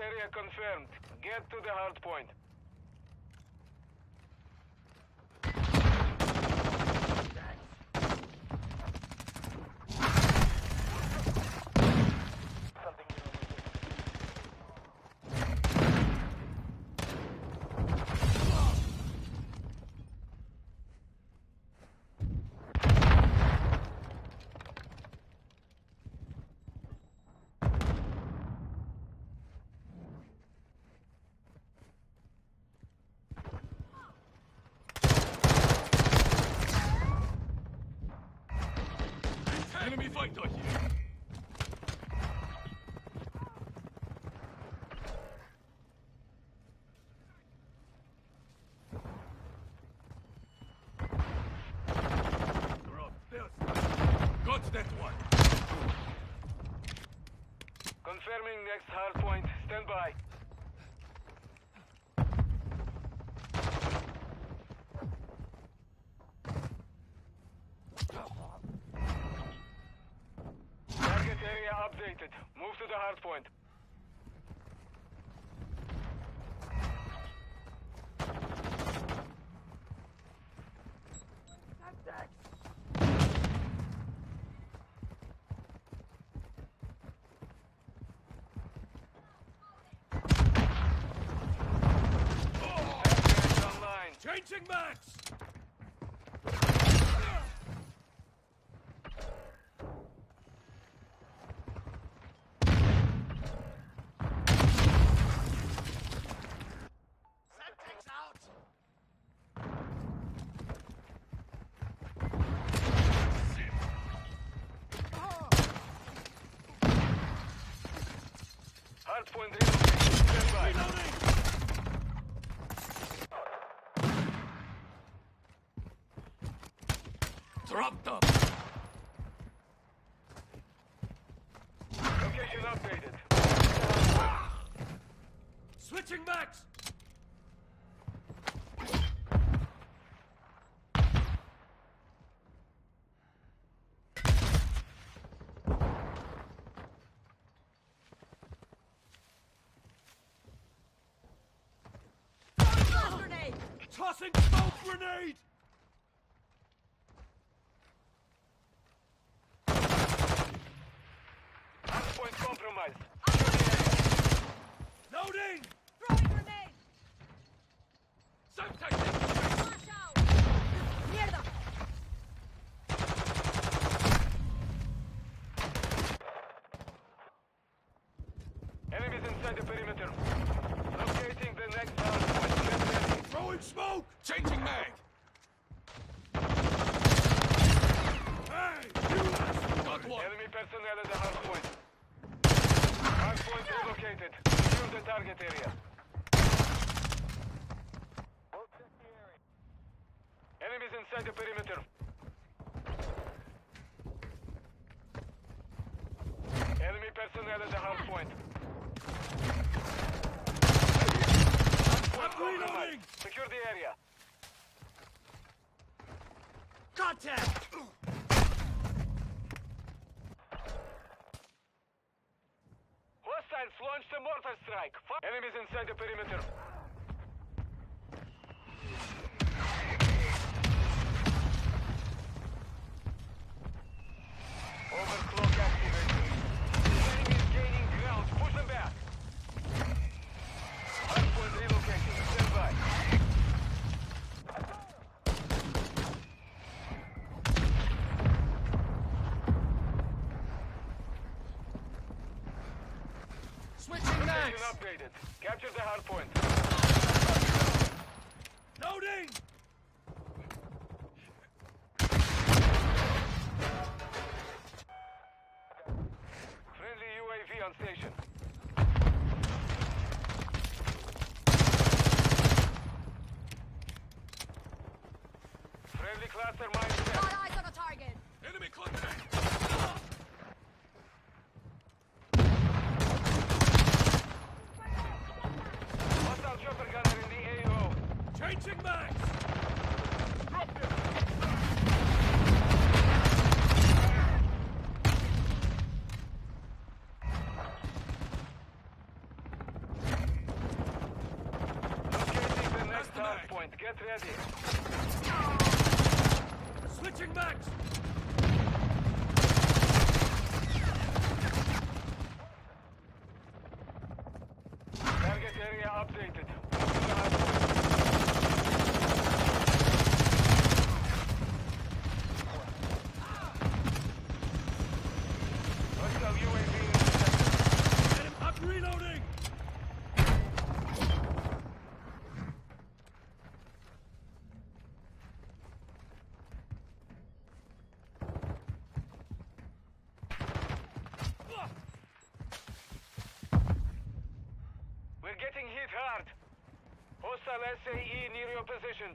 area confirmed. Get to the hard point. Enemy fighter here! They're upstairs. Got that one! Confirming next hard point. Stand by. Target area updated. Move to the hard point. Target online. Changing max! Hard point relocated. Stand by. Reloading! Drop them! Location updated. Switching max! Grenade! Tossing smoke grenade! Hard point compromised. Loading! Throwing grenade! Self tactic! Flash out! Mierda! Enemies inside the perimeter. Locating the next hard point. Get ready. Throwing smoke! Changing mag! Hey! You ass! Got one! Enemy personnel at the hard point. Hard point relocated. Secure the target area. Enemies inside the perimeter. Enemy personnel at the hard point. Hard point Reloading! compromised. Secure the area. Contact! Hostiles launched a mortar strike. Enemies inside the perimeter. Overclock activated. The enemy is gaining ground. Push them back. Hardpoint relocating. Stand by. Switching max! Location updated. Capture the hardpoint. Loading! Friendly UAV on station. Friendly cluster mine set. Got eyes on a target! Enemy contact! Hostile chopper gunner in the AO. Changing max! Drop him! get ready. Switching max! Target area updated. Hostile UAV in the sector. Get him up reloading! We're getting hit hard. Hostile SAE near your position.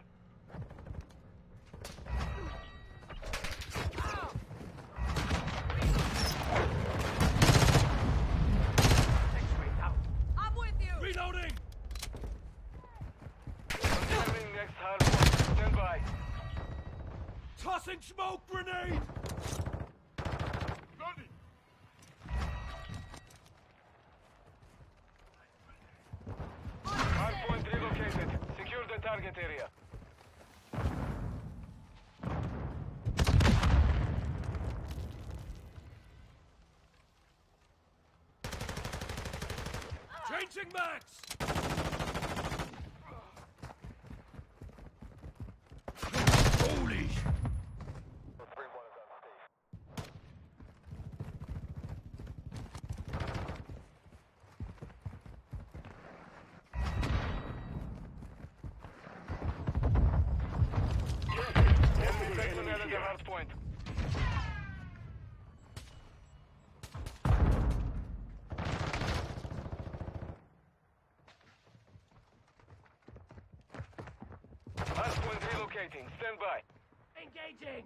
I'm with you. Reloading! Confirming next hard point. Stand by. Tossing smoke grenade! Hard point relocated. Secure the target area. Changing max! Holy! Enemy personnel at the hard point. Hard point relocating. Stand by. Engaging!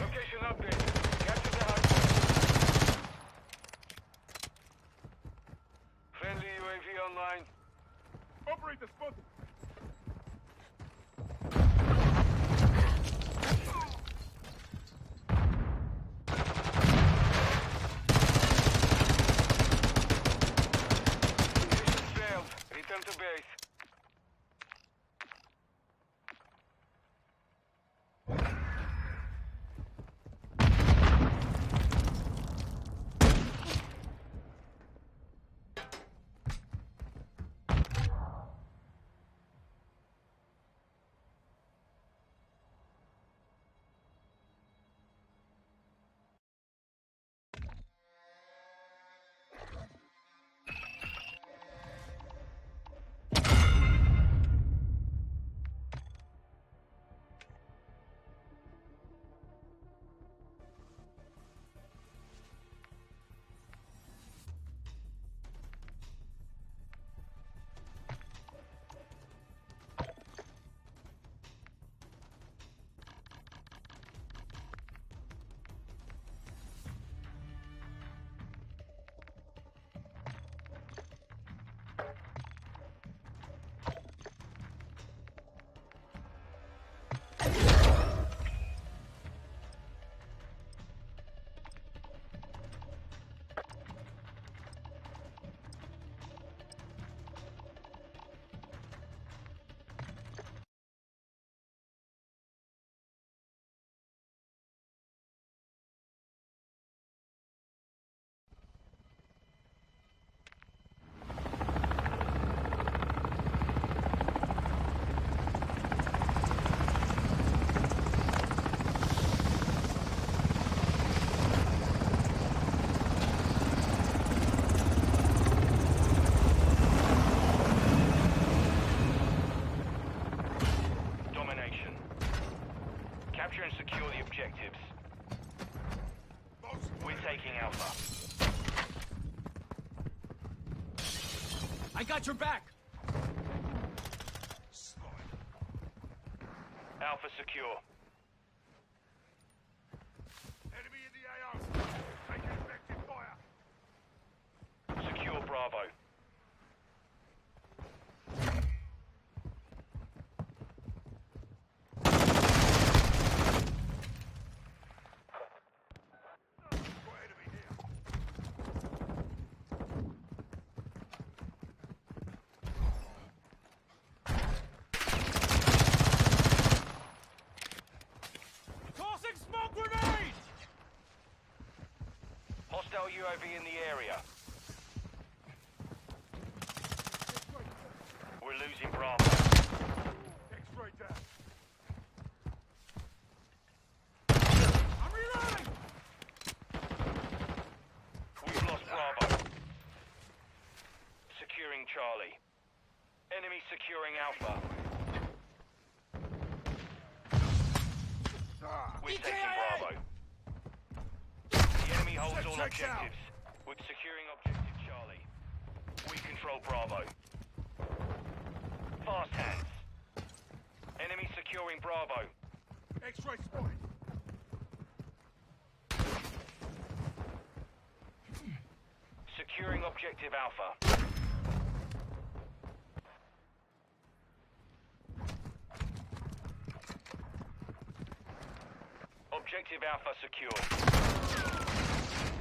Location updated. Capture the hard point. Friendly UAV online. Operator spotted! Mission failed. Return to base. Capture and secure the objectives. We're taking Alpha. I got your back! Alpha secure. Enemy in the AO! Taking effective fire! Secure Bravo. UAV in the area. We're losing Bravo. X-ray down. I'm reloading! We've lost Bravo. Securing Charlie. Enemy securing Alpha. We're taking Bravo. The enemy holds all Checks out. objectives. We're securing objective Charlie. We control Bravo. Fast hands. Enemy securing Bravo. X-ray spotted. Securing objective Alpha. Objective Alpha secured.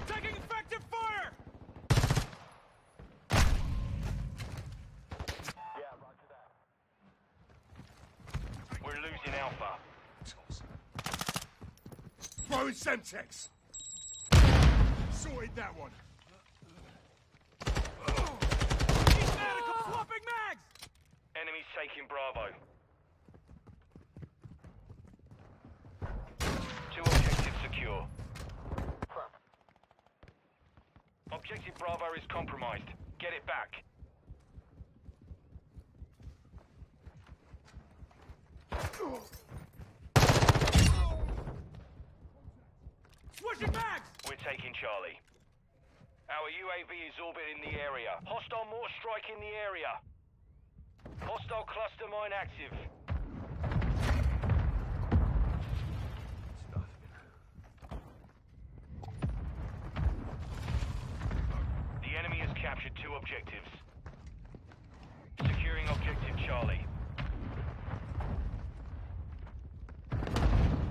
Taking effective fire! We're losing Alpha. Throwing Semtex. Sorted that one. He's medical! Swapping mags! Enemies taking Bravo. Two objectives secure. Objective Bravo is compromised. Get it back. Switching mags! We're taking Charlie. Our UAV is orbiting the area. Hostile Morse strike in the area. Hostile cluster mine active. The enemy has captured two objectives. Securing objective Charlie.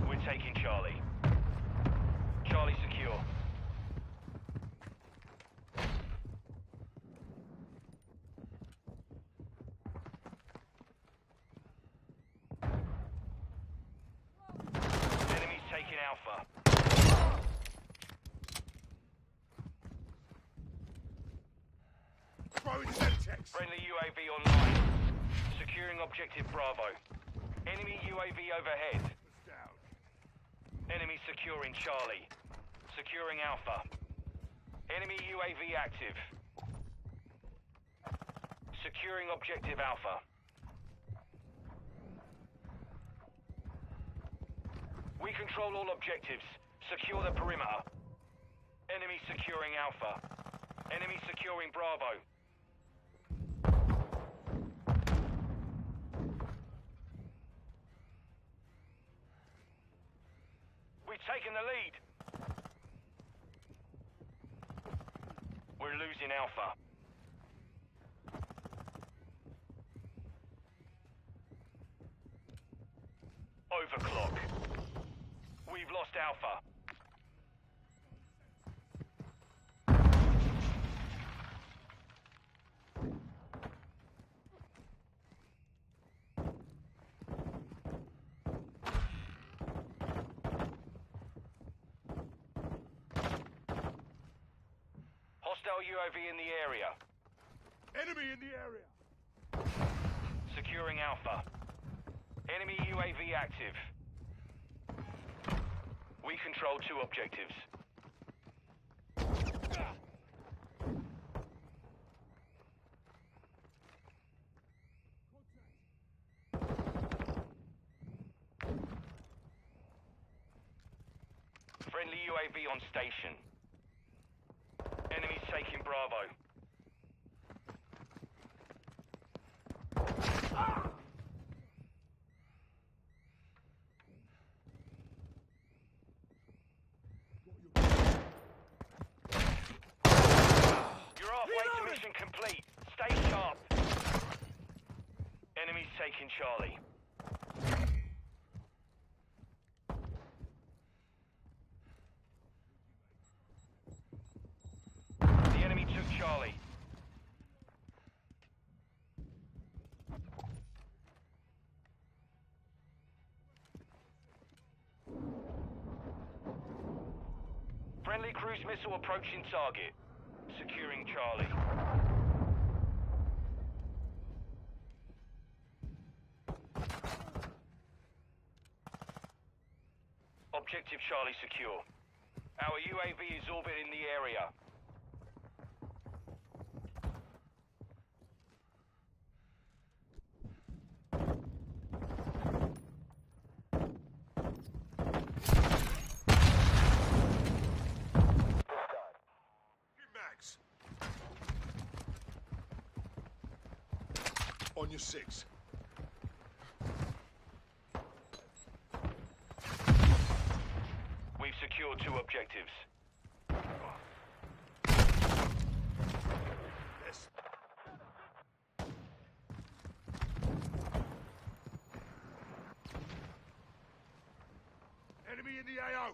We're taking Charlie. Charlie secure. Enemies taking Alpha. Throwing Semtex. Friendly UAV online. Securing objective Bravo. Enemy UAV overhead. Down. Enemy securing Charlie. Securing Alpha. Enemy UAV active. Securing objective Alpha. We control all objectives. Secure the perimeter. Enemy securing Alpha. Enemy securing Bravo. We've taken the lead. We're losing Alpha. Overclock. We've lost Alpha. Hostile UAV in the area. Enemy in the area. Securing Alpha. Enemy UAV active. We control two objectives. Friendly UAV on station. Enemies taking Bravo. You're halfway to mission complete. Stay sharp. Enemies taking Charlie. The enemy took Charlie. Friendly cruise missile approaching target. Securing Charlie. Objective Charlie secure. Our UAV is orbiting the area. Max. On your 6. We've secured 2 objectives. Yes. Enemy in the AO.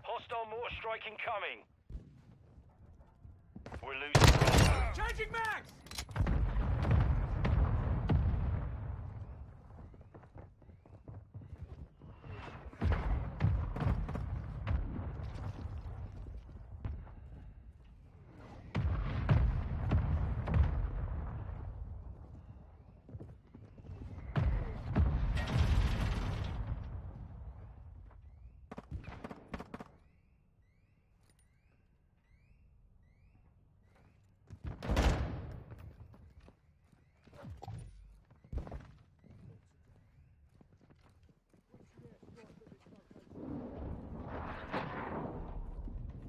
Hostile mortar strike incoming. We're losing Bravo. Changing mags!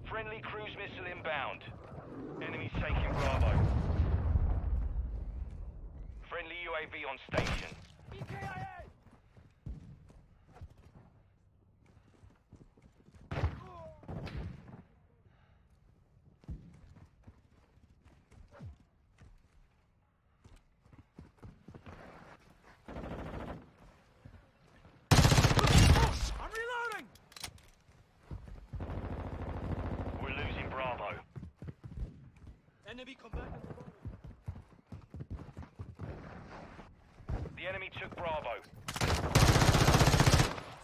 Friendly cruise missile inbound. Enemies taking Bravo. Friendly UAV on station. EKIA! I'm reloading! We're losing Bravo. Enemy combatant. The enemy took Bravo.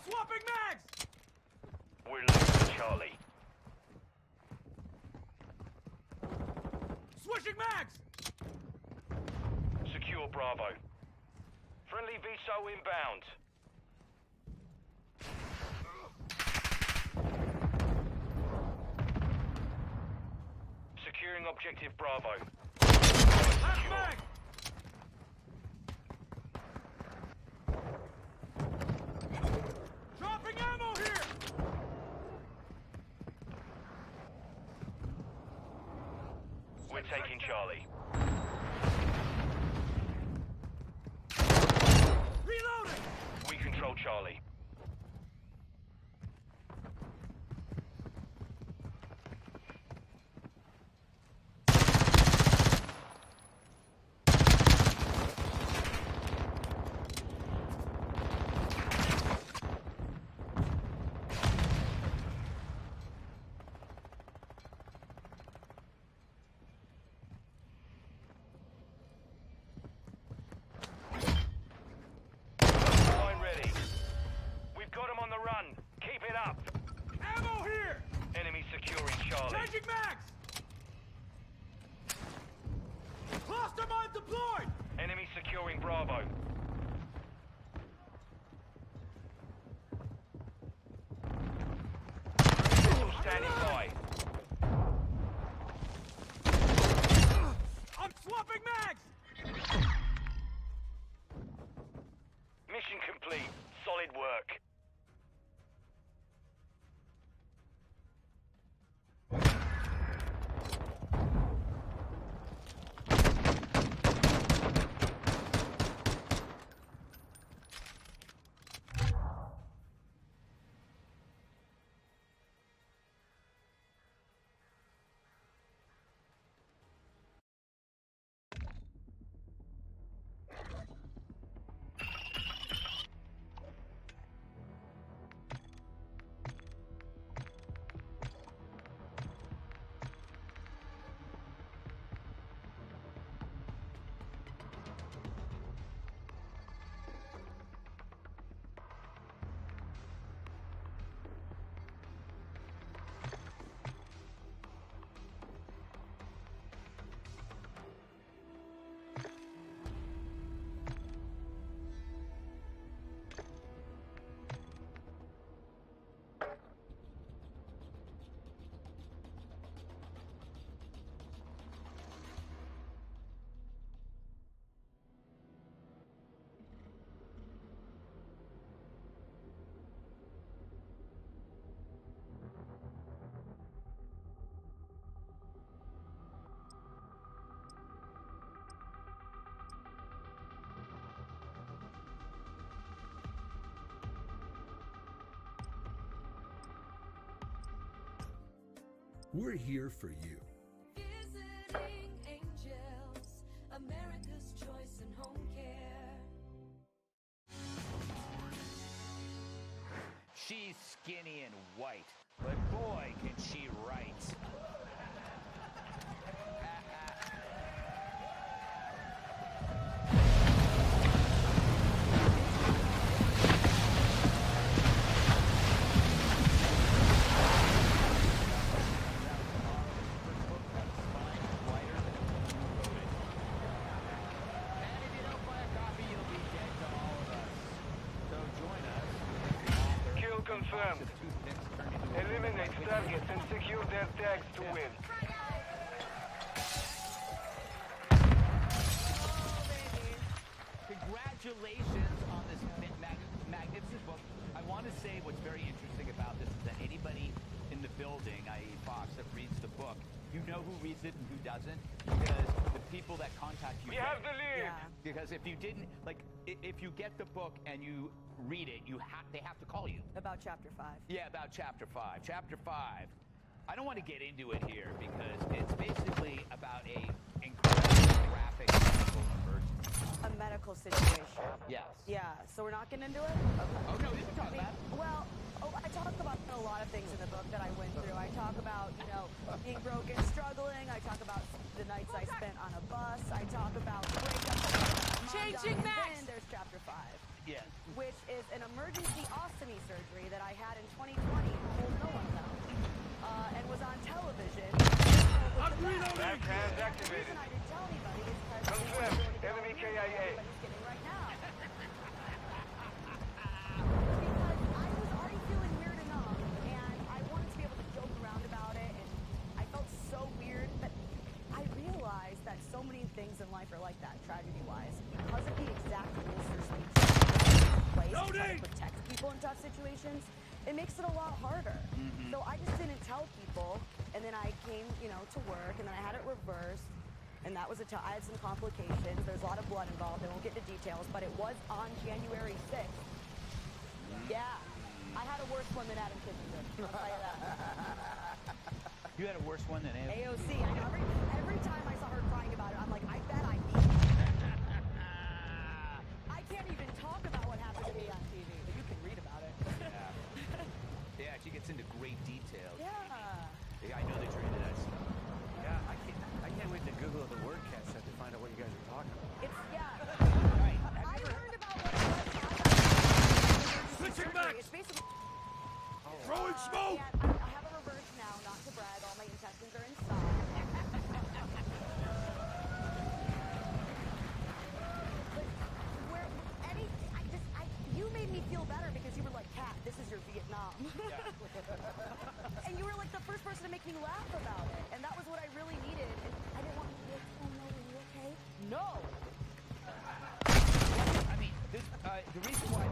Swapping mags! We're losing Charlie. Switching mags! Secure Bravo. Friendly VSO inbound. Securing objective Bravo. Half Secure. mag! Dropping ammo here! We're taking Charlie. Reloading! We control Charlie. Line ready. We've got him on the run. Keep it up. Ammo here! Enemy securing Charlie. Changing mags! Cluster mine deployed! Enemy securing Bravo. Missile standing by. I'm swapping mags! Mission complete. Solid work. We're here for you. Visiting Angels, America's choice in home care. She's skinny and white, but boy, can she write. Kill confirmed. Eliminate targets and secure their tags to win. Congratulations on this magnificent book. I want to say what's very interesting about this is that anybody in the building, i.e. Fox, that reads the book, you know who reads it and who doesn't, because the people that contact you... We have the lead! Yeah. Because if you didn't, like, if you get the book and you read it, they have to call you. About chapter 5. Yeah, about Chapter 5. Chapter 5. I don't want to get into it here because it's basically about a incredibly graphic medical emergency. A medical situation. Yes. Yeah, so we're not getting into it? Oh, no, you can talk about it. Well, I talk about a lot of things in the book that I went through. I talk about, being broke and struggling. I talk about the nights I spent on a bus. I talk about breakups. Changing And max! then there's chapter 5, Yeah. which is an emergency ostomy surgery that I had in 2020 and told no one about. And was on television. I'm reloading! Left hand The activated. reason I didn't tell anybody is because Confirmed. Enemy KIA. everybody's getting right now. Because I was already feeling weird enough, and I wanted to be able to joke around about it, and I felt so weird that I realized that so many things in life are like that, tragedy-wise, because of the exact rules for speech in place to try to protect people in tough situations. It makes it a lot harder. So I just didn't tell people, and then I came, to work, and then I had it reversed, and that was I had some complications. There's a lot of blood involved. I won't get into details, but it was on January 6th. Yeah, I had a worse one than Adam Kinzinger. I'll tell you that. You had a worse one than AOC. AOC. I know. Every time I saw her crying about it, I'm like, I bet I beat her. I can't even talk about what happened to me on TV, but you can read about it. Yeah, she gets into great detail. Yeah. Yeah, I know that you're into that stuff. Yeah, I can't wait to Google the word cat set to find out what you guys are talking about. It's, yeah. Right. I learned about what it was. Switching back! It's basically... Throwing smoke! And I have a reverse now, not to brag. All my intestines are inside. But you made me feel better because you were like, Kat, this is your Vietnam. And you were like the first person to make me laugh about it. And that was what I really needed. And I didn't want to be like, oh no, are you okay? No! I mean, the reason why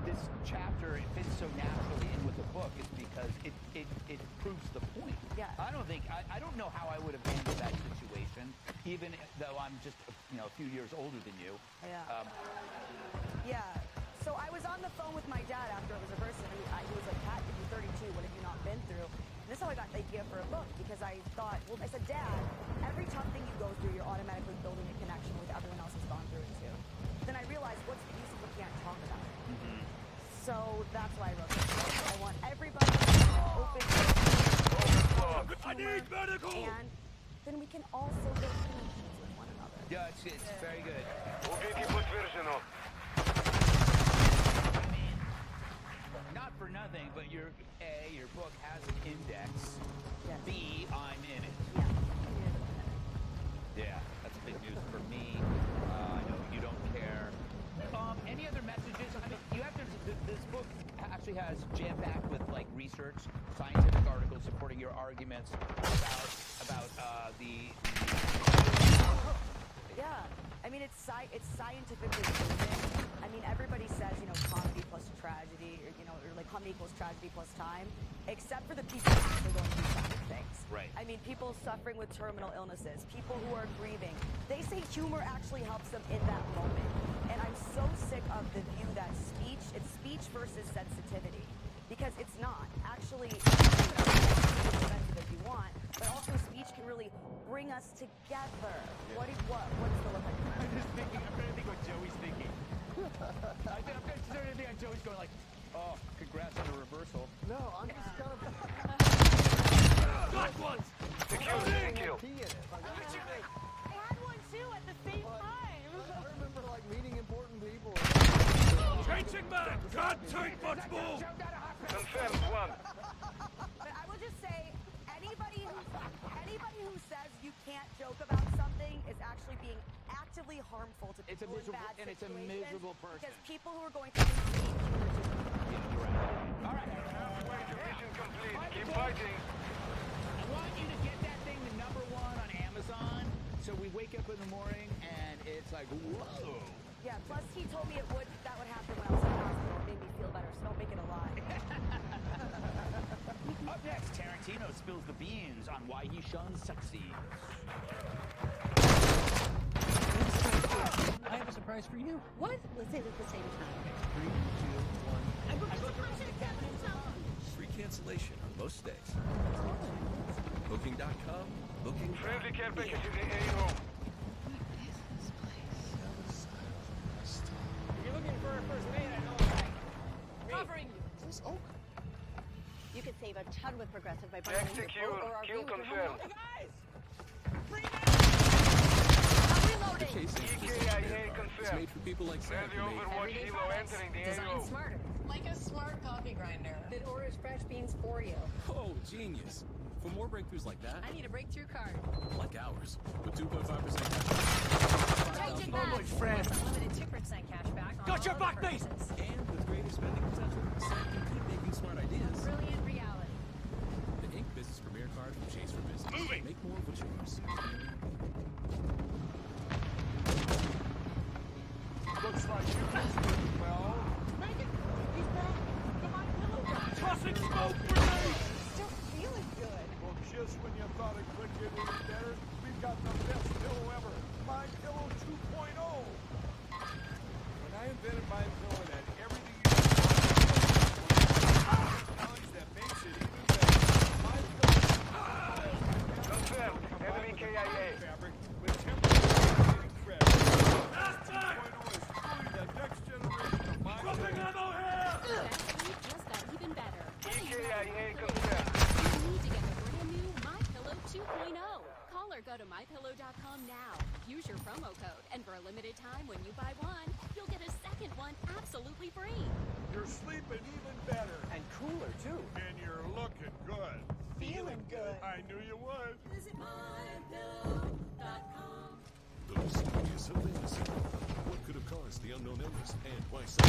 this chapter fits so naturally in with the book is because it proves the point. Yeah. I don't know how I would have handled that situation, even though I'm just a few years older than you. Yeah. Yeah. So I was on the phone with my dad after it was reversed, and he was like, Kat, you're 32, what have you not been through? And this is how I got the idea for a book, because I thought, I said, Dad, every tough thing you go through, you're automatically building a connection with everyone else who's gone through it too. Then I realized, what's the use if we can't talk about it? Mm-hmm. So that's why I wrote this book. I want everybody to be open to I need medical! and then we can also build connections with one another. Yeah, it's very good. Убейте подтверждено. Not for nothing, but your book has an index. Yes. B, I'm in it. Yeah. Yeah, that's big news for me. I know you don't care. Any other messages? I mean, this book actually has jam-packed with research, scientific articles supporting your arguments about the. Yeah, I mean, it's scientifically proven. I mean, everybody says, comedy plus tragedy, or comedy equals tragedy plus time, except for the people who are going through tragic things. Right. I mean, people suffering with terminal illnesses, people who are grieving. They say humor actually helps them in that moment. And I'm so sick of the view that it's speech versus sensitivity. because it's not. Actually, it's offensive if you want, but also speech can really bring us together. What is the look like? I'm just thinking, I'm trying to think what Joey's thinking. I'm starting to think on Joey's going like, oh, congrats on the reversal. No, I'm just kind of... Got one! Secure the kill. pee in it. Like, I had one too at the same time. I remember like meeting important people. Changing back! Can't take much more! Confirmed 1. But I will just say, anybody who says you can't joke about something is actually being actively harmful to It's a people in miserable- bad and it's a situations, miserable person. Because people who are going through these things are doing. Yeah, you're right. All right. Halfway to mission complete. Keep fighting. I want you to get that thing to #1 on Amazon, so we wake up in the morning and it's like, whoa. Yeah, plus he told me that would happen when I was in the hospital. It made me feel better, so don't make it a lie. Up next, Tarantino spills the beans on why he shuns sex scenes. I have a surprise for you. What? Let's say it at the same time. 3, 2, 1. I booked a deposit at 7 Free cancellation on most days. Booking.com. Booking. Friendly care package in the AO. If you're looking for a first mate, I know a guy. Covering you. This Oak. You could save a ton with Progressive by Check bundling your secure. boat or RV Kill with your confirmed. home. Guys! I'm reloading. EKIA It's confirmed. made for people like Sam Friendly who made Overwatch Hilo entering the AO. smarter. Like a smart coffee grinder that orders fresh beans for you. Oh, genius. For more breakthroughs like that, I need a breakthrough card. like ours, with 2.5% cash Changing back. Unlimited 2% cash back on Got your all back, other mate! purchases. and with greater spending potential, Sam can keep making smart ideas. Brilliant reality. The Inc. Business Premier Card from Chase for Business. Moving. Make more of what's yours. Looks like you well. Megan, he's back. The My Pillow guy. Tossing smoke grenades! Still feeling good. Well, just when you thought it could get any better, we've got the best pillow ever, My Pillow 2.0. When I invented My Pillow, it had everything you need. Technology that makes it even better. My Pillow Confirmed. Enemy KIA. fabric with temperature-regulating threads. 2.0 is truly the next generation of My Pillow. Just got even better. EKIA confirmed. You need to get the brand new My Pillow 2.0. Call or go to mypillow.com now. Use your promo code, and for a limited time, when you buy one, you'll get a second one absolutely free. You're sleeping even better. And cooler, too. And you're looking good. Feeling good. I knew you would. Visit mypillow.com. Those stages of innocence. What could have caused the unknown illness and why some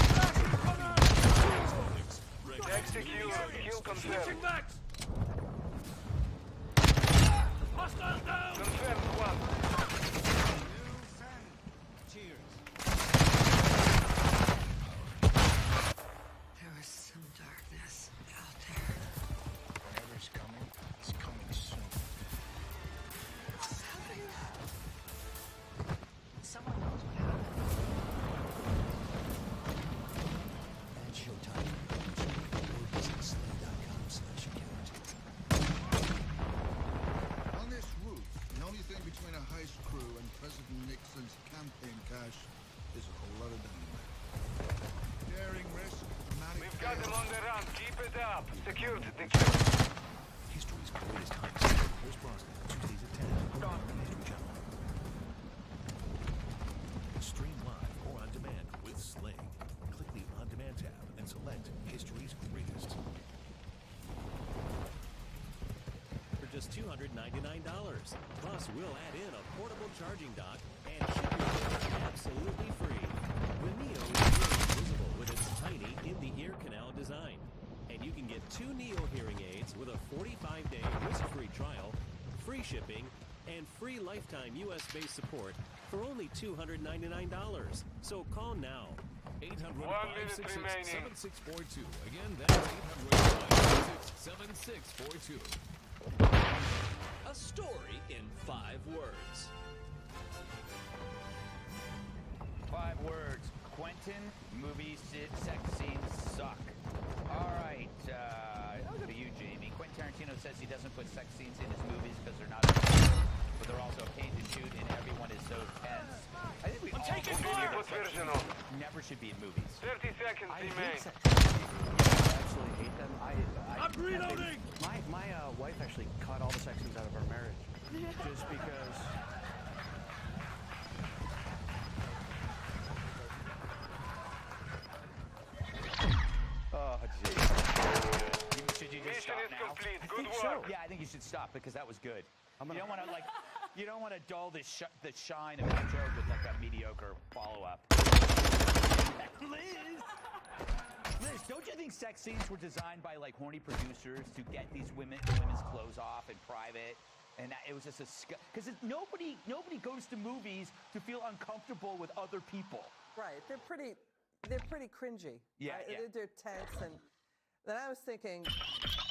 Execute. Kill confirmed. Switching backs. Hostile down! Confirmed 1. There was some darkness out there. Whatever's coming, it's coming soon. What's happening? Someone knows what happened. And Showtime. businessslay.com/account. On this route, the only thing between a heist crew and President Nixon's campaign cash is a whole lot of dynamite. Daring risk, dramatic We've got them chaos. on the run. Keep it up. Secured the kill. History's greatest heist. Pierce Brosnan, Tuesdays at 10 on the History Channel. Stream live or on demand with Sling. Click the On Demand tab and select History's Greatest. For just $299. Plus, we'll add in a portable charging dock and ship your order absolutely free. The Neo is really visible with its tiny in-the-ear canal design. And you can get 2 Neo hearing aids with a 45-day risk-free trial, free shipping, and free lifetime US-based support for only $299. So call now. 800-566-7642. Again, that's 800-566-7642. A story in 5 words. 5 words. Quentin movie sex scenes suck. All right. I'll go to you, Jamie. Quentin Tarantino says he doesn't put sex scenes in his movies because they're not real, but they're also a pain to shoot, and everyone is so tense. I think we all never should be in movies. 30 seconds remain. I actually hate them. I'm reloading! My wife actually cut all the sex scenes out of our marriage. Just because... Oh, jeez. Should you just stop now? Complete. I Good think work. so. Yeah, I think you should stop because that was good. You don't want to you don't want to dull the shine of that joke with like a mediocre follow-up. Liz, don't you think sex scenes were designed by like horny producers to get these women's clothes off in private? And it was just because nobody goes to movies to feel uncomfortable with other people. Right. They're pretty cringy. Yeah, right? yeah. They're tense, and then I was thinking,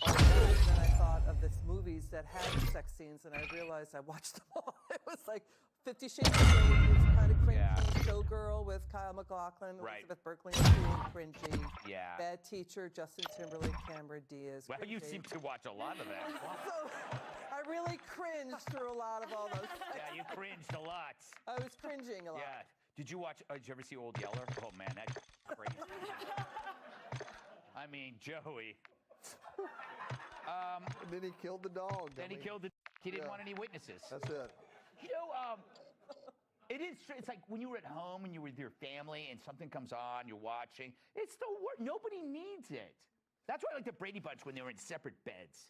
then I thought of this movies that had sex scenes, and I realized I watched them all. It was like 50 Shades of Grey, was kind of cringy. Yeah. Showgirl with Kyle MacLachlan, Right. Elizabeth Berkley being cringy. Yeah. Bad Teacher, Justin Timberlake, Cameron Diaz. Well, you cringy. seem to watch a lot of that. So I really cringed through a lot of all those. Yeah, you cringed a lot. I was cringing a lot. Yeah. Did you watch? Did you ever see Old Yeller? Oh man, that's crazy. I mean, Joey. And then he killed the dog. Then he killed the. He didn't want any witnesses. That's it. You know, it is. It's like when you were at home and you were with your family and something comes on, you're watching. It's the worst. Nobody needs it. That's why I like the Brady Bunch when they were in separate beds.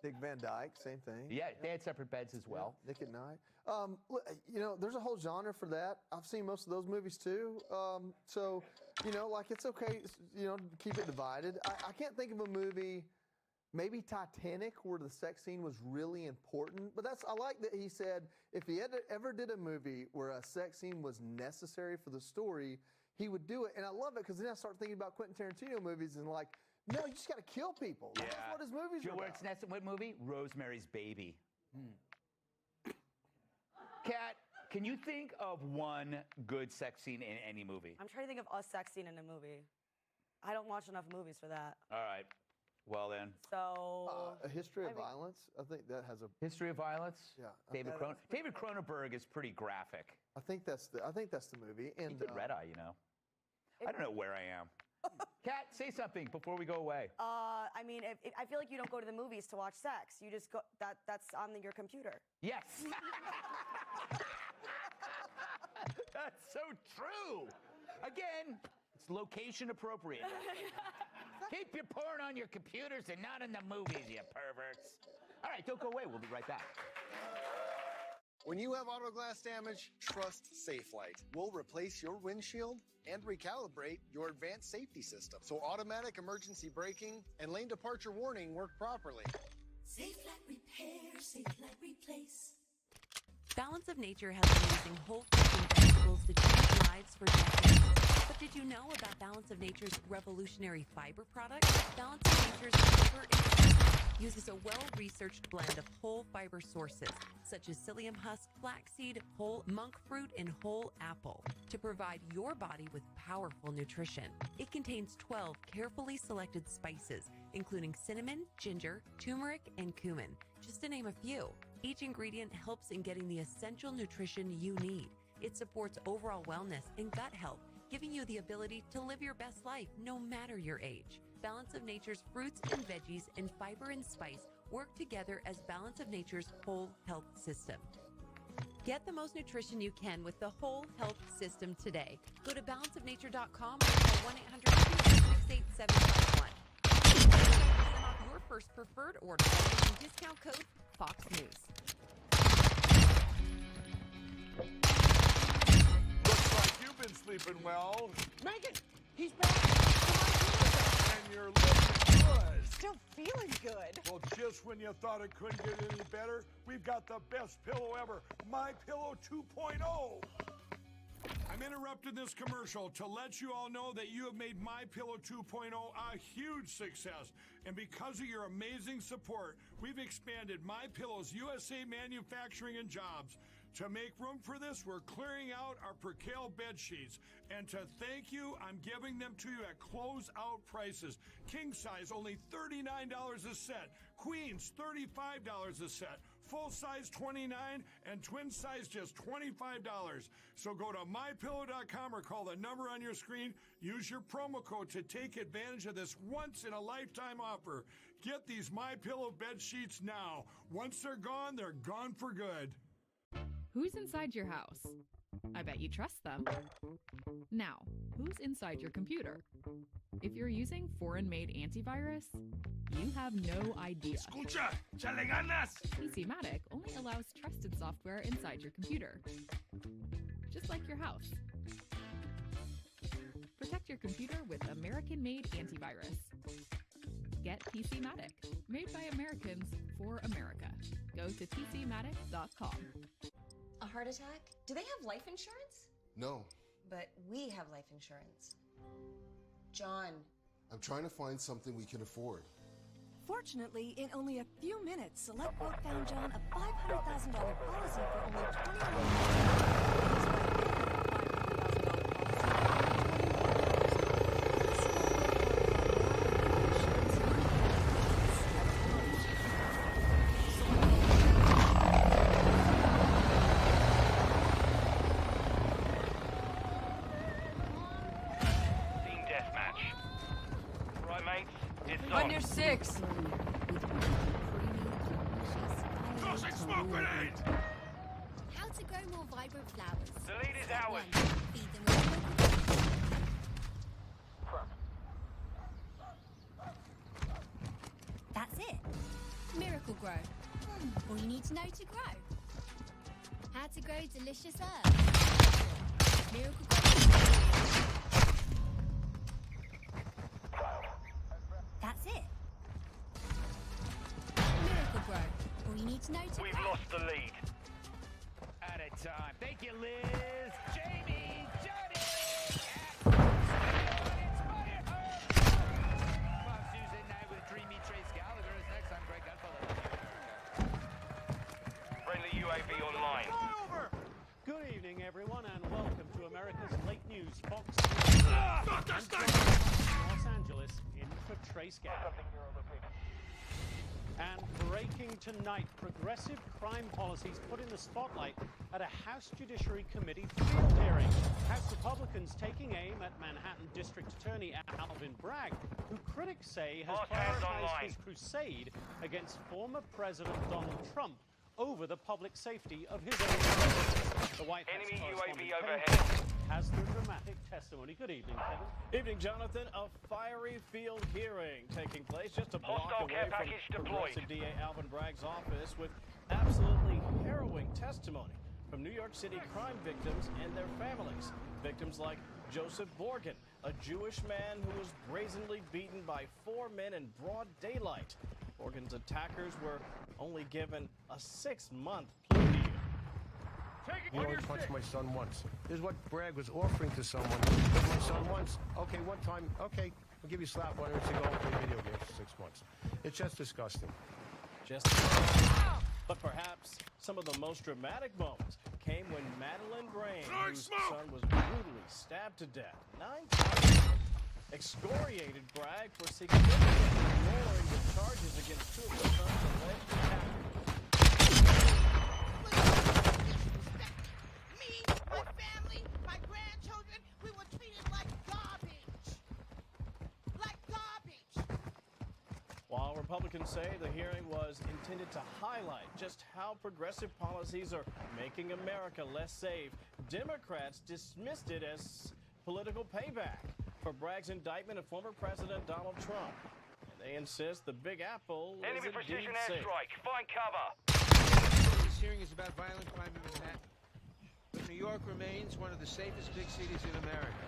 Dick Van Dyke, same thing. Yeah, they had separate beds as well. Nick at Night. Look, you know, there's a whole genre for that. I've seen most of those movies too. So, you know, like it's okay, you know, keep it divided. I can't think of a movie, maybe Titanic, where the sex scene was really important. But I like that he said if he ever did a movie where a sex scene was necessary for the story, he would do it. And I love it because then I start thinking about Quentin Tarantino movies and like, no, you just got to kill people. Yeah. That's what his movies are Where about. it's nested, what movie? Rosemary's Baby. Kat, can you think of one good sex scene in any movie? I'm trying to think of a sex scene in a movie. I don't watch enough movies for that. All right. Well then. So. A History of Violence. I think that has a History of Violence. Yeah. David Cronenberg is pretty graphic. I think that's the movie. And He did Red Eye, you know. I don't know where I am. Kat, say something before we go away. I mean, I feel like you don't go to the movies to watch sex. You just go. That's on your computer. Yes. That's so true. Again, it's location appropriate. Keep your porn on your computers and not in the movies, you perverts. All right, don't go away. We'll be right back. When you have auto glass damage, trust Safelite. We'll replace your windshield and recalibrate your advanced safety system so automatic emergency braking and lane departure warning work properly. Safelite repair, Safelite replace. Balance of Nature has been using whole fruits and vegetables to change lives for decades. But did you know about Balance of Nature's revolutionary fiber product? Balance of Nature's Fiber Infusion uses a well-researched blend of whole fiber sources, such as psyllium husk, flaxseed, whole monk fruit, and whole apple, to provide your body with powerful nutrition. It contains 12 carefully selected spices, including cinnamon, ginger, turmeric, and cumin, just to name a few. Each ingredient helps in getting the essential nutrition you need. It supports overall wellness and gut health, giving you the ability to live your best life no matter your age. Balance of Nature's fruits and veggies and fiber and spice work together as Balance of Nature's whole health system. Get the most nutrition you can with the whole health system today. Go to balanceofnature.com or call 1-800-268-751. Send off your first preferred order by using discount code Fox News. Looks like you've been sleeping well. Megan, he's back. And you're looking good. Still feeling good. Well, just when you thought it couldn't get any better, we've got the best pillow ever, My Pillow 2.0. I'm interrupting this commercial to let you all know that you have made My Pillow 2.0 a huge success. And because of your amazing support, we've expanded My Pillow's USA manufacturing and jobs To make room for this, we're clearing out our Percale bed sheets. And to thank you, I'm giving them to you at closeout prices. King size, only $39 a set. Queens, $35 a set. Full size, $29, and twin size, just $25. So go to MyPillow.com or call the number on your screen. Use your promo code to take advantage of this once-in-a-lifetime offer. Get these MyPillow bed sheets now. Once they're gone for good. Who's inside your house? I bet you trust them. Now, who's inside your computer? If you're using foreign-made antivirus, you have no idea. Escucha, ¡échale ganas! PCmatic only allows trusted software inside your computer, just like your house. Protect your computer with American-made antivirus. Get PCmatic, made by Americans for America. Go to PCmatic.com. A heart attack? Do they have life insurance? No. But we have life insurance. John. I'm trying to find something we can afford. Fortunately, in only a few minutes, SelectQuote found John a $500,000 policy for only $21. Under 6. Tossing smoke grenade! How to grow more vibrant flowers. The lead is ours. Feed them with That's it. Miracle Grow. All you need to know to grow. How to grow delicious herbs. Miracle Grow. That's it. Miracle Grow. All you need to know to We've grow. lost the lead. At a time. Thank you, Liz. Jamie, Johnny. Tuesday night with Dreamy Trace Gallagher is next. I'm Greg Gunfellow. Friendly UAV online. Good evening, everyone, and welcome to America's late news Fox Los Angeles in for Trace Gallagher. And breaking tonight, progressive crime policies put in the spotlight at a House Judiciary Committee field hearing. House Republicans taking aim at Manhattan District Attorney Alvin Bragg, who critics say has prioritized his crusade against former President Donald Trump over the public safety of his own residents. The White House Enemy correspondent UAV Kevin overhead. Ford has the dramatic testimony. Good evening, Kevin. Evening, Jonathan. A fiery field hearing taking place just a block Hostile away care from package deployed. Progressive DA Alvin Bragg's office with absolutely harrowing testimony from New York City crime victims and their families. Victims like Joseph Borgen, a Jewish man who was brazenly beaten by 4 men in broad daylight. Borgen's attackers were only given a 6-month plea deal. You only punched my son once. This is what Bragg was offering to someone. Hit my son once. Okay, one time. Okay, I'll give you a slap on it to go and play video games for 6 months. It's just disgusting. But perhaps some of the most dramatic moments came when Madeline Brain, whose son was brutally stabbed to death 9 times, excoriated Bragg for significantly lowering the charges against 2 of the son's alleged attackers. Me, my family, my grandchildren, we were treated like garbage. Like garbage. While Republicans say the hearing was intended to highlight just how progressive policies are making America less safe, Democrats dismissed it as political payback for Bragg's indictment of former President Donald Trump. And they insist the Big Apple is Enemy indeed precision safe. airstrike. Find cover. This hearing is about violent crime in Manhattan. But New York remains one of the safest big cities in America.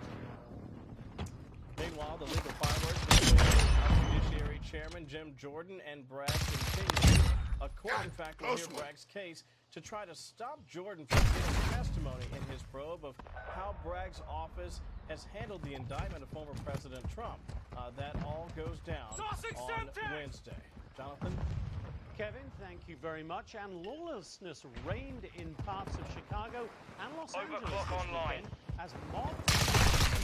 Meanwhile, the legal fireworks between House Judiciary Chairman Jim Jordan and Bragg continues. A court, in fact, will hear Bragg's case to try to stop Jordan from giving testimony in his probe of how Bragg's office has handled the indictment of former President Trump. That all goes down on Wednesday. Jonathan? Kevin, thank you very much. And lawlessness reigned in parts of Chicago and Los Angeles Overclock this online. weekend as mobs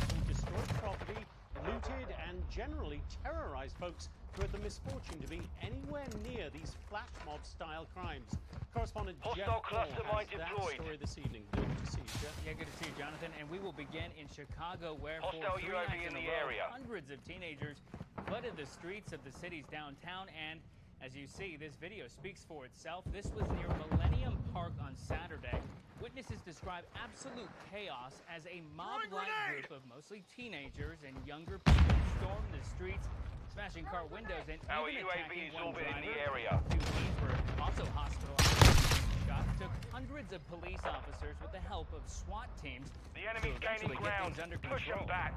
people destroyed property, looted, and generally terrorized folks who had the misfortune to be anywhere near these flash mob-style crimes. Correspondent Jeff Hostile Paul cluster has mine that deployed. story this evening. Good to see you, Jeff. Yeah, good to see you, Jonathan. And we will begin in Chicago, where Hostile for 3 UAV nights in a the row, area. hundreds of teenagers flooded the streets of the city's downtown. And as you see, this video speaks for itself. This was near Millennium Park on Saturday. Witnesses describe absolute chaos as a mob-like group of mostly teenagers and younger people stormed the streets, smashing car windows and Our even UAV attacking is one orbiting driver. the area. 2 teens were also hospitalized. Shots took hundreds of police officers with the help of SWAT teams The enemy's to eventually gaining get ground. things under Push control. them back.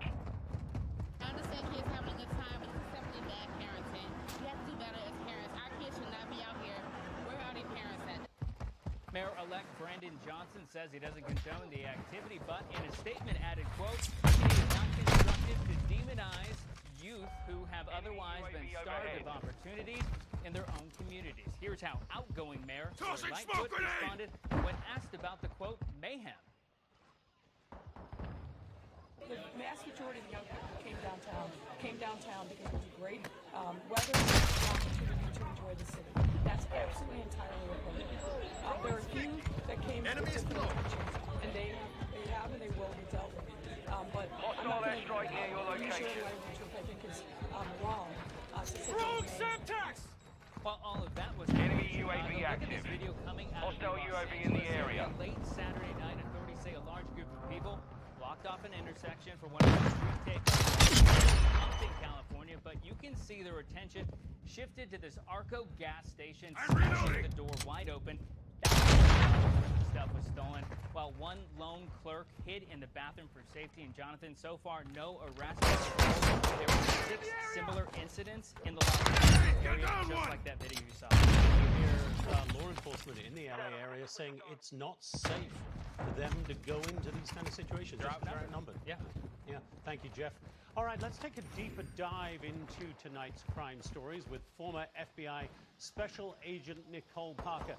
I understand kids having a good time, but this is simply bad parenting. We have to do better as parents. Our kids should not be out here. Where are their parents at? Mayor-elect Brandon Johnson says he doesn't condone the activity, but in a statement added, quote, it is not constructive to demonize youth who have otherwise been starved of opportunities in their own communities. Here's how outgoing Mayor Tossing Lightfoot smoke grenade! responded when asked about the, quote, mayhem. The vast majority of young people came downtown because it was great weather and an opportunity to enjoy the city. That's absolutely entirely appropriate. There are a few that came with different intentions, and they have and they will be dealt with. But I'm not going to near your location. language which I think is wrong. Wrong syntax! While all of that was Enemy happening in UAV Chicago, look at active. this video coming out Hostile of Los UAV in the Angeles area. Late Saturday night, authorities say a large group of people blocked off an intersection for one of the street takes in California, but you can see their attention shifted to this Arco gas station, smashing the door wide open. Stuff was stolen, while one lone clerk hid in the bathroom for safety. And Jonathan, so far, no arrests. There were 6 similar incidents in the Los Angeles area, just like that video you saw. You hear law enforcement in the LA area saying it's not safe for them to go into these kind of situations. They're Just 'cause outnumbered. Yeah. Yeah. Thank you, Jeff. All right, let's take a deeper dive into tonight's crime stories with former FBI Special Agent Nicole Parker.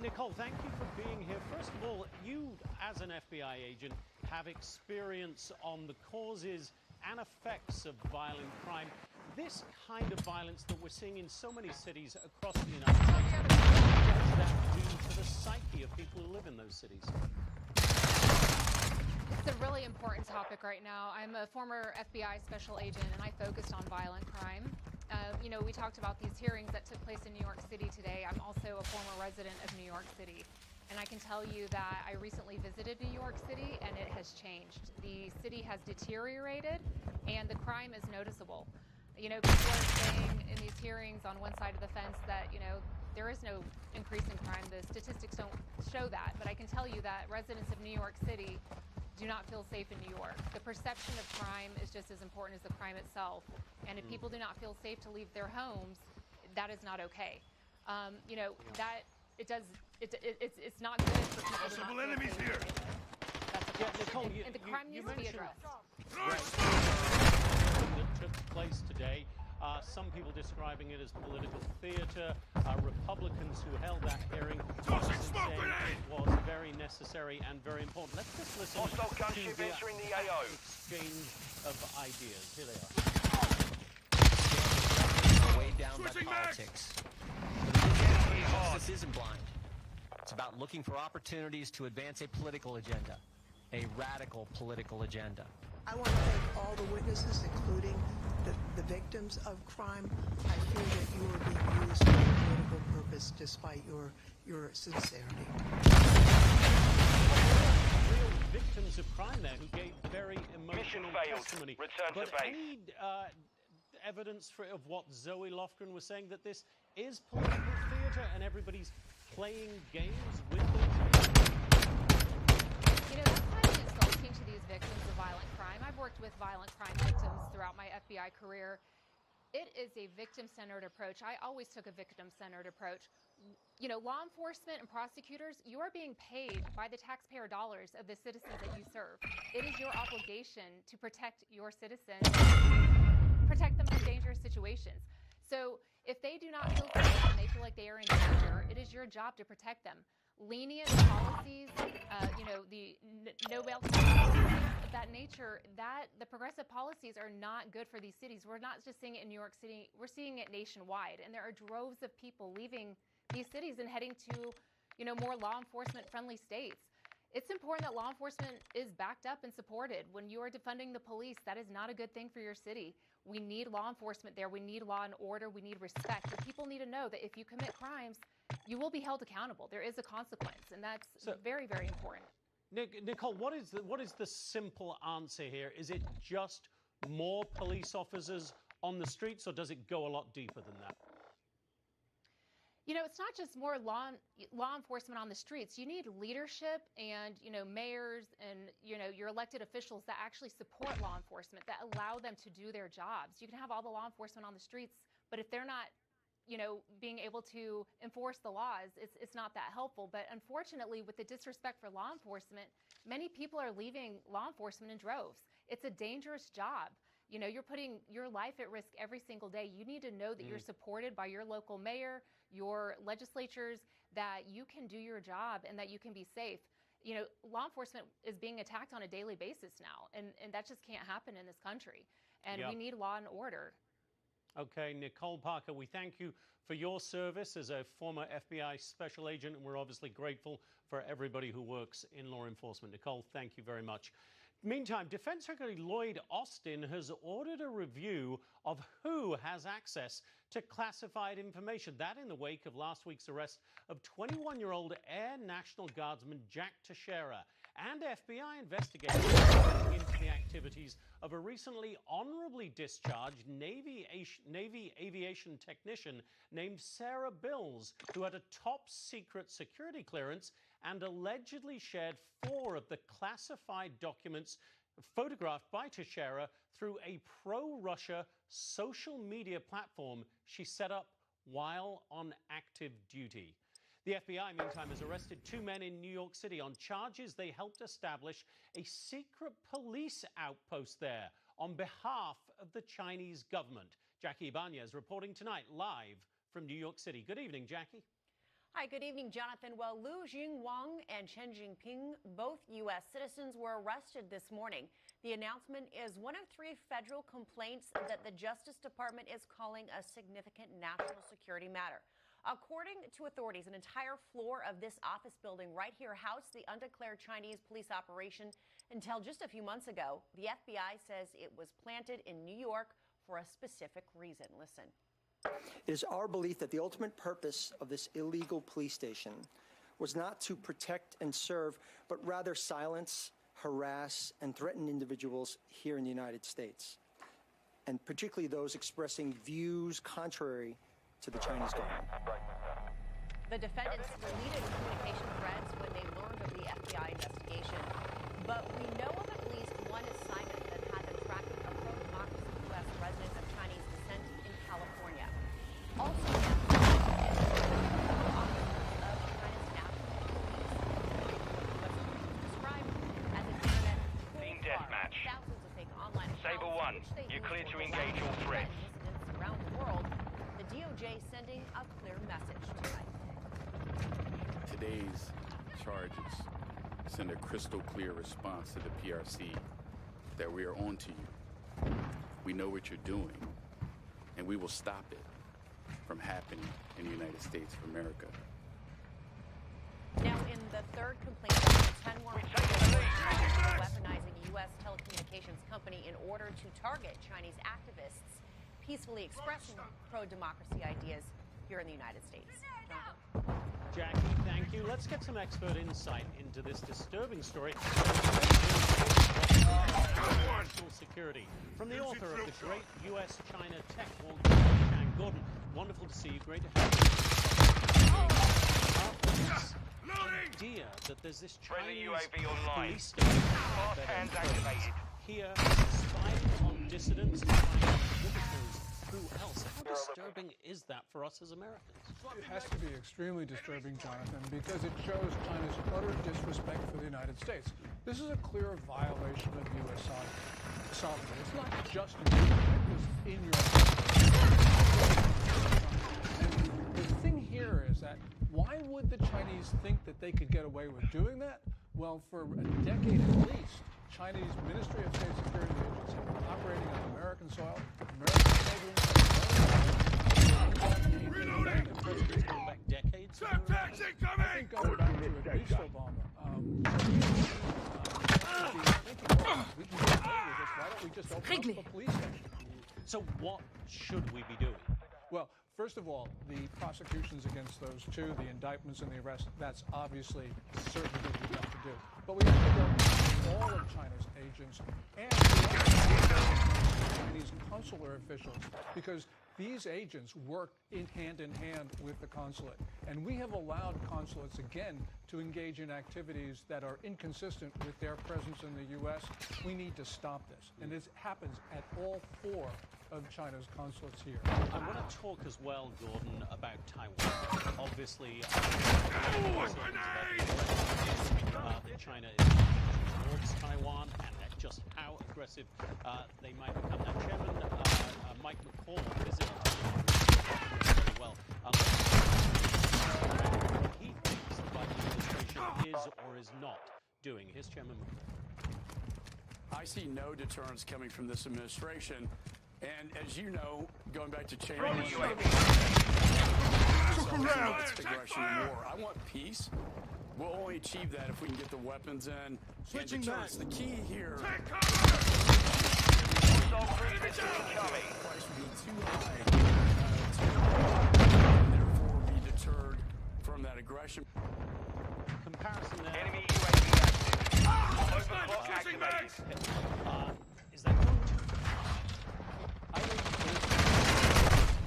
Nicole, thank you for being here. First of all, you, as an FBI agent, have experience on the causes and effects of violent crime. This kind of violence that we're seeing in so many cities across the United States, what does that do to the psyche of people who live in those cities? It's a really important topic right now. I'm a former FBI special agent, and I focused on violent crime. You know, we talked about these hearings that took place in New York City today. I'm also a former resident of New York City, and I can tell you that I recently visited New York City, and it has changed. The city has deteriorated, and the crime is noticeable. You know, people are saying in these hearings on one side of the fence that, you know, there is no increase in crime. The statistics don't show that, but I can tell you that residents of New York City do not feel safe in New York. The perception of crime is just as important as the crime itself. And if people do not feel safe to leave their homes, that is not okay. You know, that it's not good for people to not feel enemies safe. here. That's a Yeah, problem. Nicole, And the crime needs to be addressed. That took place today. Some people describing it as political theater. Republicans who held that hearing saying it was very necessary and very important. Let's just listen Hostile to gunship the entering the AO. exchange of ideas. Here they are. Weighed down by Switching politics. This isn't blind. It's about looking for opportunities to advance a political agenda, a radical political agenda. I want to thank all the witnesses, including the victims of crime. I feel that you are being used for a political purpose despite your sincerity. Real victims of crime there who gave very Mission emotional failed. testimony. Return to but base. any evidence of what Zoe Lofgren was saying, that this is political theater and everybody's playing games with those? You know, that's kind of insulting to these victims of violent crime. I've worked with violent crime victims throughout my FBI career. It is a victim-centered approach. I always took a victim-centered approach. You know, law enforcement and prosecutors, you are being paid by the taxpayer dollars of the citizens that you serve. It is your obligation to protect your citizens, protect them from dangerous situations. So if they do not feel safe they feel like they are in danger, it is your job to protect them. Lenient policies, the no bail policies of that nature, the progressive policies are not good for these cities. We're not just seeing it in New York City, we're seeing it nationwide. And there are droves of people leaving these cities and heading to, more law enforcement friendly states. It's important that law enforcement is backed up and supported. When you are defunding the police, that is not a good thing for your city. We need law enforcement there. We need law and order. We need respect. And people need to know that if you commit crimes, you will be held accountable. There is a consequence, and that's very, very important. Nicole, what is the simple answer here? Is it just more police officers on the streets, or does it go a lot deeper than that? It's not just more law enforcement on the streets. You need leadership and, mayors and, your elected officials that actually support law enforcement, that allow them to do their jobs. You can have all the law enforcement on the streets, but if they're not, being able to enforce the laws, it's not that helpful. But unfortunately, with the disrespect for law enforcement, many people are leaving law enforcement in droves. It's a dangerous job. You're putting your life at risk every single day. You need to know that you're supported by your local mayor, your legislatures, that you can do your job and that you can be safe. Law enforcement is being attacked on a daily basis now, and that just can't happen in this country. And we need law and order. Okay, Nicole Parker, we thank you for your service as a former FBI special agent, and we're obviously grateful for everybody who works in law enforcement. Nicole, thank you very much. Meantime, Defense Secretary Lloyd Austin has ordered a review of who has access to classified information. That in the wake of last week's arrest of 21-year-old Air National Guardsman Jack Teixeira and FBI investigators into the activities of a recently honorably discharged Navy aviation technician named Sarah Bills, who had a top-secret security clearance and allegedly shared 4 of the classified documents photographed by Teixeira through a pro-Russia social media platform she set up while on active duty. The FBI, meantime, has arrested 2 men in New York City on charges they helped establish a secret police outpost there on behalf of the Chinese government. Jackie Ibanez reporting tonight live from New York City. Good evening, Jackie. Hi, good evening, Jonathan. Well, Liu Jingwang and Chen Jinping, both U.S. citizens, were arrested this morning. The announcement is one of 3 federal complaints that the Justice Department is calling a significant national security matter. According to authorities, an entire floor of this office building right here housed the undeclared Chinese police operation until just a few months ago. The FBI says it was planted in New York for a specific reason. Listen. It is our belief that the ultimate purpose of this illegal police station was not to protect and serve, but rather silence, harass, and threaten individuals here in the United States, and particularly those expressing views contrary to the Chinese government. The defendants deleted communication threads when they learned of the FBI investigation, but we know of at least one assignment that had them tracking a pro-democracy U.S. resident of Chinese descent in California. Also, described as an internet Team deathmatch. Thousands of fake online Saber 1, you're clear to engage all threats. Dissidents around the world. The DOJ sending a clear message tonight. Today's charges send a crystal clear response to the PRC that we are on to you. We know what you're doing, and we will stop it from happening in the United States of America. Now, in the third complaint, 10 warrants for weaponizing a U.S. telecommunications company in order to target Chinese activists peacefully expressing pro-democracy ideas here in the United States. Jackie, thank you. Let's get some expert insight into this disturbing story. National security. From the author of the great U.S.-China tech war, Shan Gordon. Wonderful to see you. Great to have you. Idea that there's this Chinese UAV online. police station Fast hands activated. here spying on dissidents and visitors. Who else? How disturbing is that for us as Americans? It has to be extremely disturbing, Jonathan, because it shows China's utter disrespect for the United States. This is a clear violation of U.S. sovereignty. It's not just in your in your. And the thing is that why would the Chinese think that they could get away with doing that? Well, for a decade at least, Chinese Ministry of State Security agents have been operating on American soil, American children. Presidents going back decades. Taxi coming! I think going back to at least Obama. We can get away with this. Why don't we just open up a police station? So what should we be doing? Well, first of all, the prosecutions against those two, the indictments and the arrest, that's obviously certainly what we have to do. But we have to go to all of China's agents and Chinese consular officials, because these agents work hand in hand with the consulate. And we have allowed consulates, again, to engage in activities that are inconsistent with their presence in the U.S. We need to stop this. And this happens at all 4 of China's consulates here. I want to talk as well, Gordon, about Taiwan. Obviously, that China is towards Taiwan and just how aggressive they might become. Now, Chairman Mike McCall visited very well. What he thinks the Biden administration is or is not doing. Here's Chairman McCall. I see no deterrence coming from this administration. And as you know, going back to Cheney, aggression and war. I want peace. We'll only achieve that if we can get the weapons in. Switching back. The key here. Take cover! Price would be too high, therefore be deterred from that aggression. Comparison there. Enemy UAV active. Overclock activated. Is that going to? I think it is,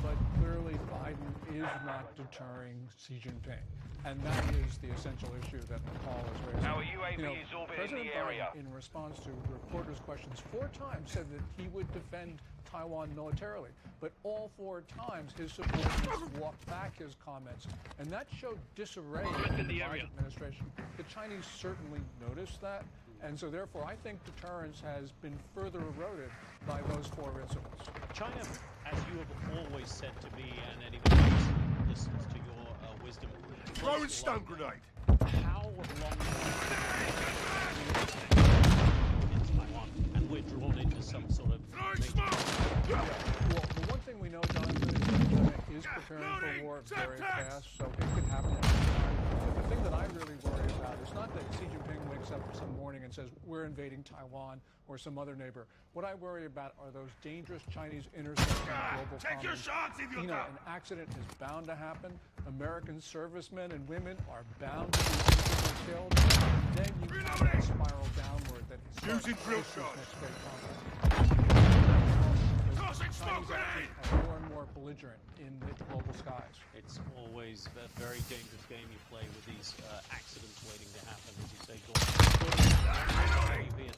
but clearly Biden is not deterring Xi Jinping. And that is the essential issue that McCall is raising. Our UAV is orbiting President the area. Biden, in response to reporters' questions 4 times, said that he would defend Taiwan militarily. But all 4 times, his subordinates walked back his comments. And that showed disarray in the Biden administration. The Chinese certainly noticed that. And so, therefore, I think deterrence has been further eroded by those 4 incidents. China, as you have always said to me and anyone who listens to your wisdom, Throwing stun grenade. How long in Taiwan, and we're drawn into some sort of Well, the one thing we know, Jonathan, is that China is preparing for war very fast, so it could happen anytime. But the thing that I really worry about is not that Xi Jinping wakes up some morning and says, we're invading Taiwan or some other neighbor. What I worry about are those dangerous Chinese intercepts in the global Take your shots, idiot! An accident is bound to happen. American servicemen and women are bound to be instantly killed. And then you have that spiral downward that is using drill shots. Chinese actors are more and more belligerent in the global skies. It's always a very dangerous game you play with these accidents waiting to happen, as you say, Gordon.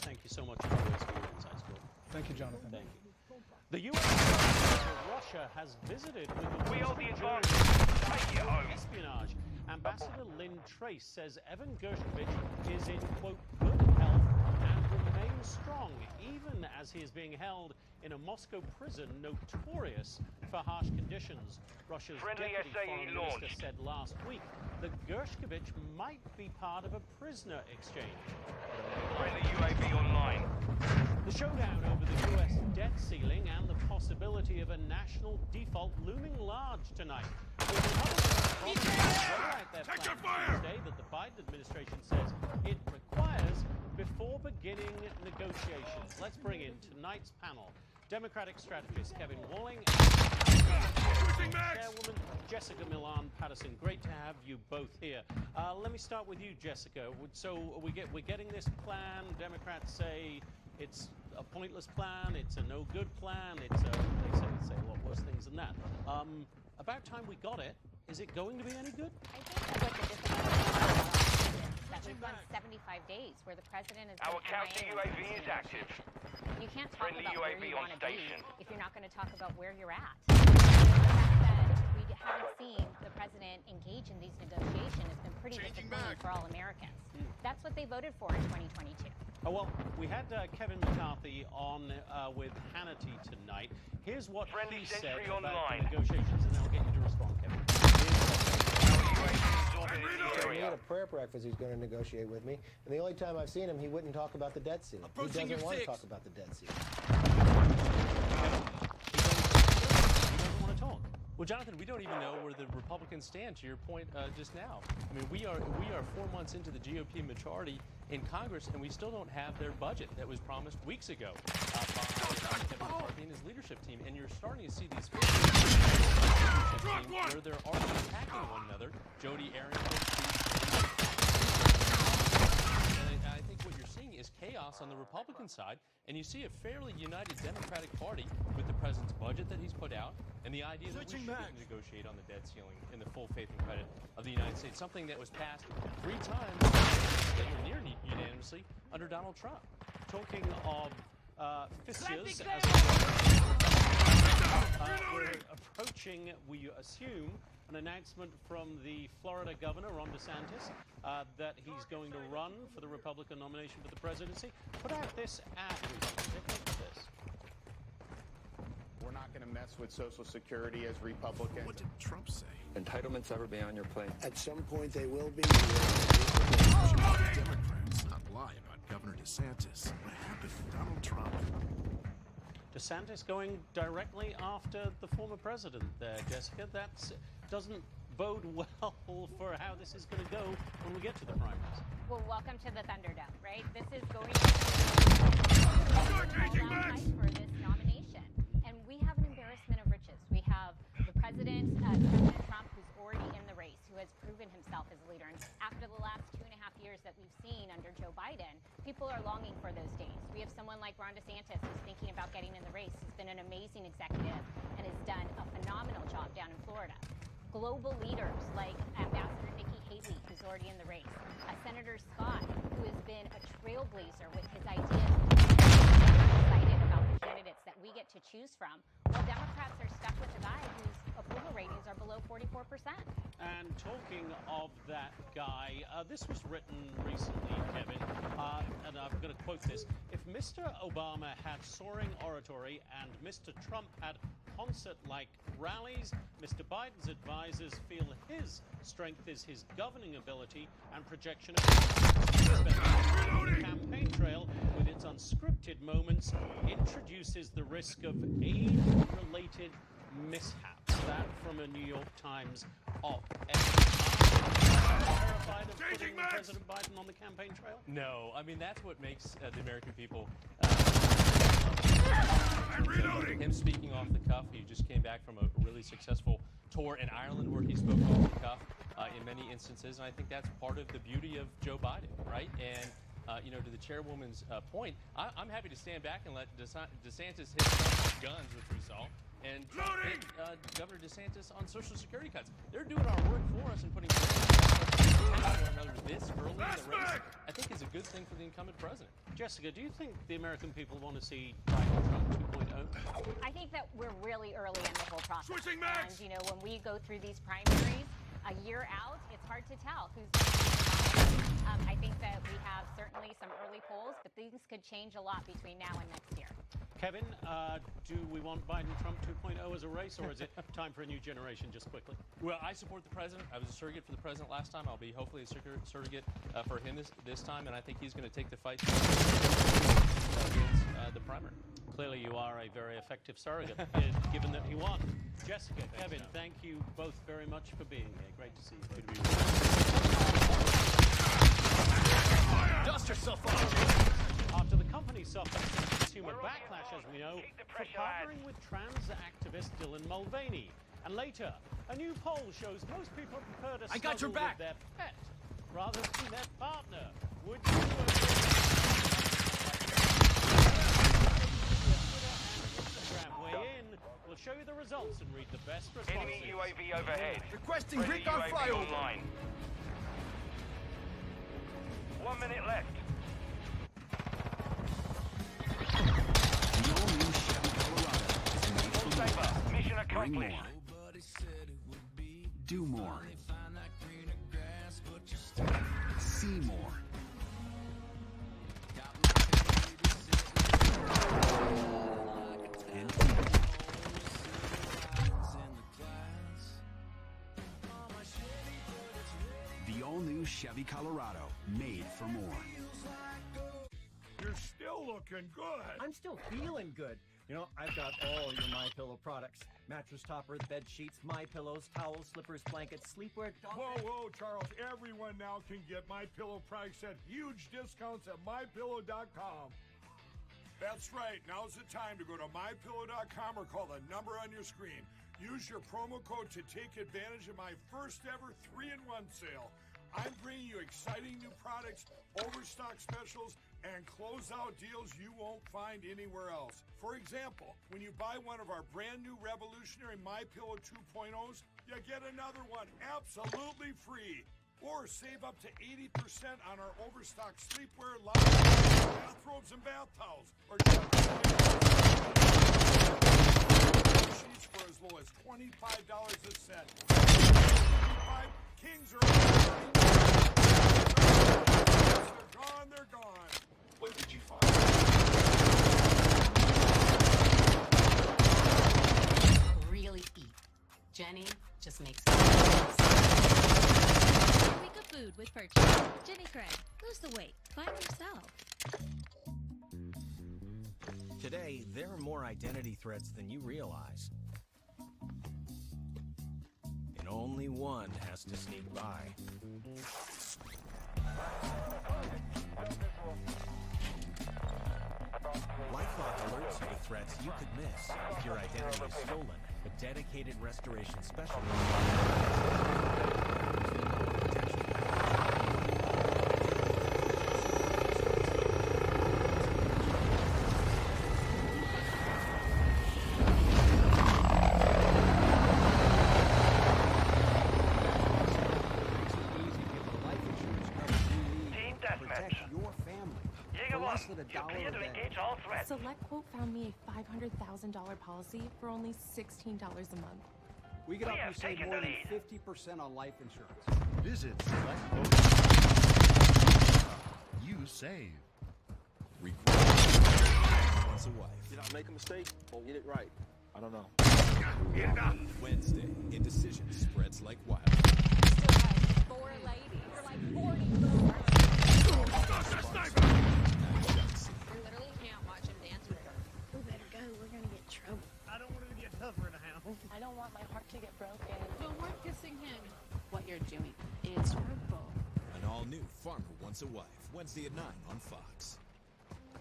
Thank you so much for your insights, Gordon. Thank you, Jonathan. Thank you. The U.S. Russia has visited with the espionage. Ambassador Lynn Trace says Evan Gershkovich is in, quote, good health and remains strong, even as he is being held in a Moscow prison notorious for harsh conditions. Russia's deputy foreign minister said last week that Gershkovich might be part of a prisoner exchange. Friendly UAV online. The showdown over the U.S. debt ceiling and the possibility of a national default looming large tonight. Take your fire! That the Biden administration says it requires before beginning negotiations. Let's bring in tonight's panel. Democratic strategist Kevin Walling and Chairwoman Jessica Milan Patterson. Great to have you both here. Let me start with you, Jessica. So we're getting this plan. Democrats say it's a pointless plan. It's a no good plan. They say a lot worse things than that. About time we got it. Is it going to be any good? I think that what the difference that we've gone 75 days where the president is our counter UAV is active. You can't talk Friendly about UAV where you on want to station. be if you're not going to talk about where you're at. The fact that we haven't seen the president engage in these negotiations has been pretty disappointing for all Americans. That's what they voted for in 2022. Oh, well, we had Kevin McCarthy on with Hannity tonight. Here's what he said about the negotiations, and I'll get you to respond, Kevin. Our in the told me area. at a prayer breakfast he's going to negotiate with me, and the only time I've seen him, he wouldn't talk about the debt ceiling. He doesn't want to talk about the debt ceiling. He doesn't want to talk. Well, Jonathan, we don't even know where the Republicans stand, to your point just now. I mean, we are 4 months into the GOP majority in Congress, and we still don't have their budget that was promised weeks ago by Kevin McCarthy and his leadership team. And you're starting to see these where they're already attacking one another. Jody Arrington. And I think what you're seeing is chaos on the Republican side, and you see a fairly united Democratic Party with the president's budget that he's put out and the idea that we should negotiate on the debt ceiling in the full faith and credit of the United States, something that was passed 3 times, near unanimously, under Donald Trump. Talking of fissures, we're approaching, we assume, an announcement from the Florida governor, Ron DeSantis, that he's going to run for the Republican nomination for the presidency. Put out this ad. Take a look at this. We're not going to mess with Social Security as Republicans. What did Trump say? Entitlements ever be on your plate? At some point they will be. Democrats not lie about Governor DeSantis. What happened to Donald Trump? DeSantis going directly after the former president there, Jessica. That doesn't bode well for how this is going to go when we get to the primaries. Well, welcome to the Thunderdome, right? This is going to be for this nomination. And we have an embarrassment of riches. We have the President Trump, who's already in the race, who has proven himself as a leader. And after the last 2.5 years that we've seen under Joe Biden, people are longing for those days. We have someone like Ron DeSantis who's thinking about getting in the race. He's been an amazing executive and has done a phenomenal job down in Florida. Global leaders like Ambassador Nikki Haley, who's already in the race. Senator Scott, who has been a trailblazer with his ideas. Excited about the candidates that we get to choose from, while Democrats are stuck with a guy whose approval ratings are below 44%. And talking of that guy, this was written recently, Kevin, and I'm going to quote this. If Mr. Obama had soaring oratory and Mr. Trump had concert-like rallies, Mr. Biden's advisors feel his strength is his governing ability and projection of the campaign trail with its unscripted moments introduces the risk of aid-related mishaps. That from a New York Times op-ed. Terrified of putting President Biden on the campaign trail? No, I mean, that's what makes the American people him speaking off the cuff. He just came back from a really successful tour in Ireland where he spoke off the cuff in many instances, and I think that's part of the beauty of Joe Biden, right? And to the chairwoman's point, I'm happy to stand back and let DeSantis hit guns, which we saw, and Governor DeSantis on Social Security cuts. They're doing our work for us and putting another this early in the race, I think is a good thing for the incumbent president. Jessica, do you think the American people want to see Donald Trump 2.0? I think that we're really early in the whole process. And, when we go through these primaries, a year out, it's hard to tell who's going to be I think that we have certainly some early polls, but things could change a lot between now and next year. Kevin, do we want Biden-Trump 2.0 as a race, or is it time for a new generation, just quickly? Well, I support the president. I was a surrogate for the president last time. I'll be hopefully a surrogate for him this time, and I think he's going to take the fight against the primary. Clearly, you are a very effective surrogate, given that he won. Jessica, Kevin, thank you both very much for being here. Great to see you. Good to be with you. Dust yourself off. After the company suffered consumer backlash, as we know, for partnering with trans activist Dylan Mulvaney. And later, a new poll shows most people prefer to snuggle with their pet rather than their partner. Would you weigh in? We'll show you the results and read the best responses. Enemy UAV overhead. Requesting recon flyover. Online. 1 minute left. Mission accomplished. Do more. See more. And Chevy Colorado, made for more. You're still looking good. I'm still feeling good. You know, I've got all your MyPillow products. Mattress topper, bed sheets, MyPillows, towels, slippers, blankets, sleepwear. Whoa, Charles. Everyone now can get MyPillow products at huge discounts at MyPillow.com. That's right. Now's the time to go to MyPillow.com or call the number on your screen. Use your promo code to take advantage of my first ever 3-in-1 sale. I'm bringing you exciting new products, overstock specials, and closeout deals you won't find anywhere else. For example, when you buy one of our brand new revolutionary MyPillow 2.0s, you get another one absolutely free. Or save up to 80% on our overstock sleepwear, lingerie, bathrobes, and bath towels. Or sheets for as low as $25 a set. 25 Kings are they're gone. What did you find? Really eat. Jenny just makes Week of food with purchase. Jenny Craig, lose the weight. Find yourself. Today, there are more identity threats than you realize. And only one has to sneak by. LifeLock alerts you to threats you could miss if your identity is stolen. A dedicated restoration specialist. SelectQuote found me a $500,000 policy for only $16 a month. We can help you save more than 50% on life insurance. Visit SelectQuote. You save. Once a wife. Did I make a mistake or get it right? I don't know. Wednesday, indecision spreads like wildfire. Still have 4 ladies. You're like 40 girls. We literally can't watch him dance with her. We better go. We're gonna get in trouble. I don't want it to get tougher in the house. I don't want my heart to get broken. So we're kissing him. What you're doing is horrible. An all-new Farmer Wants a Wife, Wednesday at 9 on Fox.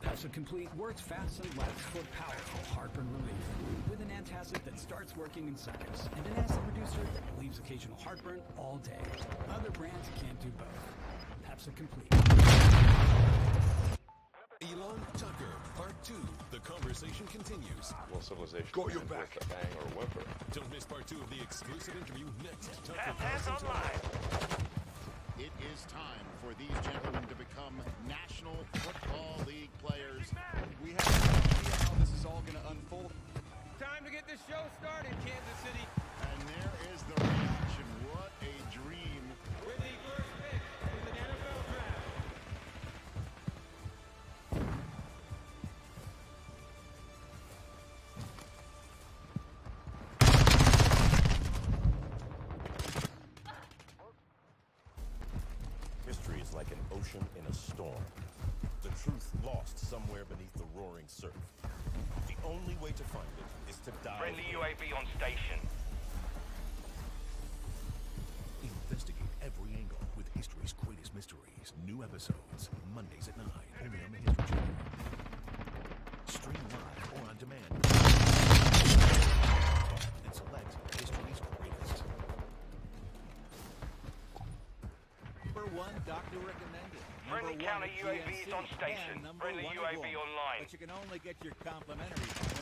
Pepsi Complete works fast and lasts for powerful heartburn relief. With an antacid that starts working in seconds and an acid reducer that relieves occasional heartburn all day. Other brands can't do both. Pepsi Complete. Elon Tucker, Part 2. The conversation continues. Will civilization Go your end back. with a bang or a whimper? Don't miss Part 2 of the exclusive interview next. Pass online. It is time for these gentlemen to become National Football League players. We have no idea how this is all going to unfold. Time to get this show started, Kansas City. And there is the reaction. What a dream. With the first pick in the NFL draft. History is like an ocean in a storm. The truth lost somewhere beneath the roaring surf. The only way to find it is to dive Friendly in. UAV on station. Investigate every angle with history's greatest mysteries. New episodes, Mondays at 9, only on the History Channel. Stream live or on demand. And select history's greatest. Number 1, doctor recommended. Friendly counter UAVs on station. Friendly UAV online. But you can only get your complimentary by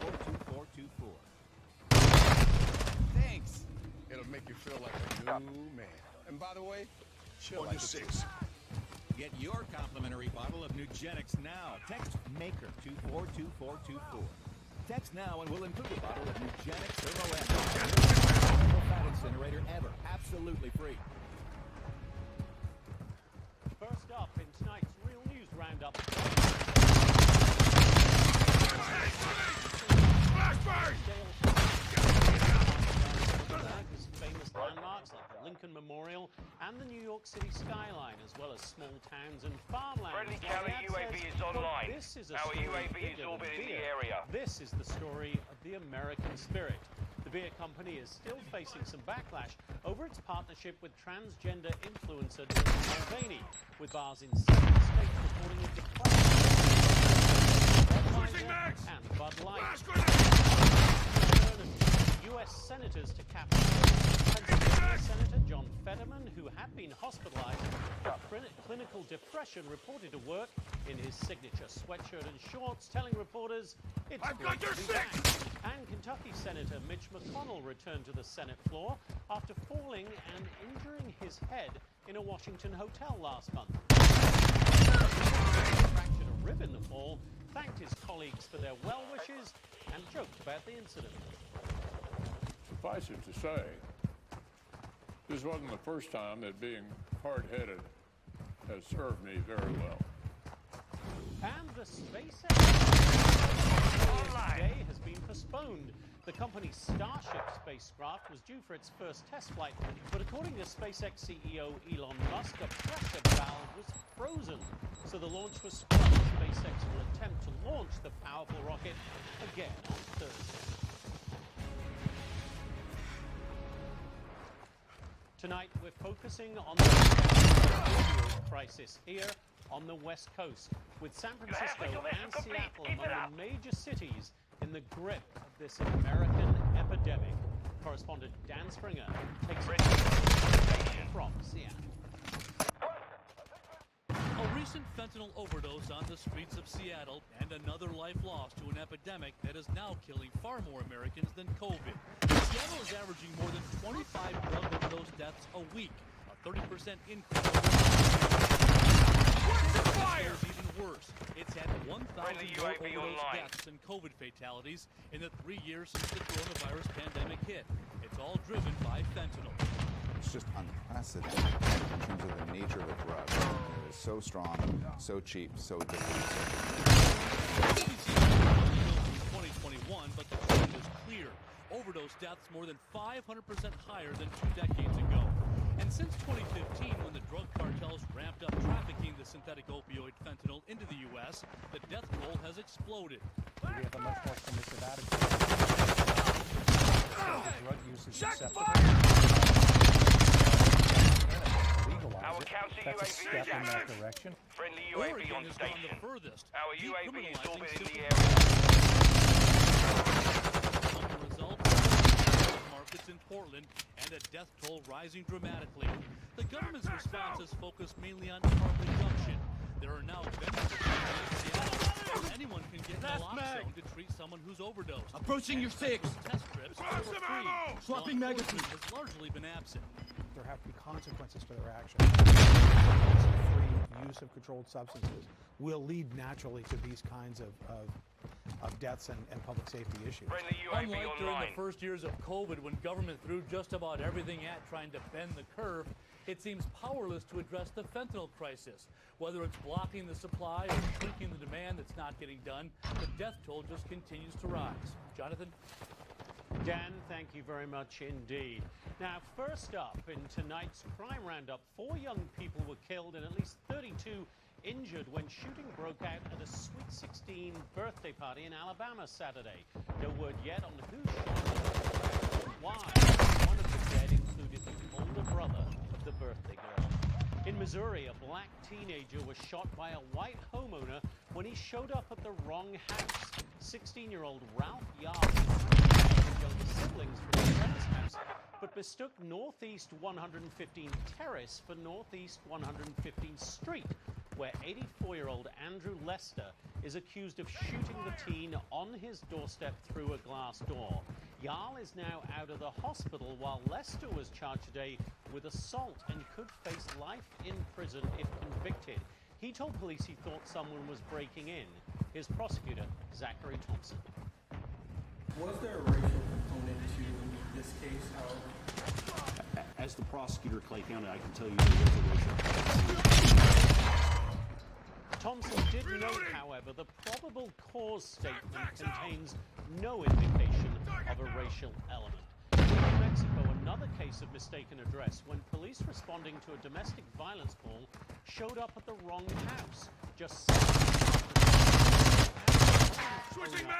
42424. Thanks. It'll make you feel like a new man. And by the way, chill like 6. Get your complimentary bottle of Nugenix now. Text MAKER to 42424. Text now and we'll include a bottle of Nugenix Turbo X. No fat incinerator ever. Absolutely free. First up in tonight's Real News Roundup. Famous landmarks like the Lincoln Memorial and playgrounds and farmlands. Friendly counter UAV is online. This is a Our story UAV is bigger than orbiting the beer. area. This is the story of the American spirit. The beer company is still facing some backlash over its partnership with transgender influencer Dylan Mulvaney, with bars in 7 states reporting a decline and Bud Light. U.S. senators to Capitol Hill. Pennsylvania Senator John Fetterman, who had been hospitalized for clinical depression, reported to work in his signature sweatshirt and shorts, telling reporters it's great to be back. And Kentucky Senator Mitch McConnell returned to the Senate floor after falling and injuring his head in a Washington hotel last month. He fractured a rib in the fall, thanked his colleagues for their well wishes, and joked about the incident. Suffice it to say, this wasn't the first time that being hard-headed has served me very well. And the SpaceX day has been postponed. The company's Starship spacecraft was due for its first test flight, but according to SpaceX CEO Elon Musk, a pressure valve was frozen, so the launch was scrubbed. SpaceX will attempt to launch the powerful rocket again on Thursday. Tonight, we're focusing on the opioid crisis here on the West Coast, with San Francisco and Seattle among the major cities in the grip of this American epidemic. Correspondent Dan Springer takes it from Seattle. A recent fentanyl overdose on the streets of Seattle, and another life lost to an epidemic that is now killing far more Americans than COVID. Seattle is averaging more than 25 drug overdose deaths a week, a 30% increase. It's even worse. It's had 1,000 more overdose deaths and COVID fatalities in the 3 years since the coronavirus pandemic hit. It's all driven by fentanyl. It's just unprecedented in terms of the nature of the drug. It is so strong, so cheap, so different. 2021, but the trend is clear. Overdose deaths more than 500% higher than 2 decades ago. And since 2015, when the drug cartels ramped up trafficking the synthetic opioid fentanyl into the U.S., the death toll has exploded. We have a much more permissive attitude. Drug use is acceptable. Our counter UAV is step in that direction. Friendly UAV Oregon on has station. gone the furthest, Our UAV is orbiting the area. The result, markets in Portland and a death toll rising dramatically. The government's response is focused mainly on harm reduction. There are now vendors in Seattle where anyone can get naloxone to treat someone who's overdosed. Approaching your six. Test strips for free. Swapping magazines. Has largely been absent. There have to be consequences to their actions. Free use of controlled substances will lead naturally to these kinds of deaths and public safety issues. Unlike during the first years of COVID, when government threw just about everything at trying to bend the curve, it seems powerless to address the fentanyl crisis. Whether it's blocking the supply or shrinking the demand that's not getting done, the death toll just continues to rise. Jonathan? Dan, thank you very much indeed. Now, first up in tonight's Crime Roundup, 4 young people were killed and at least 32 injured when shooting broke out at a Sweet 16 birthday party in Alabama Saturday. No word yet on who shot and why. One of the dead included the older brother of the birthday girl. In Missouri, a black teenager was shot by a white homeowner when he showed up at the wrong house. 16-year-old Ralph Yard his younger siblings from his friend's house, but mistook Northeast 115 Terrace for Northeast 115 Street, where 84-year-old Andrew Lester is accused of shooting the teen on his doorstep through a glass door. Yarl is now out of the hospital, while Lester was charged today with assault and could face life in prison if convicted. He told police he thought someone was breaking in. His prosecutor, Zachary Thompson. Was there a racial component to this case, however? As the prosecutor, Clay County, I can tell you there was a racial component. Thompson did note, however, the probable cause statement contains no indication of a racial element. In New Mexico, another case of mistaken address when police responding to a domestic violence call showed up at the wrong house. Just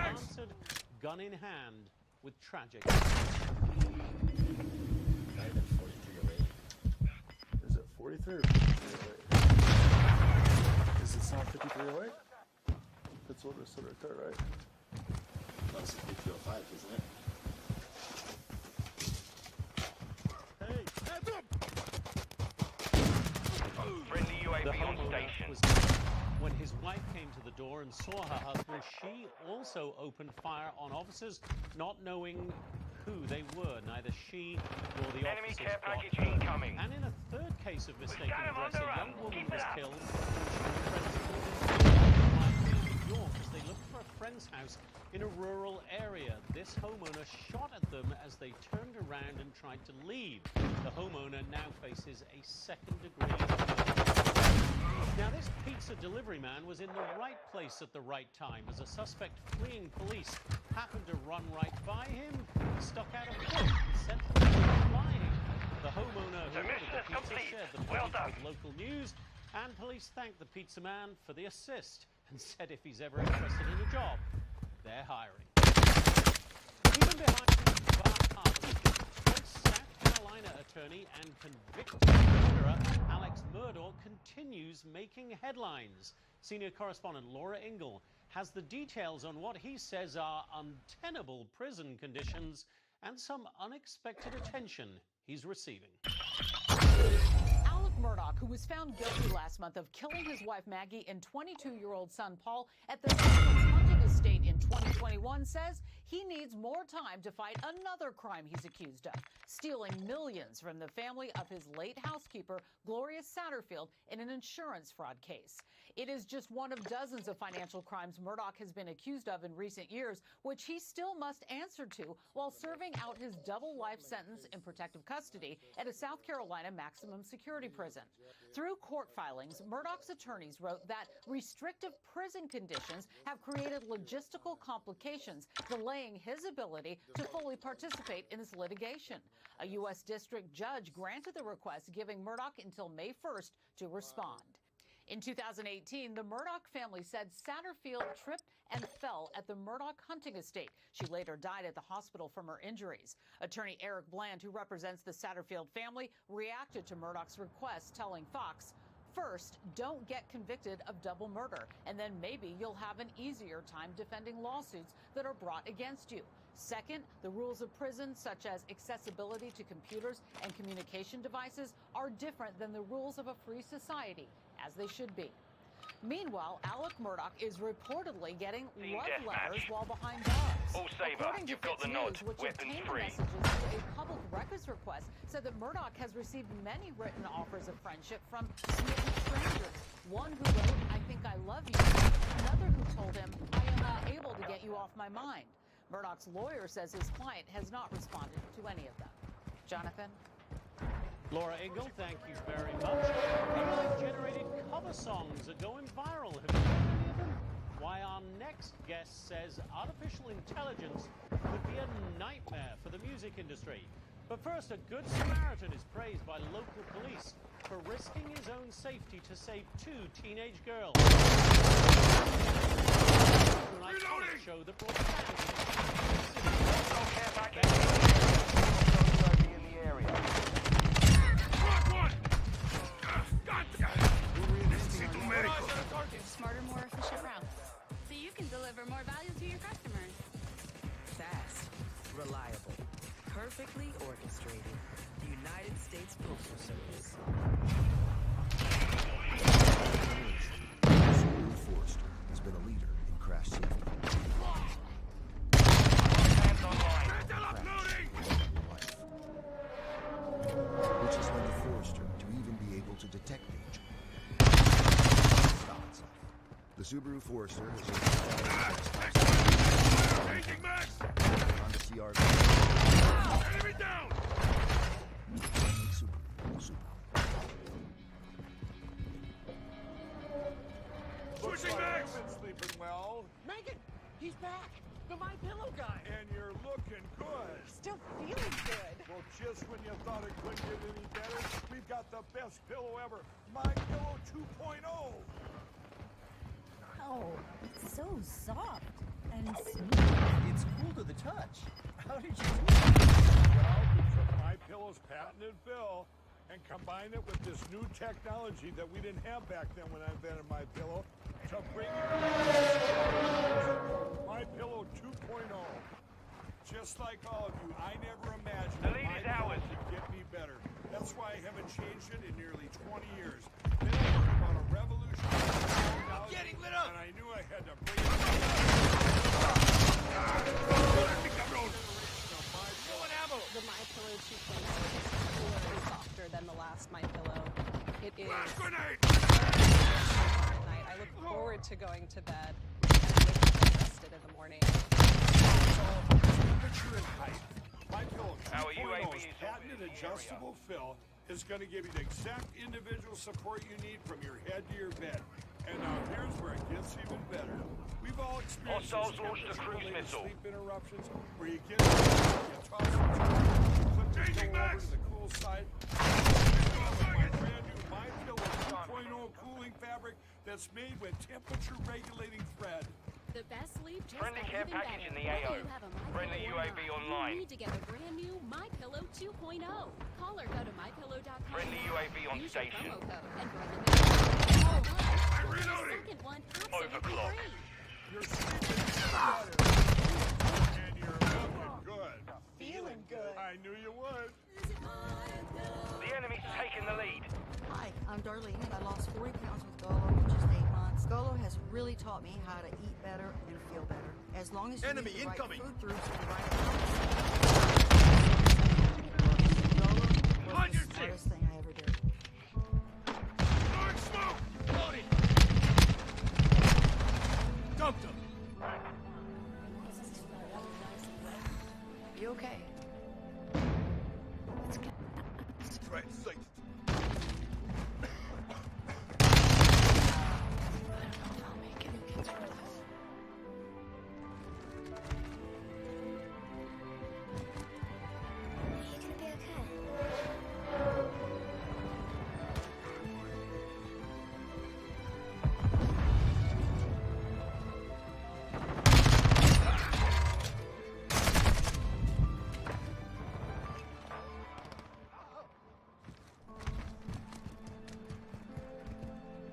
answered, gun in hand, with tragic. Is it 43 or 5308? Is it not 5308? That's what it said right there, right? That's 5305, isn't it? Friendly UAV on station. When his wife came to the door and saw her husband, she also opened fire on officers, not knowing who they were. Neither she nor the Enemy officers care got package hurt. incoming. And in a third case of mistaken address, a young woman was killed when she was in New York as they looked for a friend's house in a rural area. This homeowner shot at them as they turned around and tried to leave. The homeowner now faces a second-degree murder. Now, this pizza delivery man was in the right place at the right time as a suspect fleeing police happened to run right by him. He stuck out a foot and sent police flying. The homeowner who ordered the pizza shared the footage with local news, and police thanked the pizza man for the assist and said if he's ever interested in a job, they're hiring. Even behind South Carolina attorney and convicted murderer Alex Murdaugh continues making headlines. Senior correspondent Laura Ingle has the details on what he says are untenable prison conditions and some unexpected attention he's receiving. Alec Murdaugh, who was found guilty last month of killing his wife Maggie and 22-year-old son Paul at the hunting estate in 2021, says he needs more time to fight another crime he's accused of, stealing millions from the family of his late housekeeper, Gloria Satterfield, in an insurance fraud case. It is just one of dozens of financial crimes Murdaugh has been accused of in recent years, which he still must answer to while serving out his double life sentence in protective custody at a South Carolina maximum security prison. Through court filings, Murdaugh's attorneys wrote that restrictive prison conditions have created logistical complications, delaying his ability to fully participate in this litigation. A U.S. district judge granted the request, giving Murdaugh until May 1st to respond. In 2018, the Murdaugh family said Satterfield tripped and fell at the Murdaugh hunting estate. She later died at the hospital from her injuries. Attorney Eric Bland, who represents the Satterfield family, reacted to Murdaugh's request, telling Fox, "First, don't get convicted of double murder, and then maybe you'll have an easier time defending lawsuits that are brought against you. Second, the rules of prison, such as accessibility to computers and communication devices, are different than the rules of a free society, as they should be." Meanwhile, Alec Murdaugh is reportedly getting love letters while behind bars. All Saber, you've got the nod. Weapons free. Messages to a public records request said that Murdaugh has received many written offers of friendship from smitten strangers. One who wrote, "I think I love you." Another who told him, "I am unable to get you off my mind." Murdaugh's lawyer says his client has not responded to any of them. Jonathan? Laura Ingle, thank you very much. AI-generated cover songs are going viral. Have you heard any of them? Why, our next guest says artificial intelligence could be a nightmare for the music industry. But first, a good Samaritan is praised by local police for risking his own safety to save 2 teenage girls. An iconic show that brought in the area. Smarter, more efficient routes, so you can deliver more value to your customers. Fast, reliable, perfectly orchestrated. The United States Postal Service. Subaru Forester has been a leader in crash safety. Hands online. Which has led the Forester to even be able to detect danger. The Subaru Forester is Changing max! on the CRV. Enemy down! Switching max! Megan, he's back. The My Pillow guy. And you're looking good. Still feeling good. Well, just when you thought it couldn't get any better, we've got the best pillow ever, My Pillow 2.0. Oh, it's so soft and smooth. It's cool to the touch. How did you do Well, we took My Pillow's patented fill and combined it with this new technology that we didn't have back then when I invented My Pillow to bring you My Pillow 2.0. Just like all of you, I never imagined The lead My is Pillow ours. could get me better. That's why I haven't changed it in nearly 20 years. Then I heard about a revolution. I'm getting lit up. And I knew I had to bring it back. The My Pillow 2.0 is cooler and softer than the last My Pillow. It is. At night. I look forward to going to bed and waking up rested in the morning. Temperature and height. My Pillow Our 2.0's UAV is patented adjustable fill is going to give you the exact individual support you need from your head to your bed. And now here's where it gets even better. We've all experienced Hostiles launched a cruise temperature-related missile. sleep interruptions where you get up, you toss and turn, flip the pillow over to the cool side. My brand new My Pillow 2.0 cooling fabric that's made with temperature-regulating thread. The best sleep just Friendly got care even package better. in the AO. Whether you have a My Friendly Pillow or UAV not, online. You need to get a brand new My Pillow 2.0. Call or go to mypillow.com. Friendly UAV on Use station. your promo code and go in the I'm reloading. Second one absolutely Overclock. free. You're sleeping better. And you're looking good. Feeling good. I knew you would. The enemy's taken the lead. Hi, I'm Darlene, and I lost 40 pounds with Golo in just 8 months. Golo has really taught me how to eat better and feel better. As long as you Enemy eat the right incoming. food groups and the right amounts. Golo was the smartest thing I ever did. Dumped him. You okay? Right, sight.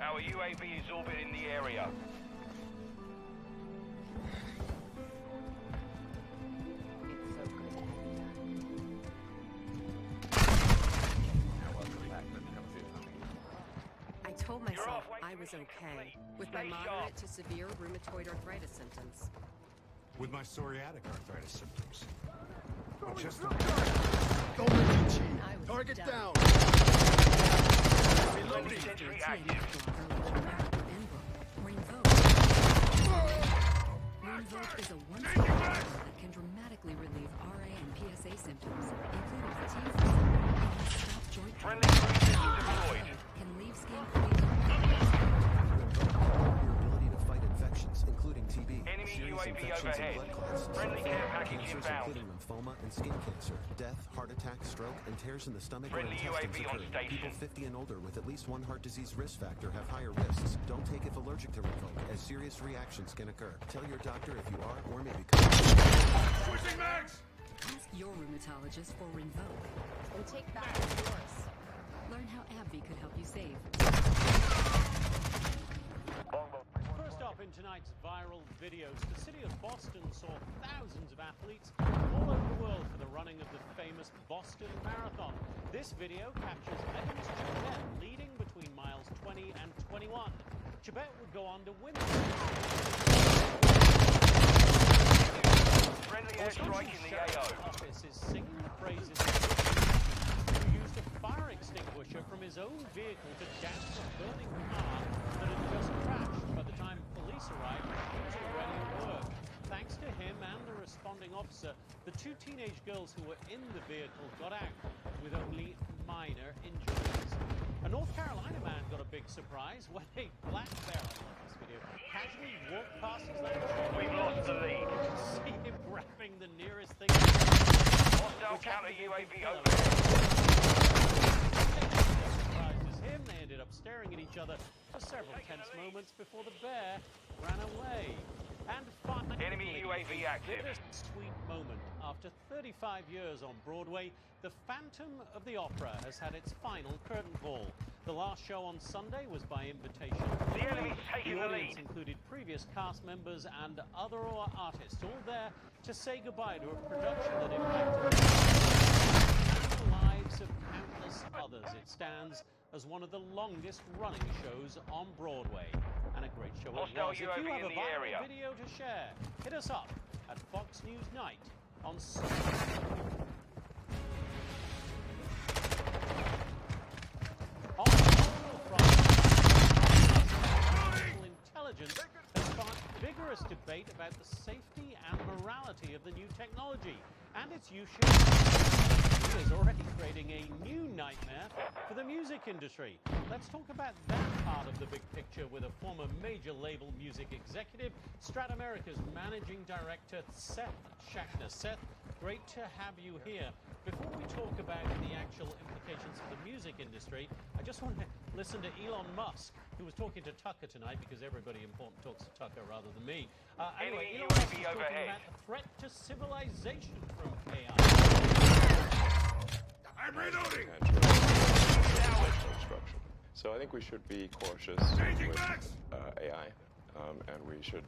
Our UAV is orbiting the area. I told myself I was okay with my moderate to severe rheumatoid arthritis symptoms. With my psoriatic arthritis symptoms. But just Target down. Friendly sentry active. Rinvoq is a one-stop that can dramatically relieve RA and PSA symptoms, including fatigue and stop joint Friendly cruise missile deployed. can leave skin clean. Your ability to fight infections, including TB, Enemy serious UAV infections overhead. and blood clots, Friendly care package cancers inbound. including lymphoma and skin cancer, death, heart attack, stroke, and tears in the stomach Friendly or intestines UAV on occur. station. People 50 and older with at least one heart disease risk factor have higher risks. Don't take if allergic to Rinvoq, as serious reactions can occur. Tell your doctor if you are or may be covered. Switching mags. Ask your rheumatologist for Rinvoq. And take back what's yours. Learn how AbbVie could help you save. First up in tonight's viral videos, the city of Boston saw thousands of athletes all over the world for the running of the famous Boston Marathon. This video captures Evans Chibet leading between miles 20 and 21. Chibet would go on to win the Friendly airstrike in the AO. office is singing the praises of who used a fire extinguisher from his own vehicle to douse a burning car that had just crashed. By the time police arrived, he was already at work. Thanks to him and the responding officer, the two teenage girls who were in the vehicle got out with only minor injuries. A North Carolina man got a big surprise when a black bear, I love this video, casually walked past his landing. We've lost the lead. See Counter UAV over. Surprised as him, they ended up staring at each other for several tense moments before the bear ran away. And finally, Enemy UAV active. Sweet moment. After 35 years on Broadway, the Phantom of the Opera has had its final curtain call. The last show on Sunday was by invitation. The enemy's taking the audience lead. included previous cast members and other artists, all there to say goodbye to a production that impacted the lives of countless others. It stands as one of the longest running shows on Broadway. And a great show it Hostile was. If you UAV have in a the viral area. video to share, hit us up at Fox News Night on Artificial intelligence has sparked vigorous debate about the safety and morality of the new technology and its use is already creating a new nightmare for the music industry. Let's talk about that part of the big picture with a former major label music executive, Stratamerica's managing director, Seth Schachner. Seth, great to have you here. Before we talk about the actual implications for the music industry, I just want to listen to Elon Musk, who was talking to Tucker tonight, because everybody important talks to Tucker rather than me. Anyway, Elon Musk is talking about the threat to civilization from AI. I'm reloading! Instruction. So I think we should be cautious with AI, and we should.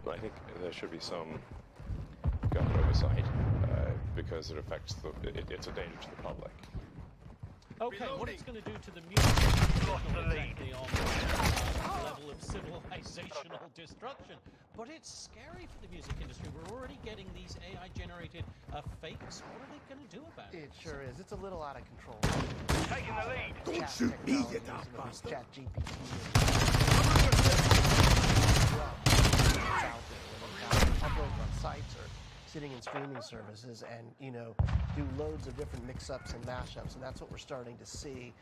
I think there should be some government oversight because it affects it's a danger to the public. Okay, what it's going to do to the music industry is not exactly on the level of civilizational destruction, but it's scary for the music industry. We're already getting these AI-generated fakes. What are they going to do about it? It sure is. It's a little out of control. Taking the lead. Don't shoot me, you dumb bastard. Chat GPT. Upload on sites or sitting in streaming services and, you know, do loads of different mix-ups and mashups, and that's what we're starting to see.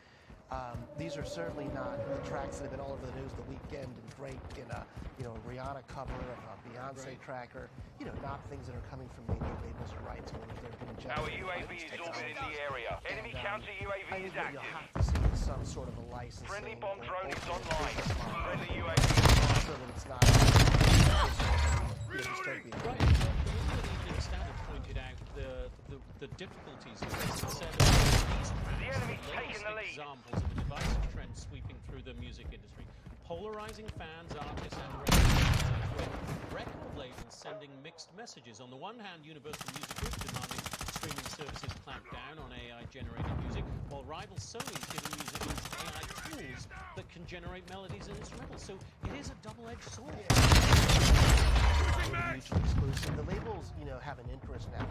These are certainly not the tracks that have been all over the news the weekend and Drake in a, you know, Rihanna cover of a Beyonce tracker. You know, not things that are coming from major labels or rights holders. They're being Our generated UAV is orbiting the area. Enemy counter UAV I is think what you'll active. have to see is some sort of a licensing. Friendly bomb or drone is open online. business model Friendly UAV is online. so that it's not dystopian. Right. The Evening Standard pointed out the difficulties with this. It said The enemy's taking the lead. examples of a divisive trend sweeping through the music industry, polarizing fans, artists, and records, with record labels sending mixed messages. On the one hand, Universal Music Group demanding streaming services clamp down on AI-generated music, while rival Sony is giving musicians AI tools that can generate melodies and instrumentals. So it is a double-edged sword. Mutually exclusive. The labels, you know, have an interest now.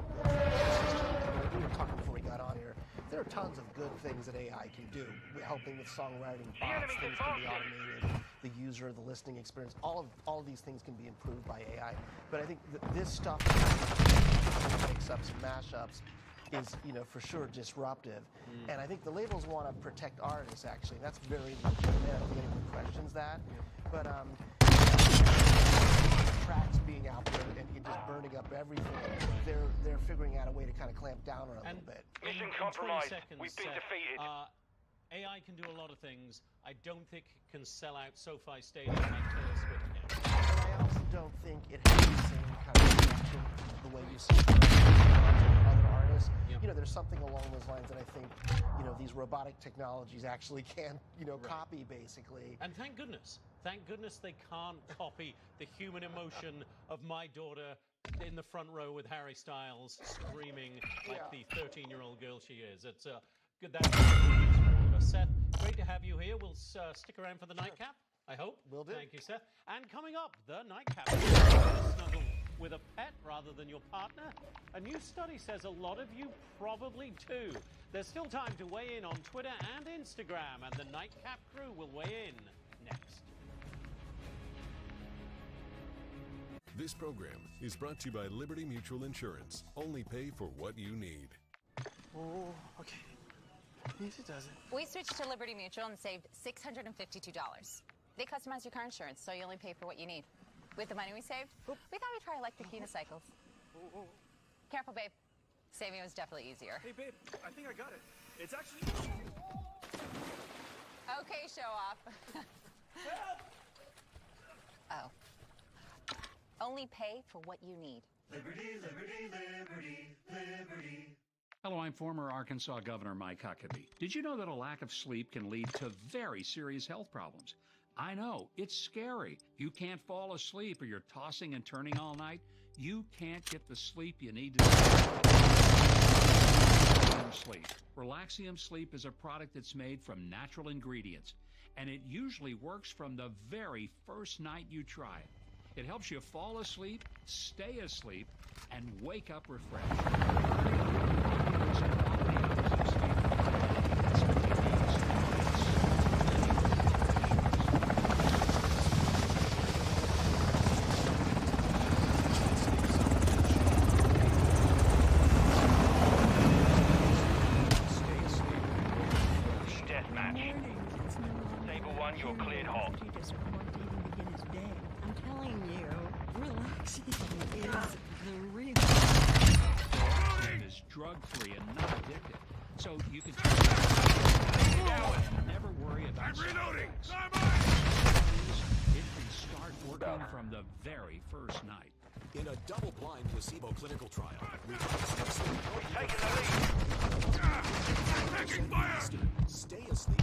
We were talking before we got on here. There are tons of good things that AI can do, helping with songwriting, bots, things can be automated, the user, the listening experience. All of these things can be improved by AI. But I think this stuff, mix-ups and mashups, is, you know, for sure disruptive. And I think the labels want to protect artists, actually. That's very legitimate. I don't think anyone questions that. But tracks being out there and just burning up everything, they're figuring out a way to kind of clamp down on it a little bit. Mission In 20 compromised. seconds, We've been Seth, defeated. AI can do a lot of things. I don't think it can sell out SoFi Stadium like Taylor Swift can. And I also don't think it has the same kind of reaction the way you see other artists. You know, there's something along those lines that I think, you know, these robotic technologies actually can, you know, copy basically. And thank goodness. Thank goodness they can't copy the human emotion of my daughter in the front row with Harry Styles screaming like the 13-year-old girl she is. It's good. That's Seth, great to have you here. We'll stick around for the nightcap, I hope. Will do. Thank you, Seth. And coming up, the nightcap. Snuggle with a pet rather than your partner? A new study says a lot of you probably do. There's still time to weigh in on Twitter and Instagram, and the nightcap crew will weigh in next. This program is brought to you by Liberty Mutual Insurance. Only pay for what you need. Oh, okay. Easy does it. We switched to Liberty Mutual and saved $652. They customize your car insurance, so you only pay for what you need. With the money we saved, we thought we'd try electric unicycles. Careful, babe. Saving was definitely easier. Hey, babe, I think I got it. It's actually... Okay, show off. Oh. Only pay for what you need. Liberty, liberty, liberty, liberty. Hello, I'm former Arkansas Governor Mike Huckabee. Did you know that a lack of sleep can lead to very serious health problems? I know, it's scary. You can't fall asleep or you're tossing and turning all night. You can't get the sleep you need to sleep. Relaxium Sleep is a product that's made from natural ingredients, and it usually works from the very first night you try it. It helps you fall asleep, stay asleep, and wake up refreshed. Deathmatch. Table 1, you're cleared hot. I'm telling you, relaxing is the real. Relaxing is drug-free and not addictive, so you can never worry about. I'm reloading. It can start working from the very first night. In a double-blind placebo clinical trial, Taking the lead. Taking fire. Stay asleep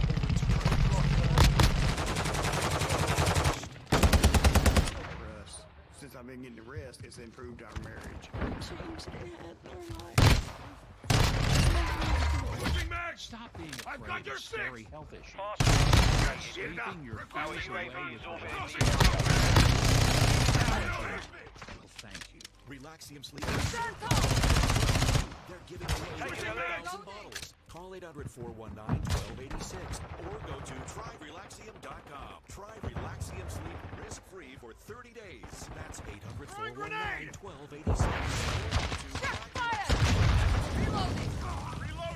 Since I've been getting the rest, it's improved our marriage. Stop being I've afraid got your of scary six. health issues. Sleeping your Our fears away UAV is with orbiting relaxing. the area. Well, thank you. Relaxium Sleep. They're giving away Taking the lead. 1,000 bottles. Call 800-419-1286 or go to tryrelaxium.com. Try Relaxium Sleep risk-free for 30 days. That's 800-419-1286.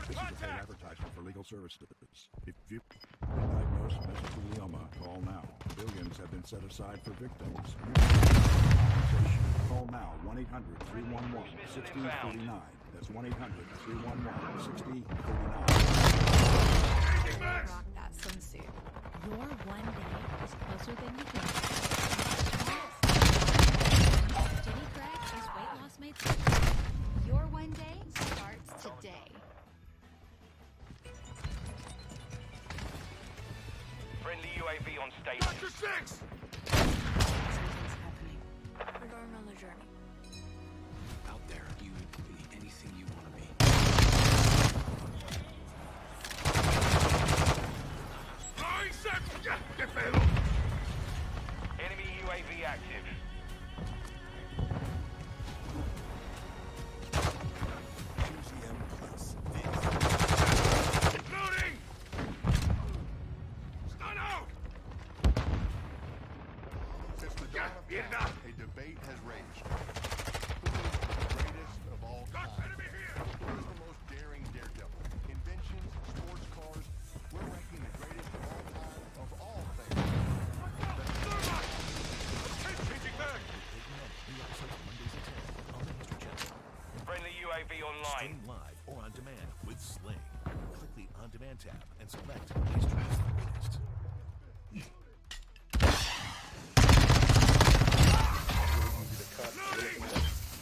This is a paid advertisement for legal services. If you've been diagnosed with mesothelioma, call now. Billions have been set aside for victims. Call now, 1-800-311-1639. That's 1-800-311-1639. Rock that swimsuit. Your one day is closer than you think. Jenny Craig is weight loss made simple. Your one day starts today. Friendly UAV on station. Dr. Six! Something's happening. We're going on the journey. Out there, you can be anything you want to be. Enemy UAV active. QCM Plus. Loading! Stun out! Since the dawn of time, a debate has raged. Who is the greatest of all time? Who is the most daring daredevil? Inventions, sports cars, we're ranking the greatest of all time of all things. Changing back! Friendly UAV online. Stream live or on demand with Sling. Click the On Demand tab and select History's Greatest.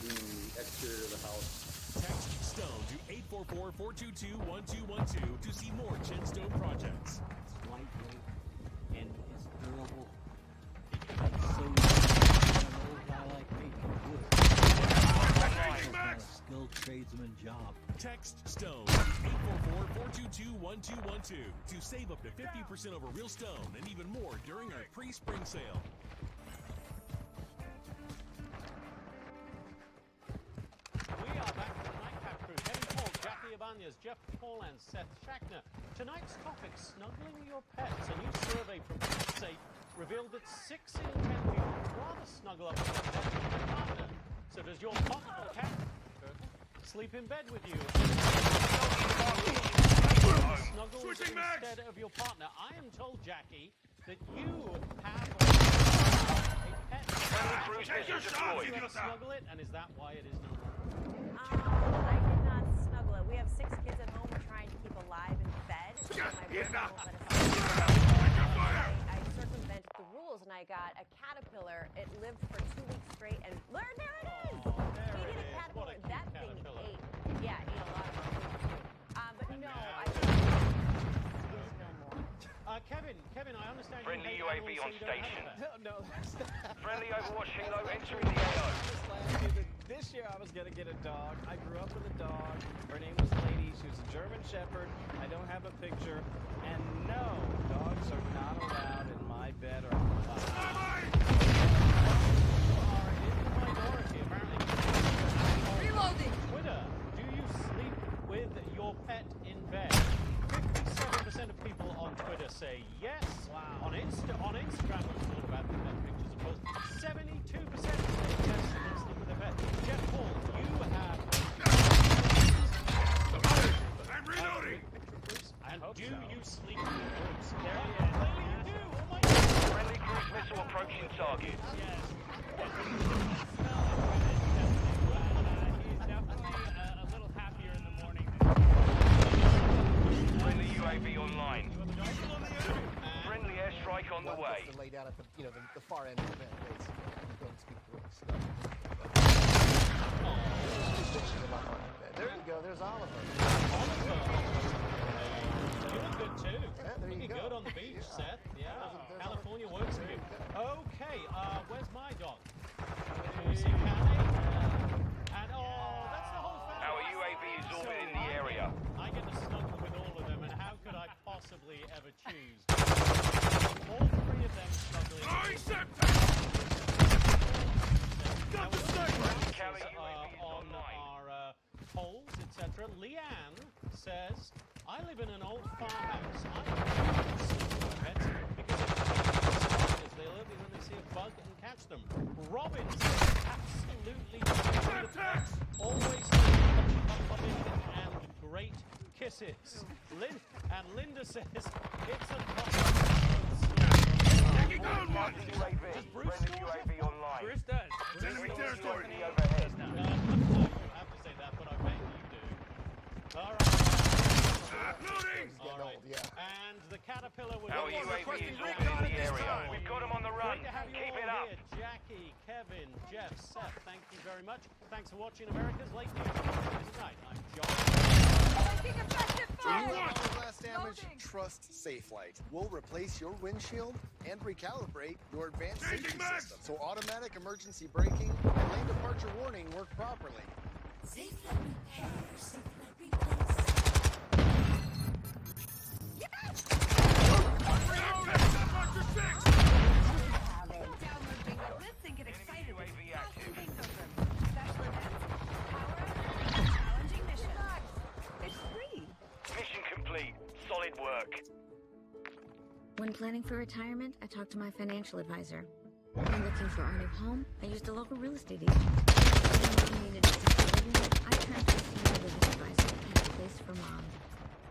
The exterior of the house. Text Stone to 844-422-1212 to see more Chenstone projects. It's lightweight and it's durable. It's so easy for an old guy like me to do it. It's a skilled tradesman job. Text Stone 844-422-1212 to save up to 50% over real stone and even more during our pre-spring sale. We are back to the Nightcap crew. Kevin Paul, Jackie Ibanez, Jeff Paul, and Seth Schachner. Tonight's topic, snuggling your pets. A new survey from PetSafe revealed that 6 in 10 people would rather snuggle up with their pet than their partner. So does your partner or cat sleep in bed with you? Snuggle instead of your partner. I am told, Jackie, that you have a pet. Take your shot! You ever snuggle it, and is that why it is no more? I did not have 6 kids at home. We're trying to keep alive and fed. So my boyfriend won't let us I circumvented the rules and I got a caterpillar. It lived for 2 weeks straight and there it is! He did a caterpillar. That thing ate. Yeah, it ate a lot of our food too. But no, I think is no more. Kevin, I understand Friendly you UAV hate on animals, so you don't station. have that. No, that's not. Friendly Overwatch Helo entering the AO. Last year, this year I was gonna get a dog. I grew up with a dog. Her name was Lady. She was a German Shepherd. I don't have a picture. And no, dogs are not allowed in my bed or on my house. You are in the minority, apparently. Reloading! Twitter, do you sleep with your pet in bed? 57% of people on Twitter say yes. Wow. On Instagram, which is all about the pet pictures, of course, 72% say yes, they sleep with their pet. Jeff Paul, you have... I'm reloading! And do you sleep with your groups? There he is. Clearly you do! Oh my God! Friendly cruise missile approaching target. Yes. He's definitely a little happier in the morning. Friendly UAV online. Friendly airstrike on the way. To lay down at the far end of the bed, basically. Don't speak voice. There you go. There's Oliver. You look good too. Yeah, there you Looking go. good on the beach, Seth. Yeah. California works for you. Okay, where's my dog? We see Callie. And that's the whole family. Our UAV is orbiting the area. I get to snuggle with all of them, and how could I possibly ever choose? All 3 of them snuggling. Got the sniper! On our polls, etc. Leanne says, I live in an old farmhouse. I don't sleep with my pets because if they love me when they see a bug and catch them. Robin says, absolutely always loving and great kisses. Linda says, it's a Taking on one! Does Bruce UAV online. Bruce does. Enemy territory! Overhead. you have to say that, but I bet you do. All right. Loading! All right. And the caterpillar was... Our UAV is orbiting the area. We've got him on the run. Great to have you Keep all it up. here. Jackie, Kevin, Jeff, Seth, thank you very much. Thanks for watching America's Late News. Tonight, I'm John. Taking effective fire! Glass damage, trust SafeLight. We'll replace your windshield and recalibrate your advanced safety system so automatic emergency braking and lane departure warning work properly. SafeLight repair, SafeLight Download Bingo Blitz and get excited with UAV active. special events, power-ups, and challenging missions. It's free. Mission complete. Solid work. When planning for retirement, I talked to my financial advisor. When looking for our new home, I used a local real estate agent. When we needed assisted living, I turned to a senior living advisor and a place for mom.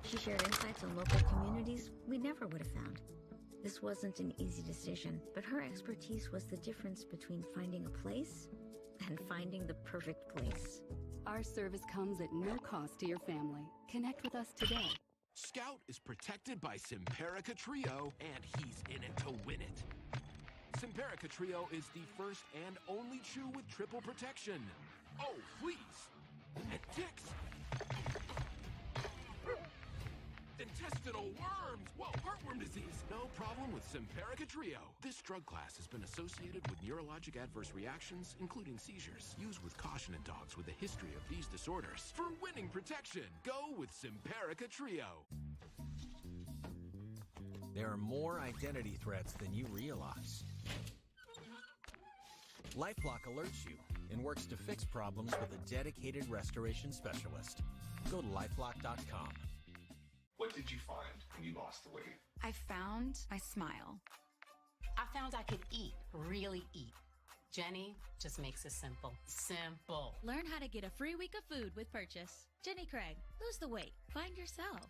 She shared insights on local communities we never would have found. This wasn't an easy decision, but her expertise was the difference between finding a place and finding the perfect place. Our service comes at no cost to your family. Connect with us today. Scout is protected by Simparica Trio, and he's in it to win it. Simparica Trio is the first and only chew with triple protection. Oh, please! And ticks! Intestinal worms! Whoa, heartworm disease! No problem with Simparica Trio. This drug class has been associated with neurologic adverse reactions, including seizures. Used with caution in dogs with a history of these disorders. For winning protection, go with Simparica Trio. There are more identity threats than you realize. LifeLock alerts you and works to fix problems with a dedicated restoration specialist. Go to lifelock.com. What did you find when you lost the weight? I found my smile. I found I could eat, really eat. Jenny just makes it simple. Simple. Learn how to get a free week of food with Purchase. Jenny Craig, lose the weight. Find yourself.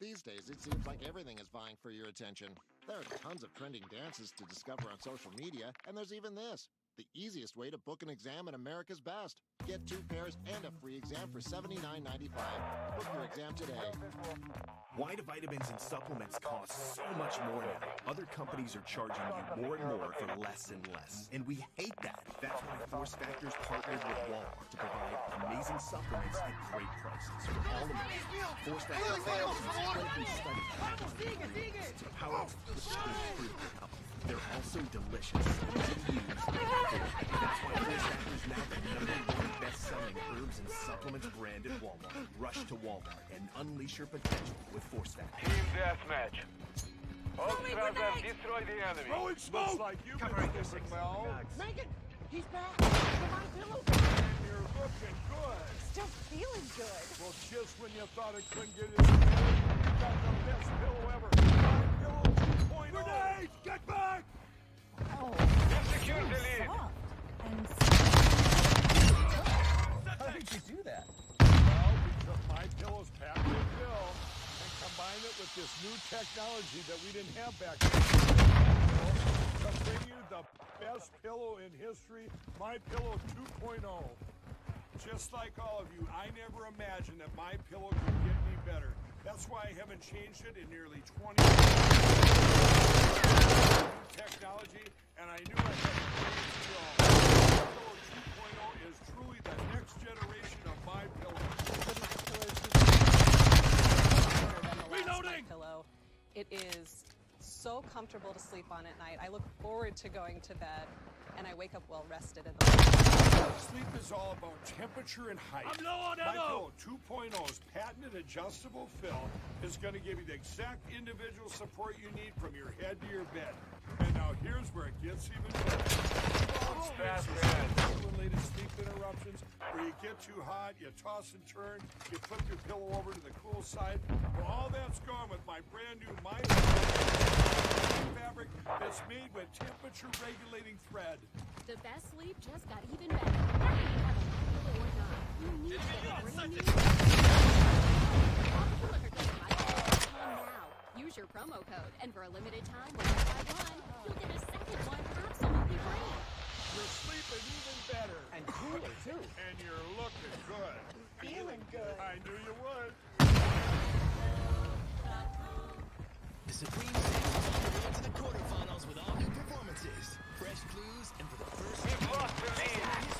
These days, it seems like everything is vying for your attention. There are tons of trending dances to discover on social media, and there's even this. the easiest way to book an exam at America's Best. Get 2 pairs and a free exam for $79.95. Book your exam today. Why do vitamins and supplements cost so much more now? Other companies are charging you more and more for less and less. And we hate that. That's why Force Factors partnered with Walmart to provide amazing supplements at great prices for all Americans. Force Factors clinically studied to power with improved health. They're also delicious, easy to use, and affordable. That's why Force Factors is now the #1 best-selling herbs and supplements brand at Walmart. Rush to Walmart and unleash your potential with Force Factors. Team deathmatch. All travelers destroy the enemy. Throwing smoke! Looks like you've been sleeping well. Megan, he's back. The My Pillow. And you're looking good. Still feeling good. Well, just when you thought it couldn't get any better, you got the best pillow ever. My Pillow 2.0. Grenade! Get back! Oh, Execute the lead. How did you do that? Well, we took My Pillow's patented pill and combined it with this new technology that we didn't have back then. To bring you the best pillow in history, My Pillow 2.0. Just like all of you, I never imagined that My Pillow could get any better. That's why I haven't changed it in nearly 20 years. Technology, and I knew I had to change it all. My Pillow 2.0 is truly the next generation of My Pillow. Reloading! Pillow. It is so comfortable to sleep on at night. I look forward to going to bed, and I wake up well rested in the morning. Sleep is all about temperature and height. I'm low on My ammo. Pillow 2.0's patented adjustable fill is going to give you the exact individual support you need from your head to your bed. And now here's where it gets even better. Related sleep interruptions, where you get too hot, you toss and turn, you flip your pillow over to the cool side. Well, all that's gone with my brand new My fabric that's made with temperature regulating thread. The best sleep just got even better. Whether you have a pillow or not, you need to get a brand new now. Use your promo code, and for a limited time, when you buy one, you'll get a second one absolutely free. You're sleeping even better. And cooler, too. And you're looking good. Feeling good. I knew you would. The Supreme Series is on the way to the quarterfinals with all new performances, fresh clues, and for the first time in history, we ask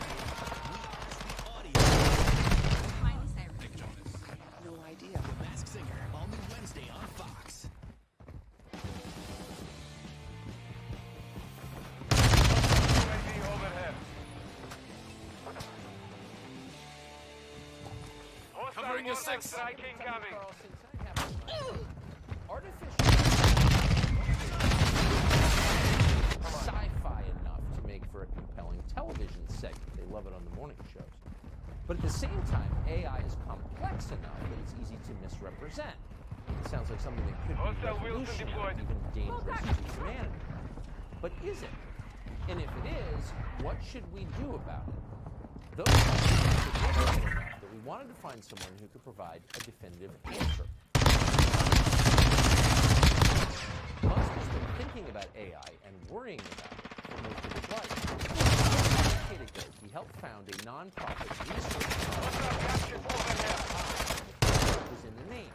the audience. Miley Cyrus. Nick Jonas. No idea. The Masked Singer, all new Wednesday on Fox. Overhead. Covering your six. Strike incoming. Sci-fi enough to make for a compelling television segment. They love it on the morning shows. But at the same time, AI is complex enough that it's easy to misrepresent. It sounds like something that could be revolutionary, even dangerous to humanity. But is it? And if it is, what should we do about it? Those questions are difficult enough that we wanted to find someone who could provide a definitive answer. Musk has been thinking about AI and worrying about it for most of his life. A decade ago, he helped found a non-profit research project was in the name.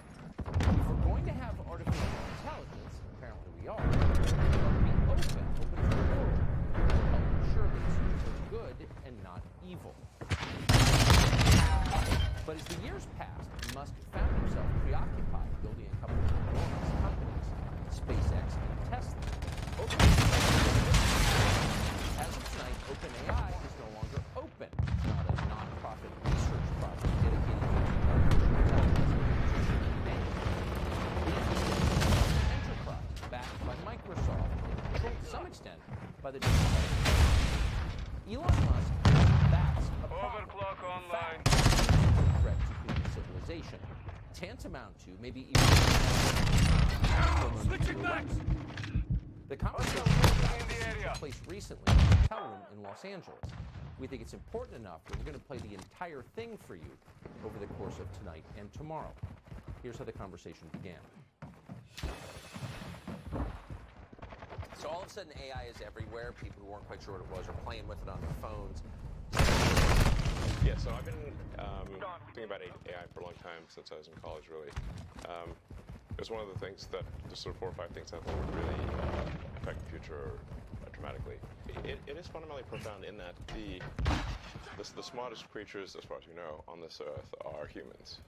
If we're going to have artificial intelligence, apparently we are, it ought to be open for the world, to help ensure that its use is good and not evil. But as the years passed, Musk found himself preoccupied building a couple of enormous companies, SpaceX and Tesla. As of tonight, OpenAI is no longer open. It's not a non-profit research project dedicated to artificial intelligence. It is an enterprise backed by Microsoft and controlled to some extent by the Elon Musk backs a Overclock online. threat to human civilization, tantamount to maybe even Switching back. The conversation took place recently in a hotel room in Los Angeles. We think it's important enough that we're going to play the entire thing for you over the course of tonight and tomorrow. Here's how the conversation began. So all of a sudden AI is everywhere. People who weren't quite sure what it was are playing with it on their phones. Yeah, so I've been thinking about AI for a long time, since I was in college, really. It was one of the things that, the sort of 4 or 5 things I thought would really affect the future dramatically. It is fundamentally profound in that the smartest creatures, as far as we know, on this earth are humans.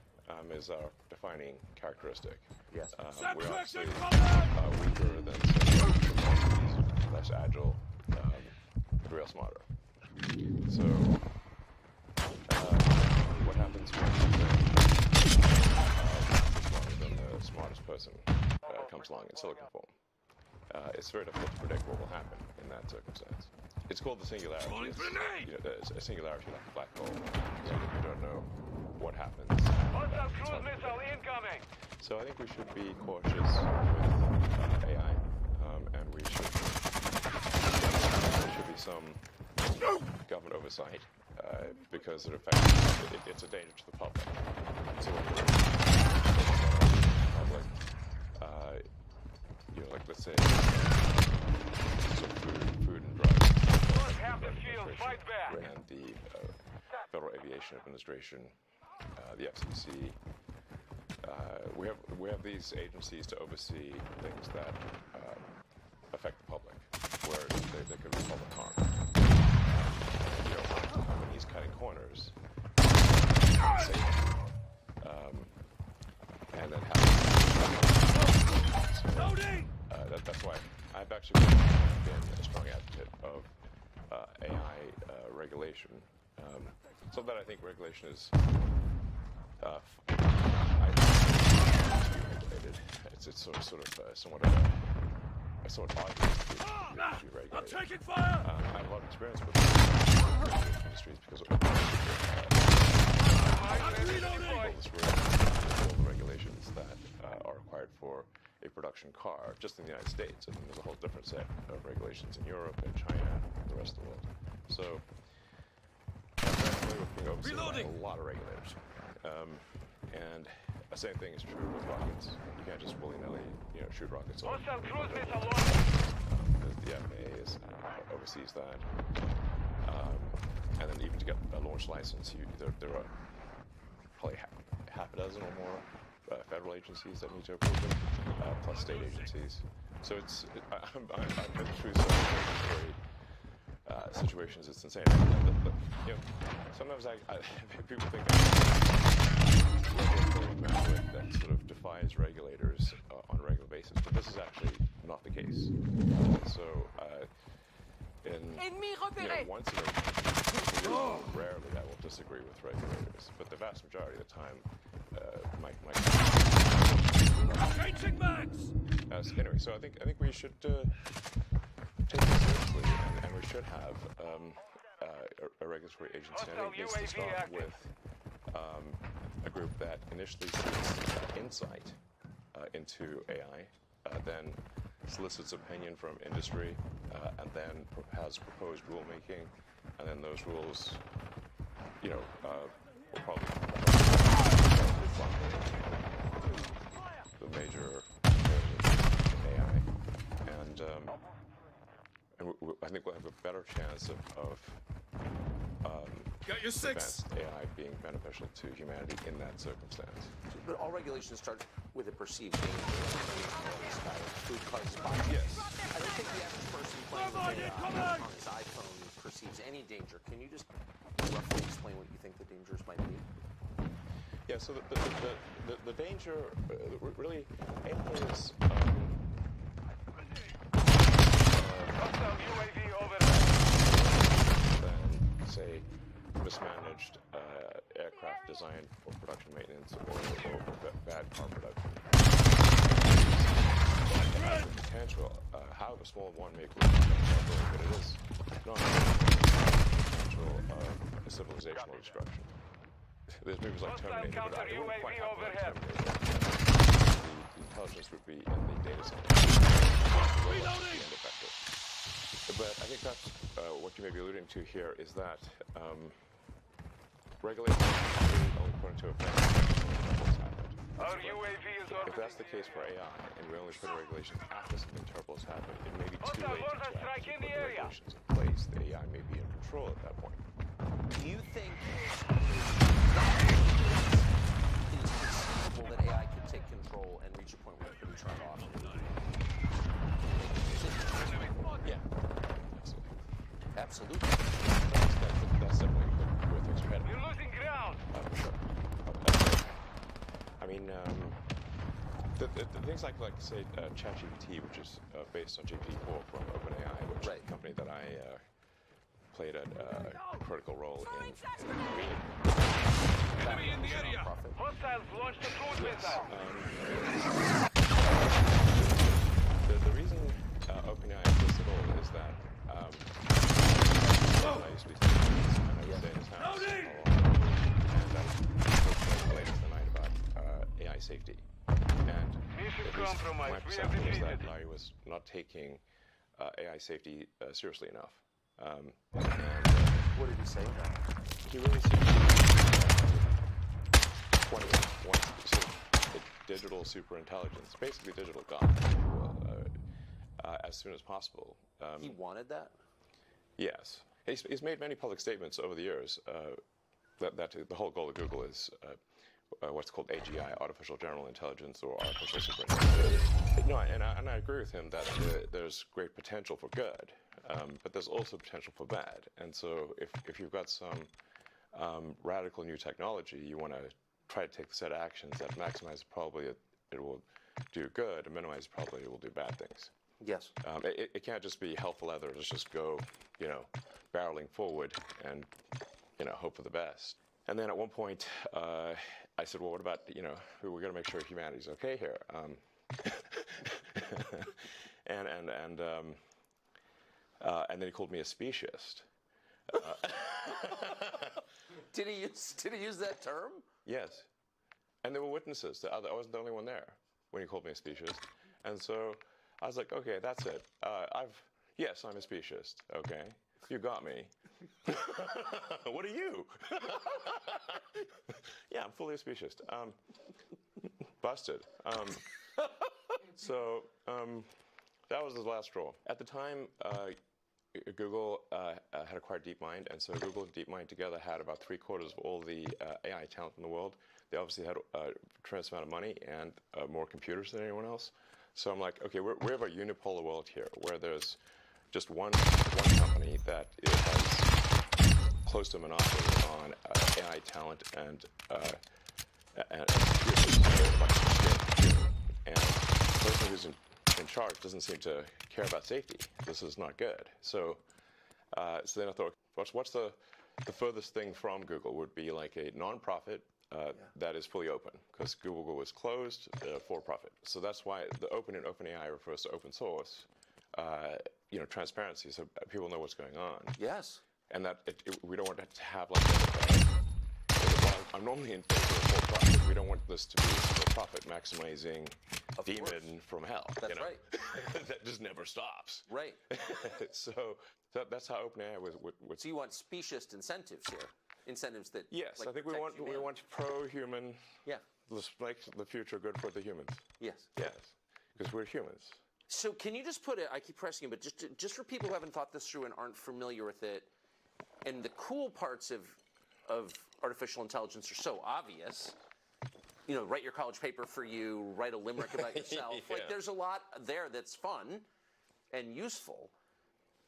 Is our defining characteristic. Yes. We're obviously weaker than some less agile, but real smarter. So, what happens when smarter than the smartest person comes along in silicon form? It's very difficult to predict what will happen in that circumstance. It's called the singularity. It's a singularity like a black hole. So you don't know what happens. Cruise missile incoming! So I think we should be cautious with AI, and there should be some government oversight, because it affects, it's a danger to the public. So public, like let's say, some food and drugs. Half the field, fight back! And the Federal Aviation Administration, the FCC. We have these agencies to oversee things that affect the public, where they could do public harm. Companies cutting corners, and then that's why I've actually been a strong advocate of AI regulation. So that I think regulation is regulated. It's sort of somewhat obvious to be regulated. I'm taking fire! I have a lot of experience with industries because of all the regulations that are required for a production car, just in the United States. And there's a whole different set of regulations in Europe and China and the rest of the world. So we're being overseen by a lot of regulators. And the same thing is true with rockets. You can't just willy-nilly, shoot rockets off. The FAA oversees that. And then even to get a launch license, there are probably half a dozen or more federal agencies that need to approve it, plus state agencies. So I've been through some very situations. It's insane. Sometimes people think that sort of defies regulators on a regular basis, but this is actually not the case. Once in a while, rarely I will disagree with regulators, but the vast majority of the time, Changing mags! Anyway, so I think we should take this seriously, and we should have a regulatory agency. I think it needs to start with a group that initially seeks insight into AI, then solicits opinion from industry, and then has proposed rulemaking, and then those rules, will probably fund the major AI, and I think we'll have a better chance of got your six. AI being beneficial to humanity in that circumstance. But all regulations start with a perceived danger. Food causes fire. Yes. I don't think the average person playing with AI on his iPhone perceives any danger. Can you just roughly explain what you think the dangers might be? Yeah. So the danger really is. UAV over than, say, mismanaged aircraft design for production maintenance or bad car production. The potential, however small one may prove, but it is not the potential of a civilizational destruction. There's movies like Terminator, but I wouldn't quite have like Terminator. The intelligence would be in the data center. But I think that's what you may be alluding to here is that regulation only put into effect what's happened. Our UAV is If that's the case for AI, and we only put regulations after something terrible has happened, it may be too late to actually put the regulations in place. The AI may be in control at that point. Do you think it is conceivable that AI could take control and reach a point where it can be turned off? Yeah. Absolutely. That's definitely worth experimenting. You're losing ground. For sure. I mean, the things like say, ChatGPT, which is based on GPT-4 from OpenAI, which is a company that I played a critical role in creating. Enemy in the area. Hostiles launched a cruise missile. The reason OpenAI exists at all is that I used to be and I would stay in his house and I latest tonight about AI safety. And my perception is that Larry was not taking AI safety seriously enough. What did he say? He really seemed digital superintelligence, basically digital God, as soon as possible. He wanted that? Yes. He's made many public statements over the years that the whole goal of Google is what's called AGI, Artificial General Intelligence, or Artificial Superintelligence. No, and I agree with him that there's great potential for good, but there's also potential for bad. And so if you've got some radical new technology, you want to try to take a set of actions that maximize the probability it will do good and minimize the probability it will do bad things. Yes. It can't just be hell for leather. Let's just go, barreling forward and, hope for the best. And then at one point, I said, well, what about, we're going to make sure humanity's okay here. And then he called me a speciesist. Did he use that term? Yes. And there were witnesses. I wasn't the only one there when he called me a speciesist. And so I was like, okay, that's it. Yes, I'm a speciesist. Okay. You got me. What are you? Yeah, I'm fully a speciesist. Busted. So that was the last straw. At the time, Google had acquired DeepMind, and so Google and DeepMind together had about 3/4 of all the AI talent in the world. They obviously had a tremendous amount of money and more computers than anyone else. So I'm like, okay, we have a unipolar world here where there's just one company that has close to a monopoly on AI talent and computers. And the person who's in charge doesn't seem to care about safety. This is not good. So then I thought, what's the furthest thing from Google would be like a nonprofit that is fully open, because Google was closed for profit. So that's why the open in OpenAI refers to open source, transparency, so people know what's going on. Yes. And that we don't want to have like I'm normally in favor of full profit. We don't want this to be for profit maximizing demon from hell. That's right. That just never stops. Right. So that's how OpenAI would. So you want speciesist incentives here, incentives that. Yes, I think we want pro-human. Yeah. Let's make the future good for the humans. Yes. Yes, because we're humans. So can you just put it? I keep pressing you, but just for people who haven't thought this through and aren't familiar with it, and the cool parts of artificial intelligence are so obvious. Write your college paper for you, write a limerick about yourself. Yeah. Like, there's a lot there that's fun and useful.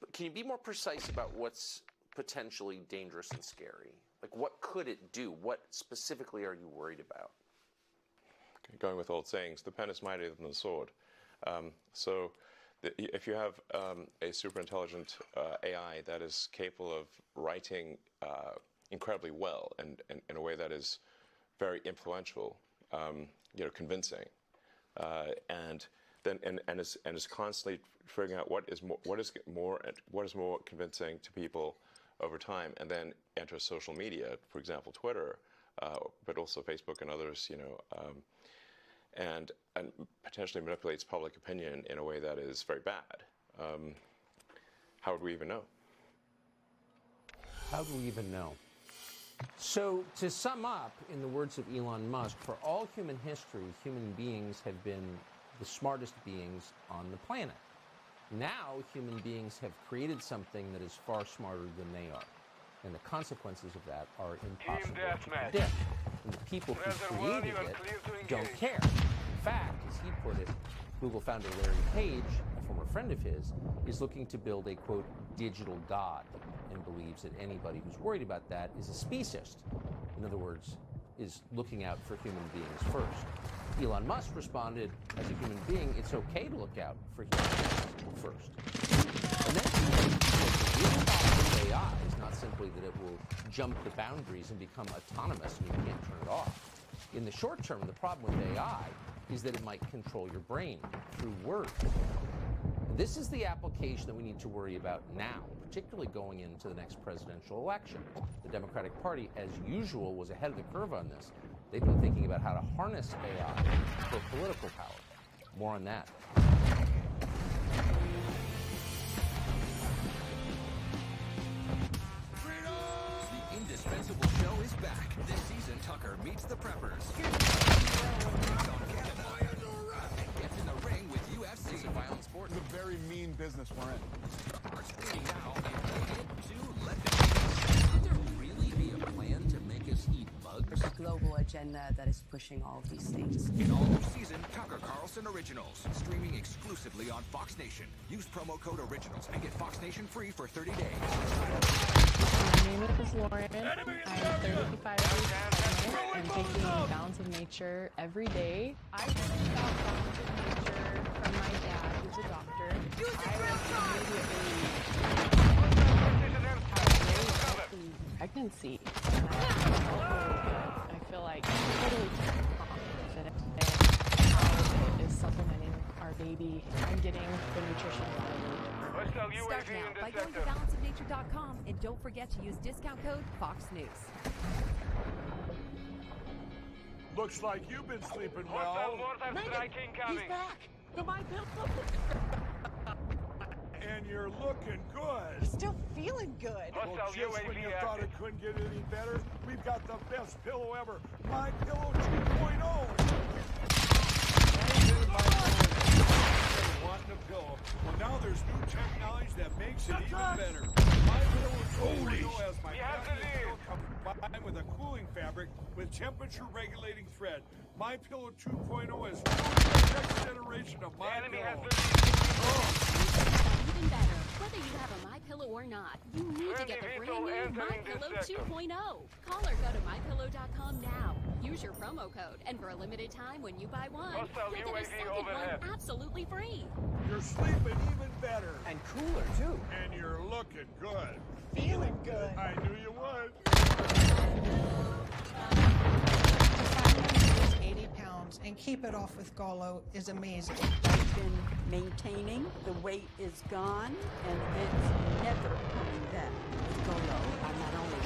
But can you be more precise about what's potentially dangerous and scary? Like, what could it do? What specifically are you worried about? Going with old sayings, the pen is mightier than the sword. So if you have a super intelligent AI that is capable of writing incredibly well and in a way that is very influential, convincing, and is constantly figuring out what is more convincing to people over time, and then enters social media, for example, Twitter, but also Facebook and others, and potentially manipulates public opinion in a way that is very bad. How would we even know? How do we even know? So So, to sum up, in the words of Elon Musk, for all human history, human beings have been the smartest beings on the planet. Now, human beings have created something that is far smarter than they are. And the consequences of that are impossible to predict. And the people who created it don't care. In fact, as he put it, Google founder Larry Page, a former friend of his, is looking to build a, quote, digital god, and believes that anybody who's worried about that is a speciesist. In other words, is looking out for human beings first. Elon Musk responded, as a human being, it's okay to look out for human beings first. And then the real problem with AI is not simply that it will jump the boundaries and become autonomous and you can't turn it off. In the short term, the problem with AI is that it might control your brain through words. This is the application that we need to worry about now, particularly going into the next presidential election. The Democratic Party, as usual, was ahead of the curve on this. They've been thinking about how to harness AI for political power. More on that. The indispensable show is back. This season, Tucker meets the preppers. Gets in the ring with UFC. It's a violent sport. It's a very mean business we're in. Streaming now to let them. Could there really be a plan to make us eat bugs? There's a global agenda that is pushing all of these things. In all new season, Tucker Carlson Originals, streaming exclusively on Fox Nation. Use promo code ORIGINALS and get Fox Nation free for 30 days. My name is Lauren. I'm 35 years pregnant and taking Balance of Nature every day. I learned about Balance of Nature from my dad, who's a doctor. I was immediately had a very pregnancy. And I feel like totally confident in how it is supplementing our baby and getting the nutrition value. Start now by going to balanceofnature.com and don't forget to use discount code Fox News. Looks like you've been sleeping well. He's back. The My Pillow. And you're looking good. He's still feeling good. Well, just when you thought it couldn't get any better, we've got the best pillow ever. My Pillow 2.0. Wanting a pillow. Well, now there's new technology that makes it even better. My Pillow 2.0 has my combined with a cooling fabric with temperature regulating thread. My Pillow 2.0 is the next generation of My Pillow. Even better, whether you have a MyPillow or not, you need to get the brand new MyPillow 2.0. Call or go to MyPillow.com now. Use your promo code, and for a limited time, when you buy one, you'll get a second one absolutely free. You're sleeping even better. And cooler, too. And you're looking good. Feeling good. I knew you would. To finally lose 80 pounds and keep it off with Golo is amazing. I've been maintaining. The weight is gone, and it's never coming back. With Golo, I'm not only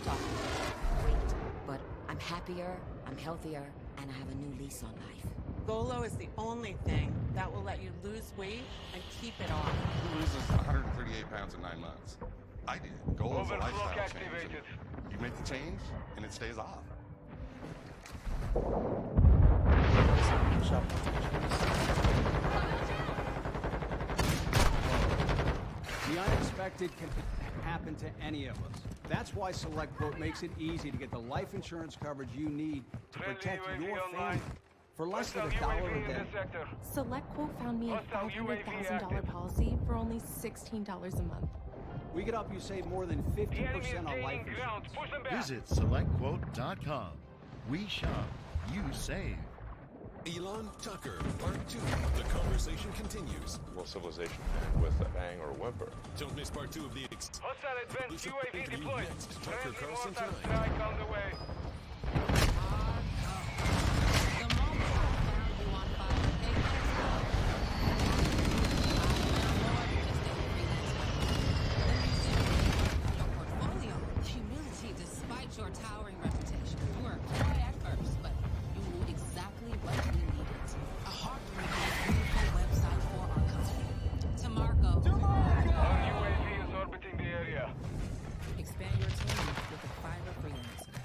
talking about weight, but I'm happier, I'm healthier, and I have a new lease on life. Golo is the only thing that will let you lose weight and keep it off. Who loses 138 pounds in 9 months? I did. Golo's a lifestyle change. You make the change, and it stays off. The unexpected can happen to any of us. That's why SelectQuote makes it easy to get the life insurance coverage you need to protect your family. For less than $1 a day. SelectQuote found me a $500,000 policy for only $16 a month. We can help you save more than 50% on life insurance. Visit SelectQuote.com. We shop, you save. Elon Tucker, Part 2. The conversation continues. Will civilization end with a bang or a whimper? Don't miss Part 2 of the Hostile advanced UAV deployed. Tucker Carlson Mortar tonight. strike on the way. Despite your towering reputation, you were coy at first, but you knew exactly what we needed. A heartbreaking, beautiful website for our country. Tamarco. Our UAV is orbiting the area. Expand your team with a fiber freelancer.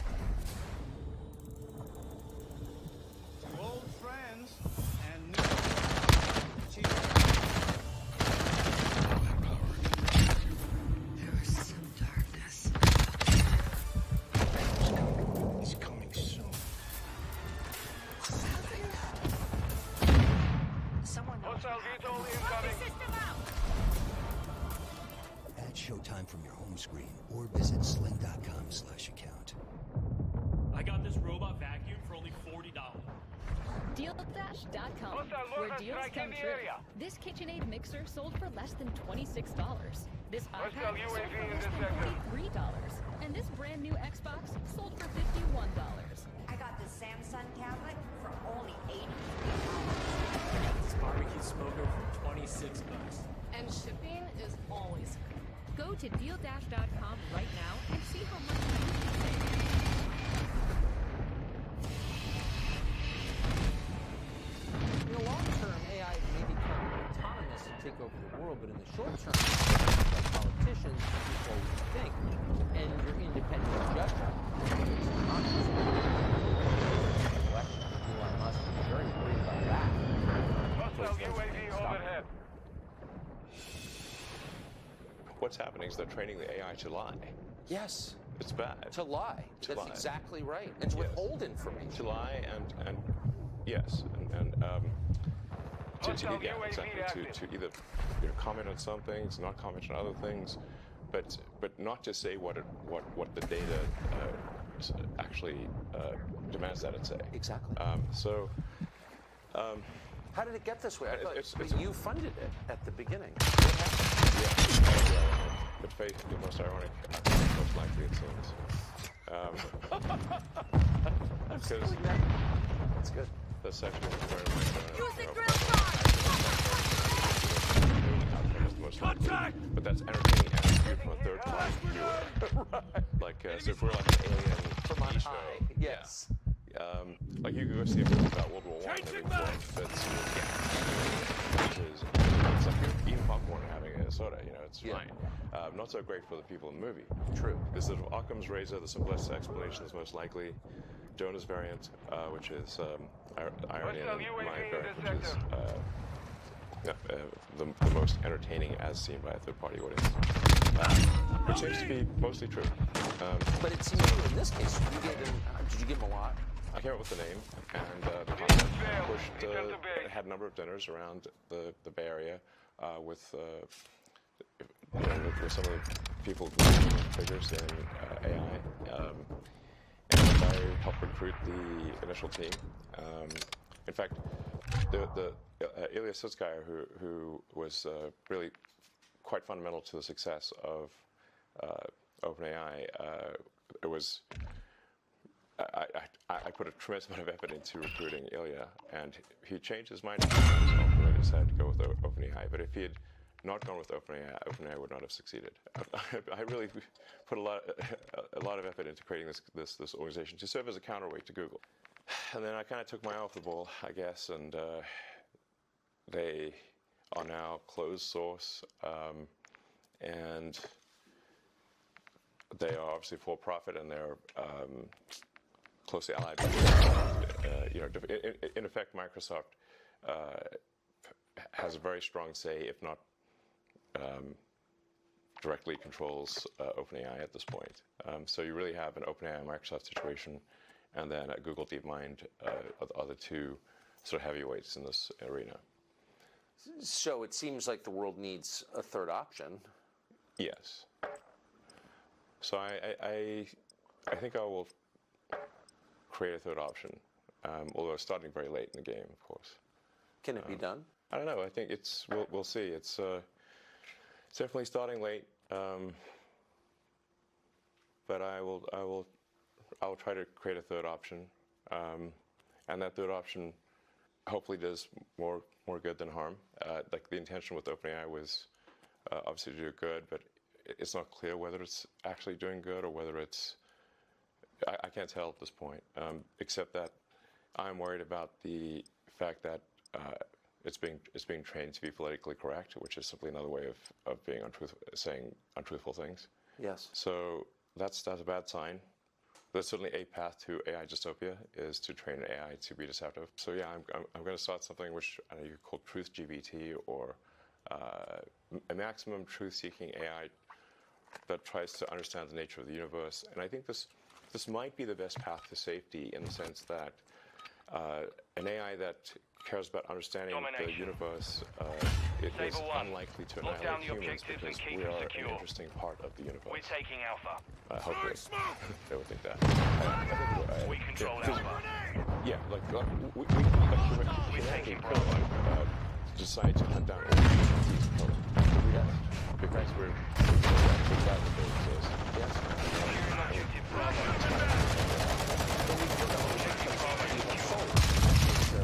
Showtime from your home screen or visit sling.com/account. I got this robot vacuum for only $40. DealDash.com, where deals come true. This KitchenAid mixer sold for less than $26. This iPad sold for less than $43. And this brand new Xbox sold for $51. I got this Samsung tablet for only $83. I got this barbecue smoker for $26. And shipping is always free. Go to DealDash.com right now and see how much you can save. In the long term, AI may become autonomous and take over the world, but in the short term, like politicians, before we think, and your independent judgment, Elon Musk is very worried about that. UAV overhead. What's happening is they're training the AI to lie. Yes. It's bad. To lie. That's exactly right. And to withhold information. To lie and yes, and to either comment on some things, not comment on other things, but not to say what the data actually demands that it say. Exactly. How did it get this way? I thought you funded it at the beginning. But Faith, the most ironic, most likely it seems. That's good. The section is where Contact! But that's entertaining and viewed from a third party viewer. Like, so if we're like an alien from on show, high. Yes. Like you could go see a movie about World War I having bombs that's it's like eating popcorn and having a soda, it's fine. Not so great for the people in the movie. True. This is Occam's razor, the simplest explanation is most likely Jonah's variant, which is irony, and my variant, which is the most entertaining as seen by a third-party audience. Which seems to be mostly true. But it seems in this case, did you give him a lot? I came up with the name, and the concept pushed, had a number of dinners around the Bay Area with some of the people who were figures in AI. And I helped recruit the initial team. In fact, the Ilya Sutskever, who was really quite fundamental to the success of OpenAI, it was. I put a tremendous amount of effort into recruiting Ilya, and he changed his mind and decided to go with OpenAI. But if he had not gone with OpenAI, OpenAI would not have succeeded. I really put a lot of effort into creating this organization to serve as a counterweight to Google. And then I kind of took my eye off the ball, I guess, and they are now closed source, and they are obviously for profit, and they're closely allied. In effect, Microsoft has a very strong say, if not directly controls OpenAI at this point. So you really have an OpenAI Microsoft situation, and then Google DeepMind are the two sort of heavyweights in this arena. So it seems like the world needs a third option. Yes. So I think I will create a third option, although it's starting very late in the game, of course. Can it be done? I don't know. I think it's. We'll see. It's definitely starting late, but I will try to create a third option, and that third option hopefully does more good than harm. Like the intention with OpenAI was obviously to do good, but it's not clear whether it's actually doing good or whether it's. I can't tell at this point, except that I'm worried about the fact that it's being trained to be politically correct, which is simply another way of being saying untruthful things. Yes. So that's a bad sign. There's certainly a path to AI dystopia is to train AI to be deceptive. So yeah, I'm going to start something which I know you call Truth GPT, or a maximum truth-seeking AI that tries to understand the nature of the universe. And I think this might be the best path to safety, in the sense that an AI that cares about understanding the universe it is Saber 1. unlikely to Lock down annihilate the humans objectives because and keep we them are secure. an interesting part of the universe. We're taking Alpha. Hopefully, they would think that. We control Alpha. Yeah, like humanity could decide to hunt down all these people. Because we're glad that they exist. Yes.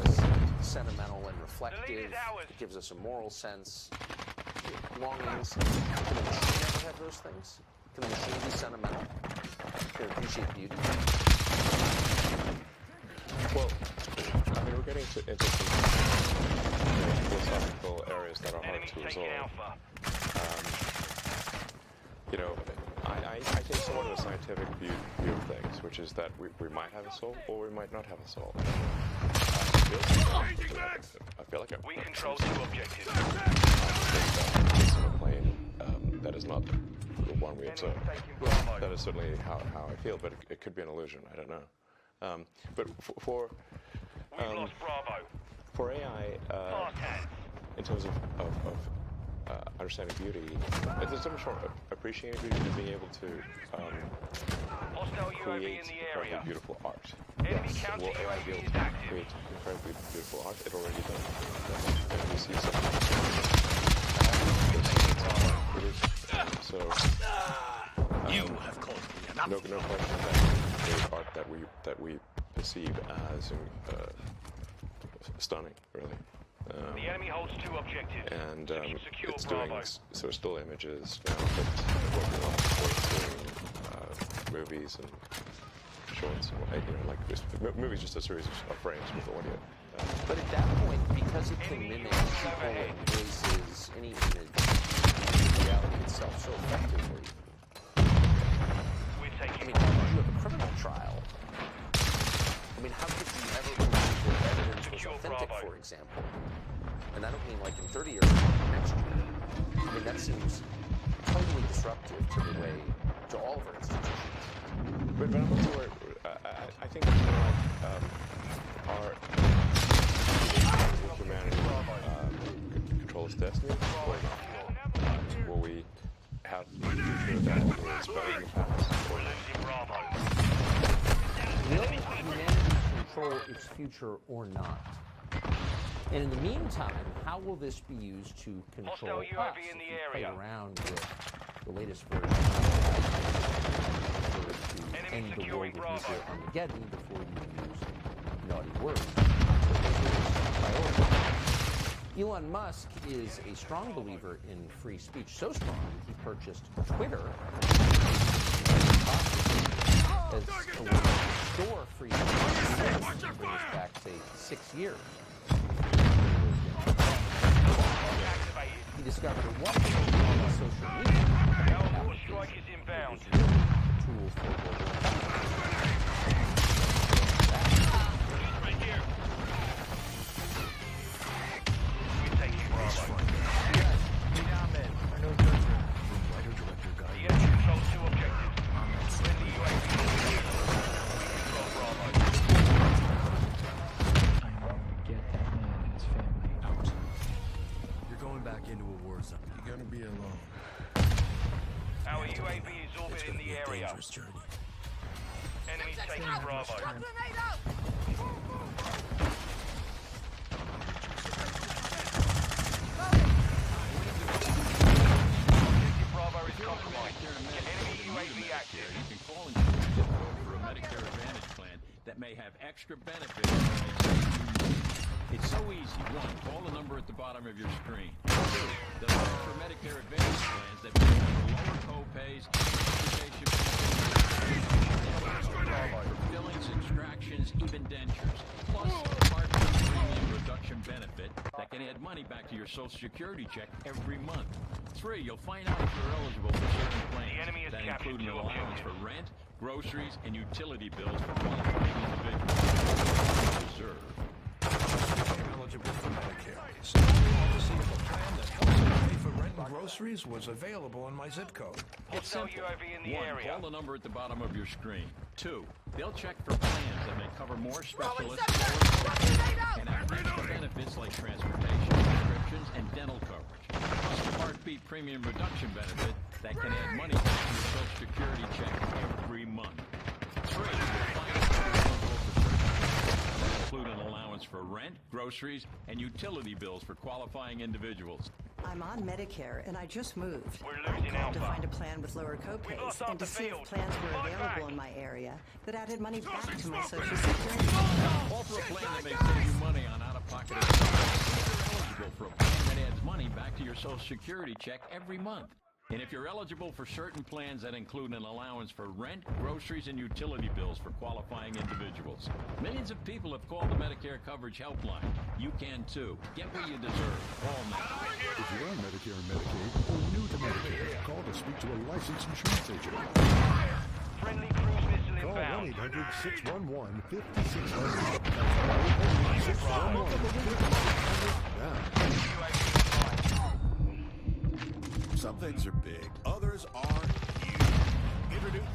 It's sentimental and reflective. It gives us a moral sense, longings. Can the machine ever have those things? Can the machine be sentimental? Can it appreciate beauty? Well, I mean, we're getting into some philosophical areas that are hard to resolve. You know, I take somewhat of a scientific view of things, which is that we might have a soul or we might not have a soul. I feel like we control 2 objectives. This is a plane that is not the one we observe. That is certainly how I feel, but it could be an illusion. I don't know. But for AI, in terms of understanding beauty, it's a different sort of appreciating beauty and being able to create incredibly beautiful art. Yes, will AI be able to create incredibly beautiful art? It already does. And we see something. So you have called me enough. No question that the art that we perceive as stunning, really. The enemy holds 2 objectives. And it's doing so still images now, but working on movies and shorts, and like movies, just a series of frames with audio. But at that point, because it can mimic people and voices, any image, and reality itself so effectively. I mean, how could you have a criminal trial? I mean, how could you ever believe that evidence was authentic, for example? And I don't mean like in 30 years next year. I mean, that seems totally disruptive to the way, to all of our institutions. But I'm not sure, I think our humanity controls destiny, or will we have the future that is better than the past? Will humanity control its future or not? And in the meantime, how will this be used to control us? If you play around with the latest version to end the world with nuclear Armageddon before you use naughty words. Elon Musk is a strong believer in free speech, so strong that he purchased Twitter as a way to store free speech back, say, 6 years. He discovered a wonderful form of social media. Our strike is inbound. Tools for global. Right here. We're taking Bravo. The enemy controls 2 objectives. Friendly UAV. Control Bravo. Get that man and his family out. You're going back into a war zone. You're gonna be alone. Our UAV is orbiting the area. Dangerous journey. Enemies taking Bravo. Bravo is compromised. Enemy UAV active. You can call and get for a Medicare Advantage plan that may have extra benefits. It's so easy. 1, call the number at the bottom of your screen. 2, the number for Medicare Advantage plans that may have lower co-pays, transportation for fillings, extractions, even dentures. Plus, a part premium reduction benefit that can add money back to your Social Security check every month. 3, you'll find out if you're eligible for certain plans that include an allowance for rent, groceries, and utility bills for qualified individuals. Reserve. Eligible for Medicare. So I wanted to see if a plan that helps me pay for rent and groceries was available in my zip code. It's simple. UAV in the 1, area. Call the number at the bottom of your screen. 2, they'll check for plans that may cover more specialists and have extra benefits like transportation, prescriptions, and dental coverage. Plus the Heartbeat Premium Reduction benefit that can add money back to your Social Security check every month. 3, you'll find out if you're eligible for certain plans that include an allowance for rent, groceries, and utility bills for qualifying individuals. I'm on Medicare, and I just moved. We're I losing called to Alpha. find a plan with lower copays and to see if plans were available in my area that added money back to my Social Security. All for a plan that may save you money on out-of-pocket expenses. You're eligible for a plan that adds money back to your Social Security check every month. And if you're eligible for certain plans that include an allowance for rent, groceries, and utility bills for qualifying individuals. Millions of people have called the Medicare Coverage Helpline. You can too. Get what you deserve. Call now. If you're on Medicare and Medicaid or new to Medicare, call to speak to a licensed insurance agent. Friendly cruise missile Call inbound. 1-800-611-5600. That's 1-800-611-5600 now. Some things are big, others are huge. Introducing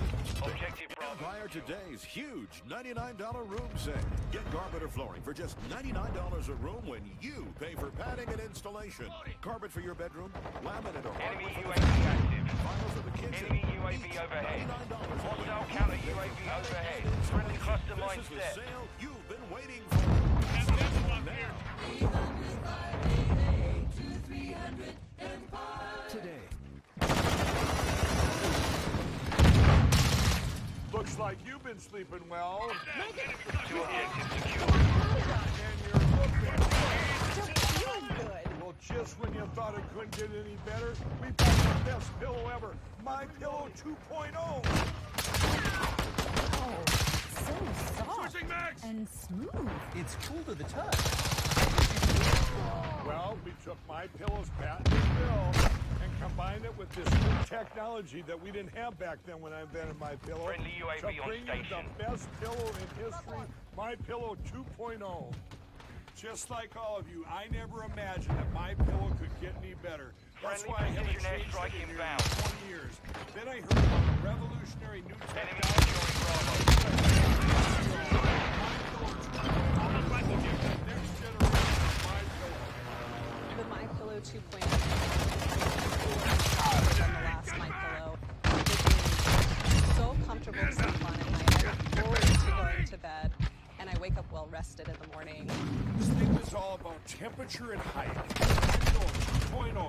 Empire Today's huge $99 room sale. Get carpet or flooring for just $99 a room when you pay for padding and installation. Carpet for your bedroom, laminate or Enemy hardwood UAV for the active. vinyl for the kitchen. Enemy UAV overhead. Hostile counter UAV overhead. Friendly cluster mine This is the set. sale you've been waiting for. Today. Looks like you've been sleeping well. Two objectives secure. And you're looking good. Well, just when you thought it couldn't get any better, we've got the best pillow ever. My Pillow 2.0. Oh, so soft and smooth. It's cool to the touch. Well, we took My Pillow's patented bill and combined it with this new technology that we didn't have back then when I invented My Pillow. Friendly UAV to on bring you station. the best pillow in history, My Pillow 2.0. Just like all of you, I never imagined that My Pillow could get any better. That's Friendly why I haven't precision changed airstrike it in nearly inbound. 20 years. Then I heard about a revolutionary new Enemy technology. securing Bravo. Next generation My Pillow. The My Pillow 2.0 than the last My Pillow. Making me so comfortable to sleep on at night. I look forward to going to bed, and I wake up well rested in the morning. This thing is all about temperature and height. My Pillow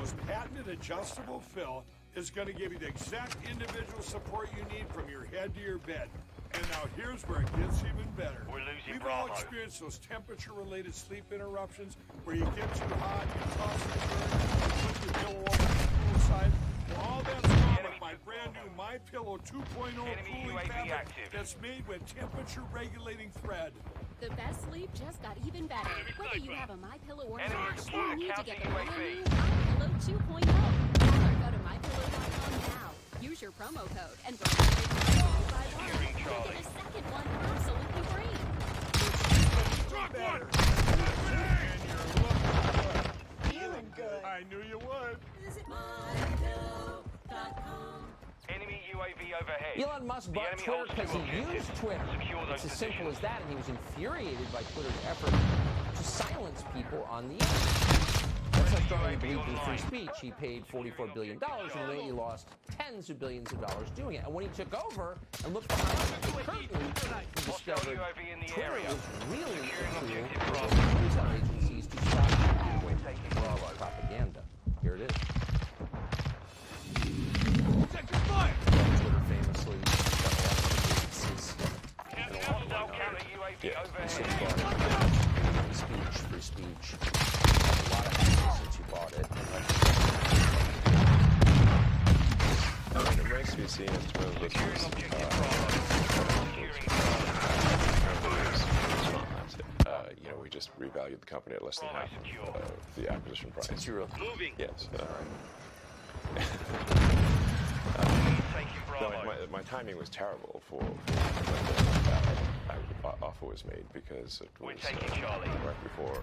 2.0's patented adjustable fill is going to give you the exact individual support you need from your head to your bed. And now here's where it gets even better. We're losing We've all Bravo. experienced those temperature-related sleep interruptions where you get too hot, you toss and turn, you put your pillow over to the cool side. Well, all that's gone with my brand new My Pillow 2.0 Enemy cooling UAV fabric active. that's made with temperature-regulating thread. The best sleep just got even better. Whether you have a My Pillow or Enemy not, deploy you need to counter get the brand UAV. new My Pillow 2.0. Or go to mypillow.com now. Use your promo code and for buy one, Securing you'll Charlie. get a second one absolutely free. Better. And you're looking good. Feeling good. I knew you would. Visit mypillow.com. Enemy UAV overhead. Elon Musk The bought enemy Twitter holds because two he objectives. used Twitter. Secure those It's as simple positions. as that, and he was infuriated by Twitter's effort to silence people on the internet. That's how strongly he believed in free speech. He paid $44 billion, and then he lost tens of billions of dollars doing it. And when he took over and looked behind the curtain, he discovered UAV in the Twitter area. was really Securing a tool objective for Bravo. news agencies to stop propaganda. Here it is. Twitter famously got a lot of agencies Hostile counter UAV overhead. free speech. A lot of action since you bought it. I mean, it remains to be seen as to whether this Securing was, objective Bravo. Securing you know, we just revalued the company at less than half of the acquisition price. Since you were moving. Yes. Taking Bravo. My timing was terrible for when the offer was made because it was Charlie. right before.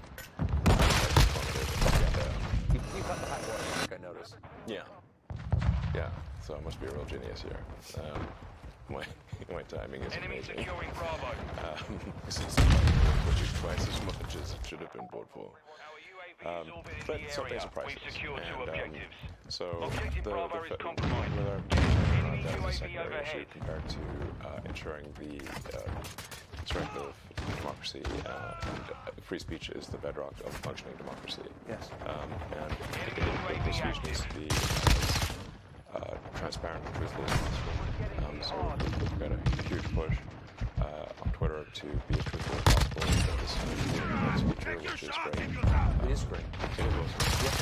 You got the high water mark, I noticed. Yeah. Yeah. So I must be a real genius here. My timing is Enemy amazing. securing Bravo. Which is twice as much as it should have been bought for. Our UAV But some things are priceless. And so Objective Bravo is compromised. That is a secondary issue compared to ensuring the strength of democracy, and free speech is the bedrock of functioning democracy. Yes. And the speech needs to be as transparent and truthful as possible. So we've got a huge push on Twitter to be as truthful as possible. This feature, which is great. It is great. It is awesome. Yeah.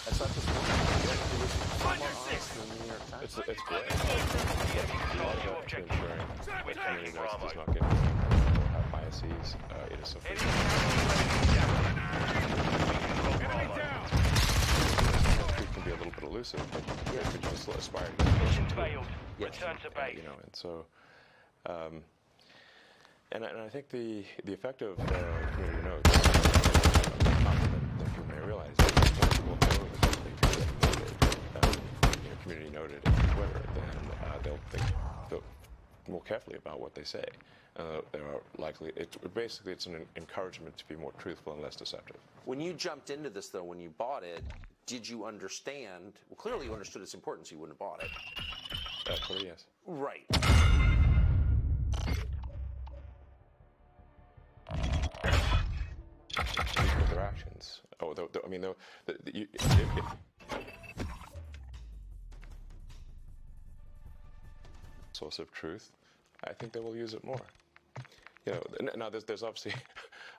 That's not just one. It was far more honest than the New York Times. It's great. A lot of that to ensuring that community voice does not get or have biases. It is so free. It can be a little bit elusive, but you can just aspire to mission failed. Return to base. You know, and so. And I think the effect of community notes, that people may realize, is that when people know that something is community noted on Twitter, then they'll think more carefully about what they say. They are likely. Basically, it's an encouragement to be more truthful and less deceptive. When you jumped into this, though, when you bought it, did you understand? Well, clearly you understood its importance. You wouldn't have bought it. Clearly, yes. Right. With their actions. Oh, I mean, source of truth, I think they will use it more. You know, now there's obviously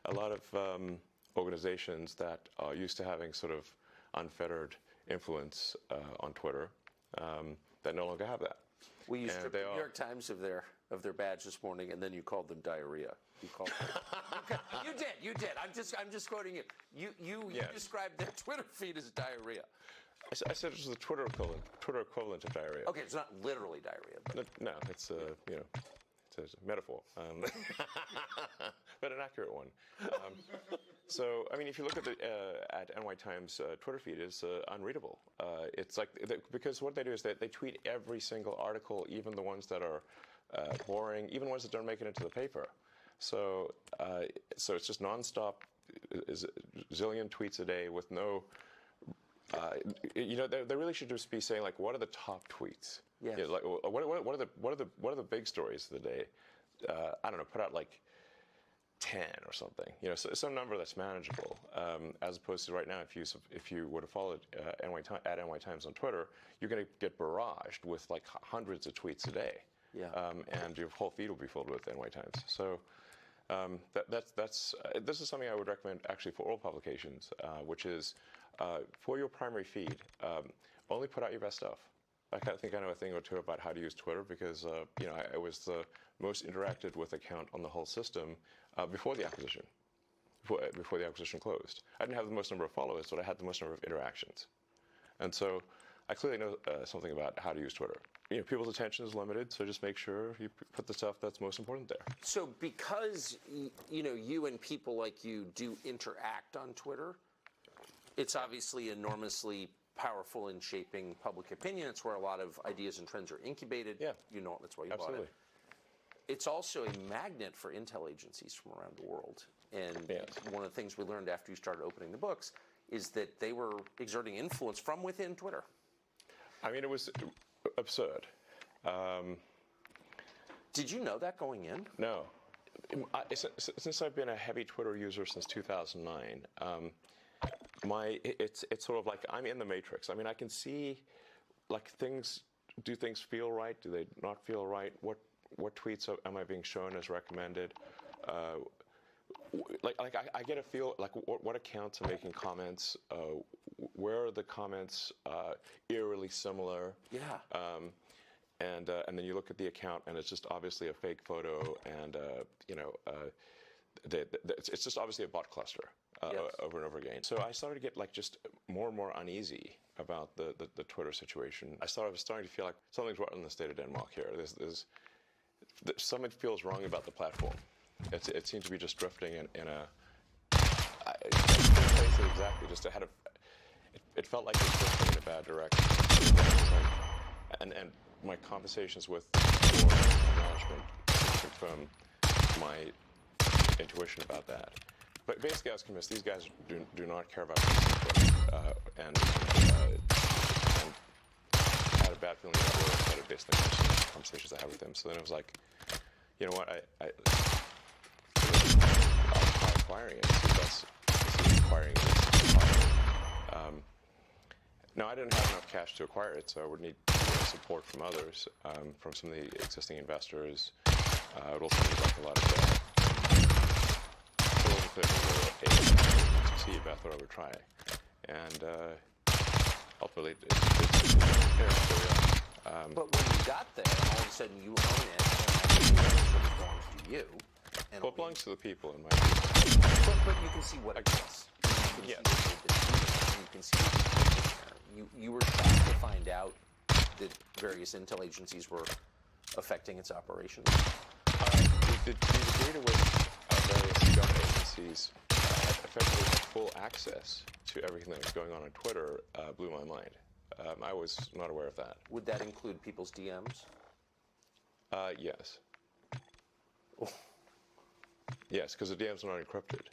a lot of organizations that are used to having sort of unfettered influence on Twitter that no longer have that. Well, you stripped the New York Times of their badge this morning, and then you called them diarrhea. You called them. You did. I'm just quoting you. You described their Twitter feed as diarrhea. I said it was the Twitter equivalent of diarrhea. Okay, it's not literally diarrhea. But... No, it's it's a metaphor, but an accurate one. So, I mean, if you look at NY Times Twitter feed, it's unreadable. It's like because what they do is they tweet every single article, even the ones that are boring, even ones that don't make it into the paper. So it's just nonstop, zillion tweets a day with no. They really should just be saying like, what are the top tweets? Yes. You know, like, what are the big stories of the day? I don't know. Put out like 10 or something. You know, some number that's manageable. As opposed to right now, if you would have followed NY Times on Twitter, you're going to get barraged with like hundreds of tweets a day. Yeah. And your whole feed will be filled with NY Times. So. This is something I would recommend actually for all publications, which is for your primary feed, only put out your best stuff. I think I know a thing or two about how to use Twitter because I was the most interacted with account on the whole system before the acquisition, before the acquisition closed. I didn't have the most number of followers, but I had the most number of interactions, and so I clearly know something about how to use Twitter. You know, people's attention is limited, so just make sure you put the stuff that's most important there. So because, you and people like you do interact on Twitter, it's obviously enormously powerful in shaping public opinion. It's where a lot of ideas and trends are incubated. Yeah. That's why you Absolutely. bought it. It's also a magnet for intel agencies from around the world. And one of the things we learned after you started opening the books is that they were exerting influence from within Twitter. I mean, it was absurd. Did you know that going in? No. Since I've been a heavy Twitter user since 2009, it's sort of like I'm in the matrix. I mean, I can see like do things feel right? Do they not feel right? What tweets am I being shown as recommended? I get a feel like what accounts are making comments. Where are the comments eerily similar? Yeah. And then you look at the account, and it's just obviously a fake photo, and it's just obviously a bot cluster over and over again. So I started to get like just more and more uneasy about the Twitter situation. I was starting to feel like something's wrong in the state of Denmark here. There's something feels wrong about the platform. It seemed to be just drifting in a. I can't say exactly. Just ahead of. It felt like it was drifting in a bad direction. And my conversations with management confirmed my intuition about that. But basically, I was convinced these guys do not care about Facebook, and I had a bad feeling about it based on the conversations I had with them. So then it was like, you know what, I'll try acquiring it. See acquiring it. Now, I didn't have enough cash to acquire it, so I would need support from others, from some of the existing investors. I would also need like a lot of debt. So it wasn't clear if we were able to succeed, but I thought I would try. And ultimately, it's but when you got there, all of a sudden you own it, and it belongs to you. Well, it belongs to the people in my But you can see what it is. Yes. You can see what you were trying to find out that various intel agencies were affecting its operations. The data with various government agencies had effectively full access to everything that was going on Twitter blew my mind. I was not aware of that. Would that include people's DMs? Yes. Yes, because the DMs are not encrypted.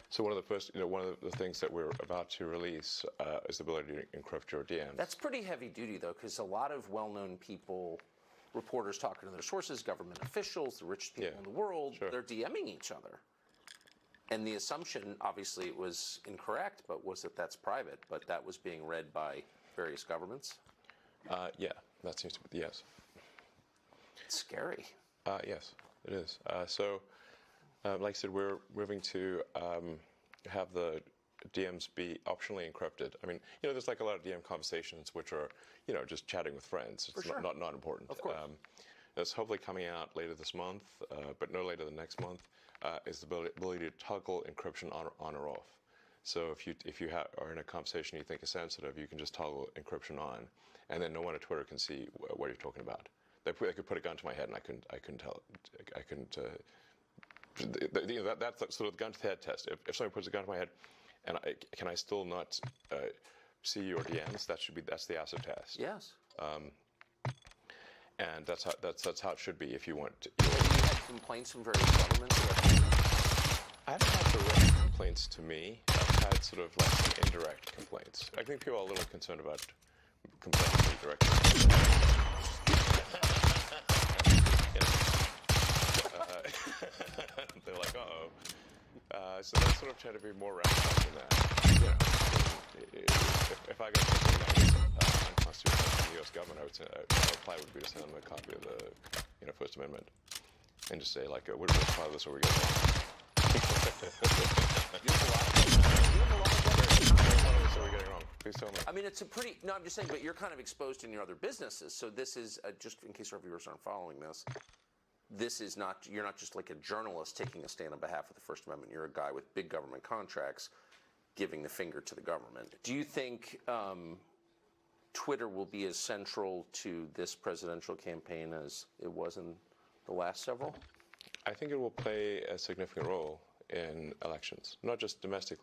So one of the things that we're about to release is the ability to encrypt your DMs. That's pretty heavy duty, though, because a lot of well-known people, reporters talking to their sources, government officials, the richest people in the world, they're DMing each other. And the assumption, obviously, it was incorrect, but was that that's private, but that was being read by various governments? Yeah, that seems to be, yes. It's scary. Yes, it is. Like I said, we're moving to have the DMs be optionally encrypted. I mean, there's like a lot of DM conversations which are, just chatting with friends. It's not important. Of course. It's hopefully coming out later this month, but no later than next month, is the ability to toggle encryption on or off. So if you are in a conversation you think is sensitive, you can just toggle encryption on, and then no one at Twitter can see what you're talking about. They could put a gun to my head, and I couldn't tell. I couldn't. That's sort of the gun to the head test. If somebody puts a gun to my head, and can I still not see your DMs? That's the acid test. Yes. And that's how it should be if you want to. Have you had complaints from various governments? I haven't had direct complaints to me. I've had sort of like some indirect complaints. I think people are a little concerned about complaints indirectly. They're like, uh-oh. So they sort of tend to be more roundabout than that. If I got something that was unconstitutional from the U.S. government, I would say my reply would be to send them a copy of the First Amendment and just say, like, we're just part of this or we get it. You have a lot of this or we're getting wrong. Please tell me. I mean, it's a pretty... No, I'm just saying, but you're kind of exposed in your other businesses. So this is, just in case our viewers aren't following this, this is not, you're not just like a journalist taking a stand on behalf of the First Amendment. You're a guy with big government contracts giving the finger to the government. Do you think Twitter will be as central to this presidential campaign as it was in the last several? I think it will play a significant role in elections, not just domestically.